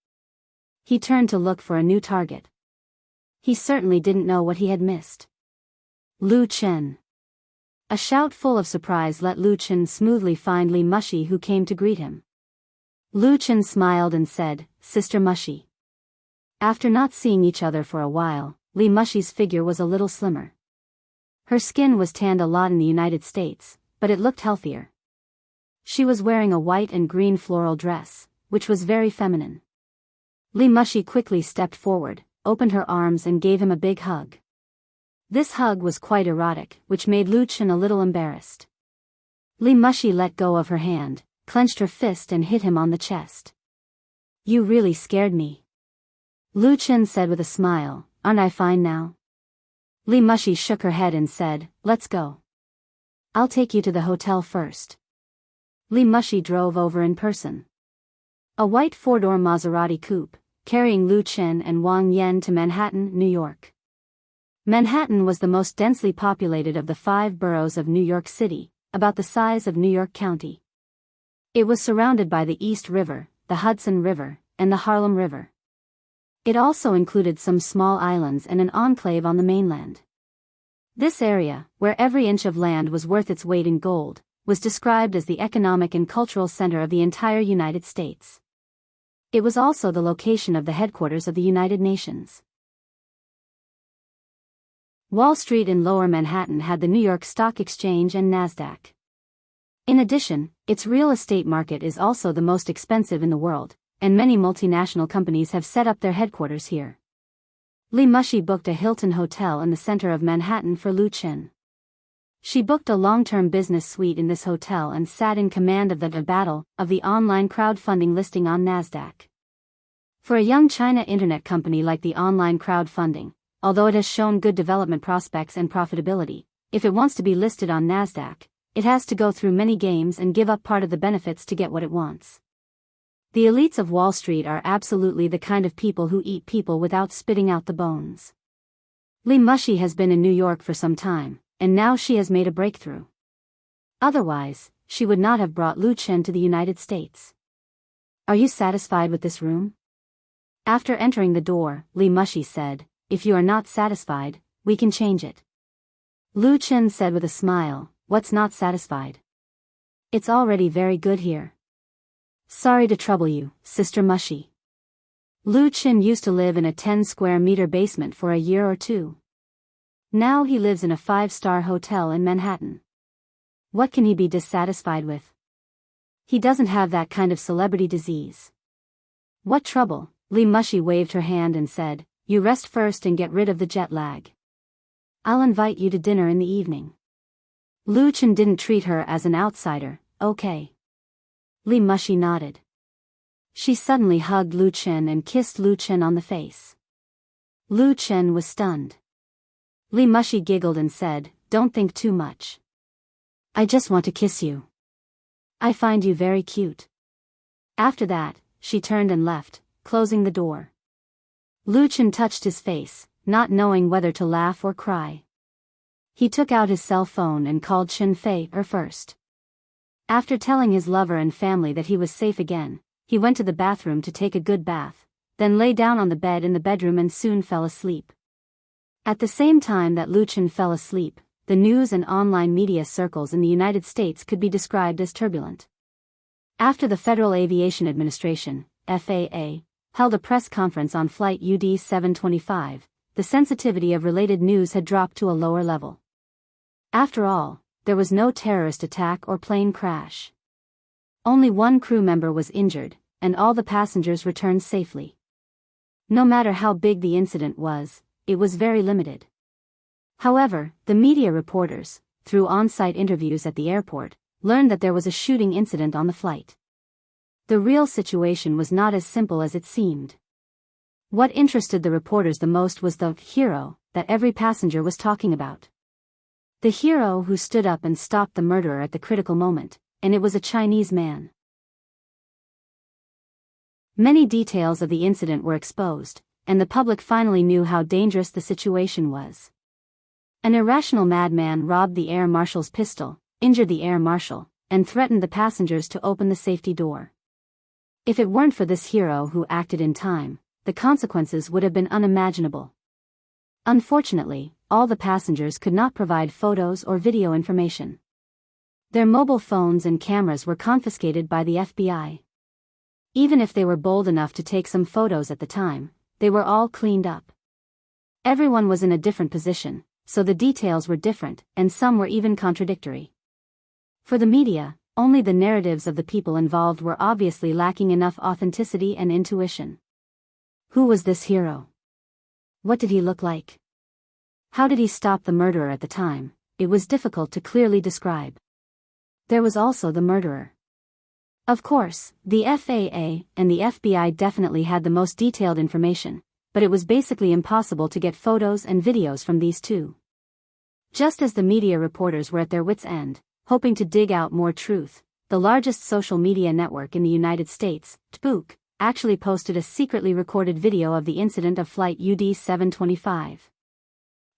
He turned to look for a new target. He certainly didn't know what he had missed. Lu Chen. A shout full of surprise let Lu Chen smoothly find Li Mushi, who came to greet him. Lu Chen smiled and said, "Sister Mushi." After not seeing each other for a while, Li Mushi's figure was a little slimmer. Her skin was tanned a lot in the United States, but it looked healthier. She was wearing a white and green floral dress, which was very feminine. Li Mushi quickly stepped forward, opened her arms and gave him a big hug. This hug was quite erotic, which made Lu Chen a little embarrassed. Li Mushi let go of her hand, clenched her fist and hit him on the chest. "You really scared me," Lu Chen said with a smile. "Aren't I fine now?" Li Mushi shook her head and said, "Let's go. I'll take you to the hotel first." Li Mushi drove over in person. A white four-door Maserati coupe, carrying Lu Chen and Wang Yan to Manhattan, New York. Manhattan was the most densely populated of the 5 boroughs of New York City, about the size of New York County. It was surrounded by the East River, the Hudson River, and the Harlem River. It also included some small islands and an enclave on the mainland. This area, where every inch of land was worth its weight in gold, was described as the economic and cultural center of the entire United States. It was also the location of the headquarters of the United Nations. Wall Street in Lower Manhattan had the New York Stock Exchange and NASDAQ. In addition, its real estate market is also the most expensive in the world, and many multinational companies have set up their headquarters here. Li Mushi booked a Hilton hotel in the center of Manhattan for Lu Chen. She booked a long-term business suite in this hotel and sat in command of the battle of the online crowdfunding listing on NASDAQ. For a young China internet company like the online crowdfunding, although it has shown good development prospects and profitability, if it wants to be listed on NASDAQ, it has to go through many games and give up part of the benefits to get what it wants. The elites of Wall Street are absolutely the kind of people who eat people without spitting out the bones. Li Mushi has been in New York for some time, and now she has made a breakthrough. Otherwise, she would not have brought Lu Chen to the United States. "Are you satisfied with this room?" After entering the door, Li Mushi said, "If you are not satisfied, we can change it." Lu Chen said with a smile, "What's not satisfied? It's already very good here." "Sorry to trouble you, Sister Mushi." Lu Chen used to live in a 10-square-meter basement for a year or two. Now he lives in a 5-star hotel in Manhattan. What can he be dissatisfied with? He doesn't have that kind of celebrity disease. "What trouble?" Li Mushi waved her hand and said, "You rest first and get rid of the jet lag. I'll invite you to dinner in the evening." Lu Chen didn't treat her as an outsider. "Okay." Li Mushi nodded. She suddenly hugged Lu Chen and kissed Lu Chen on the face. Lu Chen was stunned. Li Mushi giggled and said, "Don't think too much. I just want to kiss you. I find you very cute." After that, she turned and left, closing the door. Lu Chen touched his face, not knowing whether to laugh or cry. He took out his cell phone and called Chen Fei first. After telling his lover and family that he was safe again, he went to the bathroom to take a good bath, then lay down on the bed in the bedroom and soon fell asleep. At the same time that Lu Chen fell asleep, the news and online media circles in the United States could be described as turbulent. After the Federal Aviation Administration, FAA, held a press conference on Flight UD 725, the sensitivity of related news had dropped to a lower level. After all, there was no terrorist attack or plane crash. Only one crew member was injured, and all the passengers returned safely. No matter how big the incident was, it was very limited. However, the media reporters, through on-site interviews at the airport, learned that there was a shooting incident on the flight. The real situation was not as simple as it seemed. What interested the reporters the most was the hero that every passenger was talking about. The hero who stood up and stopped the murderer at the critical moment, and it was a Chinese man. Many details of the incident were exposed, and the public finally knew how dangerous the situation was. An irrational madman robbed the air marshal's pistol, injured the air marshal, and threatened the passengers to open the safety door. If it weren't for this hero who acted in time, the consequences would have been unimaginable. Unfortunately, all the passengers could not provide photos or video information. Their mobile phones and cameras were confiscated by the FBI. Even if they were bold enough to take some photos at the time, they were all cleaned up. Everyone was in a different position, so the details were different, and some were even contradictory. For the media, only the narratives of the people involved were obviously lacking enough authenticity and intuition. Who was this hero? What did he look like? How did he stop the murderer at the time? It was difficult to clearly describe. There was also the murderer. Of course, the FAA and the FBI definitely had the most detailed information, but it was basically impossible to get photos and videos from these two. Just as the media reporters were at their wits' end, hoping to dig out more truth, the largest social media network in the United States, Audiobook, actually posted a secretly recorded video of the incident of Flight UD 725.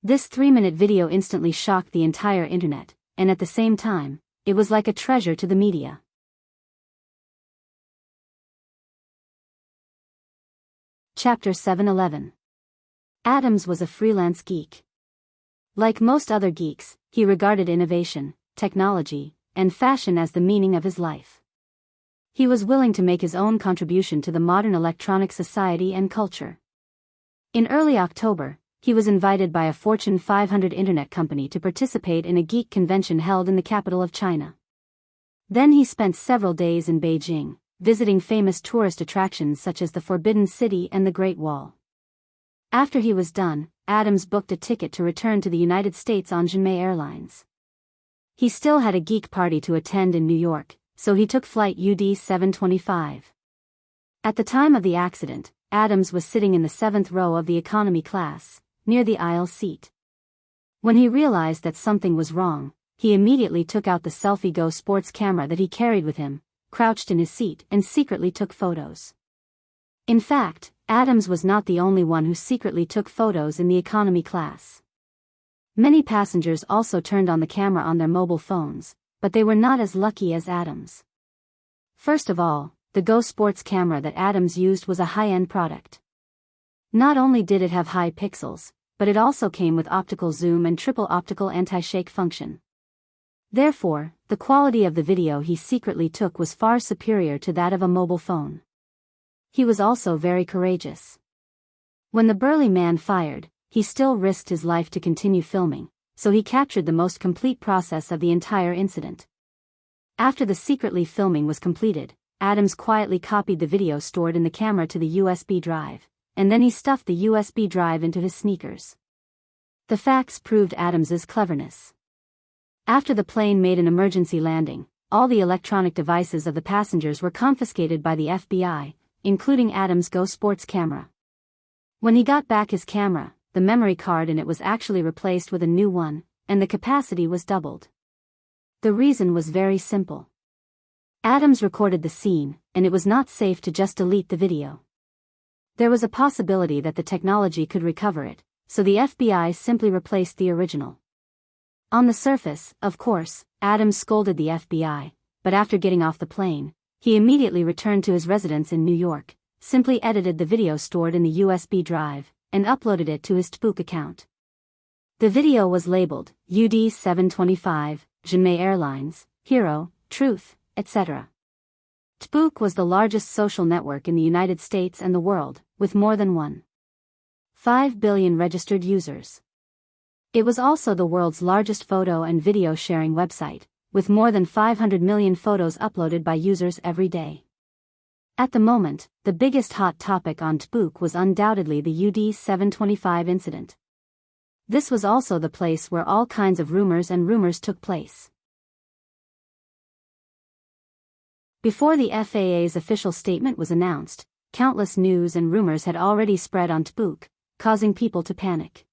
This 3-minute video instantly shocked the entire internet, and at the same time, it was like a treasure to the media. Chapter 711. Adams was a freelance geek. Like most other geeks, he regarded innovation, technology, and fashion as the meaning of his life. He was willing to make his own contribution to the modern electronic society and culture. In early October, he was invited by a Fortune 500 internet company to participate in a geek convention held in the capital of China. Then he spent several days in Beijing, visiting famous tourist attractions such as the Forbidden City and the Great Wall. After he was done, Adams booked a ticket to return to the United States on Jinmei Airlines. He still had a geek party to attend in New York, so he took flight UD 725. At the time of the accident, Adams was sitting in the 7th row of the economy class, near the aisle seat. When he realized that something was wrong, he immediately took out the Selfie Go sports camera that he carried with him, crouched in his seat and secretly took photos. In fact, Adams was not the only one who secretly took photos in the economy class. Many passengers also turned on the camera on their mobile phones, but they were not as lucky as Adams. First of all, the Go sports camera that Adams used was a high-end product. Not only did it have high pixels, but it also came with optical zoom and triple optical anti-shake function. Therefore, the quality of the video he secretly took was far superior to that of a mobile phone. He was also very courageous. When the burly man fired, he still risked his life to continue filming, so he captured the most complete process of the entire incident. After the secretly filming was completed, Adams quietly copied the video stored in the camera to the USB drive, and then he stuffed the USB drive into his sneakers. The facts proved Adams's cleverness. After the plane made an emergency landing, all the electronic devices of the passengers were confiscated by the FBI, including Adams' Go sports camera. When he got back his camera, the memory card in it was actually replaced with a new one, and the capacity was doubled. The reason was very simple. Adams recorded the scene, and it was not safe to just delete the video. There was a possibility that the technology could recover it, so the FBI simply replaced the original. On the surface, of course, Adams scolded the FBI, but after getting off the plane, he immediately returned to his residence in New York, simply edited the video stored in the USB drive, and uploaded it to his Tbook account. The video was labeled UD 725, Jinmei Airlines, Hero, Truth, etc. Tbook was the largest social network in the United States and the world, with more than 1.5 billion registered users. It was also the world's largest photo and video sharing website, with more than 500 million photos uploaded by users every day. At the moment, the biggest hot topic on Tbook was undoubtedly the UD 725 incident. This was also the place where all kinds of rumors took place. Before the FAA's official statement was announced, countless news and rumors had already spread on Tbook, causing people to panic.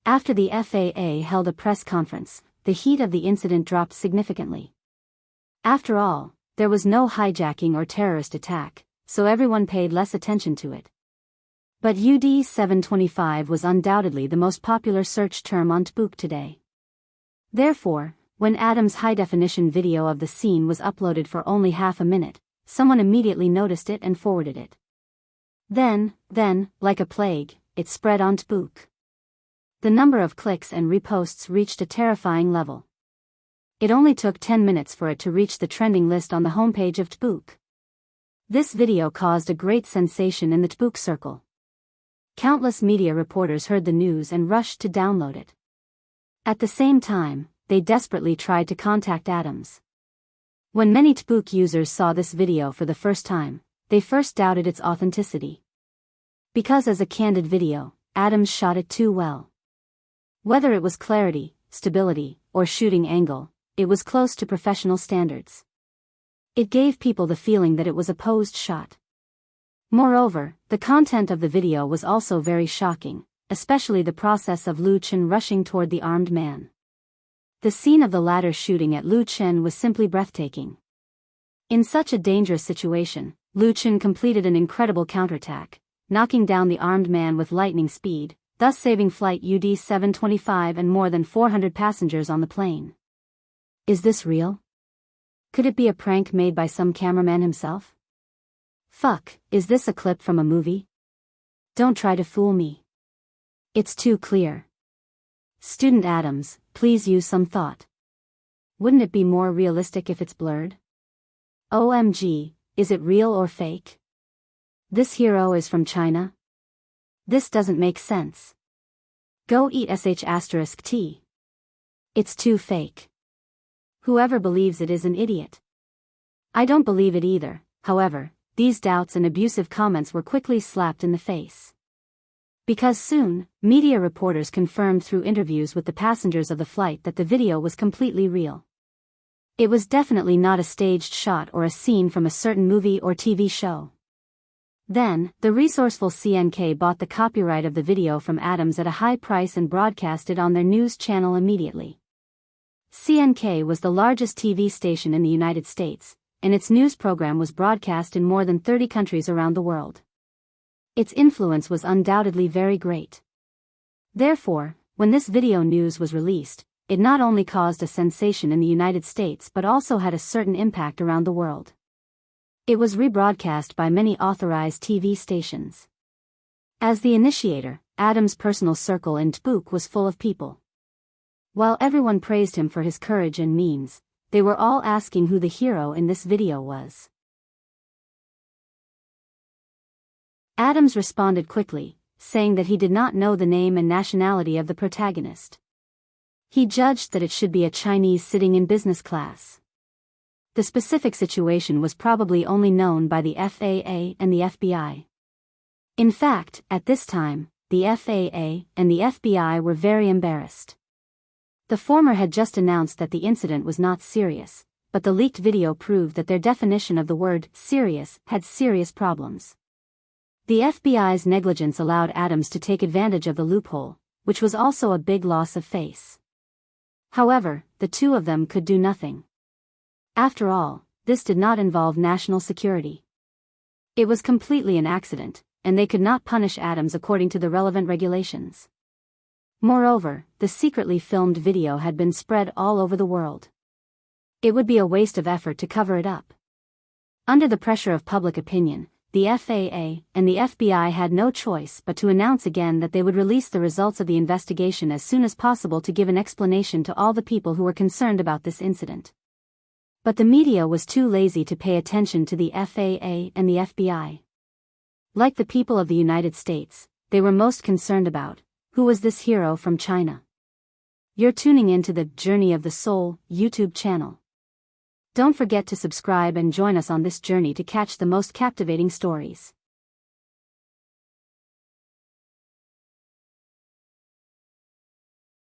After the FAA held a press conference, the heat of the incident dropped significantly. After all, there was no hijacking or terrorist attack, so everyone paid less attention to it. But UD 725 was undoubtedly the most popular search term on Tbook today. Therefore, when Adams' high-definition video of the scene was uploaded for only half a minute, someone immediately noticed it and forwarded it. Then, like a plague, it spread on Tbook. The number of clicks and reposts reached a terrifying level. It only took 10 minutes for it to reach the trending list on the homepage of Tbook. This video caused a great sensation in the Tbook circle. Countless media reporters heard the news and rushed to download it. At the same time, they desperately tried to contact Adams. When many Tbook users saw this video for the first time, they first doubted its authenticity. Because as a candid video, Adams shot it too well. Whether it was clarity, stability, or shooting angle, it was close to professional standards. It gave people the feeling that it was a posed shot. Moreover, the content of the video was also very shocking, especially the process of Liu Chen rushing toward the armed man. The scene of the latter shooting at Liu Chen was simply breathtaking. In such a dangerous situation, Liu Chen completed an incredible counterattack, knocking down the armed man with lightning speed, thus saving flight UD 725 and more than 400 passengers on the plane. Is this real? Could it be a prank made by some cameraman himself? Fuck, is this a clip from a movie? Don't try to fool me. It's too clear. Student Adams, please use some thought. Wouldn't it be more realistic if it's blurred? OMG, is it real or fake? This hero is from China? This doesn't make sense. Go eat sh*t. It's too fake. Whoever believes it is an idiot. I don't believe it either, however, these doubts and abusive comments were quickly slapped in the face. Because soon, media reporters confirmed through interviews with the passengers of the flight that the video was completely real. It was definitely not a staged shot or a scene from a certain movie or TV show. Then, the resourceful CNK bought the copyright of the video from Adams at a high price and broadcast it on their news channel immediately. CNK was the largest TV station in the United States, and its news program was broadcast in more than 30 countries around the world. Its influence was undoubtedly very great. Therefore, when this video news was released, it not only caused a sensation in the United States but also had a certain impact around the world. It was rebroadcast by many authorized TV stations. As the initiator, Adams' personal circle in Tbook was full of people. While everyone praised him for his courage and means, they were all asking who the hero in this video was. Adams responded quickly, saying that he did not know the name and nationality of the protagonist. He judged that it should be a Chinese sitting in business class. The specific situation was probably only known by the FAA and the FBI. In fact, at this time, the FAA and the FBI were very embarrassed. The former had just announced that the incident was not serious, but the leaked video proved that their definition of the word serious had serious problems. The FBI's negligence allowed Adams to take advantage of the loophole, which was also a big loss of face. However, the two of them could do nothing. After all, this did not involve national security. It was completely an accident, and they could not punish Adams according to the relevant regulations. Moreover, the secretly filmed video had been spread all over the world. It would be a waste of effort to cover it up. Under the pressure of public opinion, the FAA and the FBI had no choice but to announce again that they would release the results of the investigation as soon as possible to give an explanation to all the people who were concerned about this incident. But the media was too lazy to pay attention to the FAA and the FBI. Like the people of the United States, they were most concerned about, who was this hero from China? You're tuning into the Journey of the Soul YouTube channel. Don't forget to subscribe and join us on this journey to catch the most captivating stories.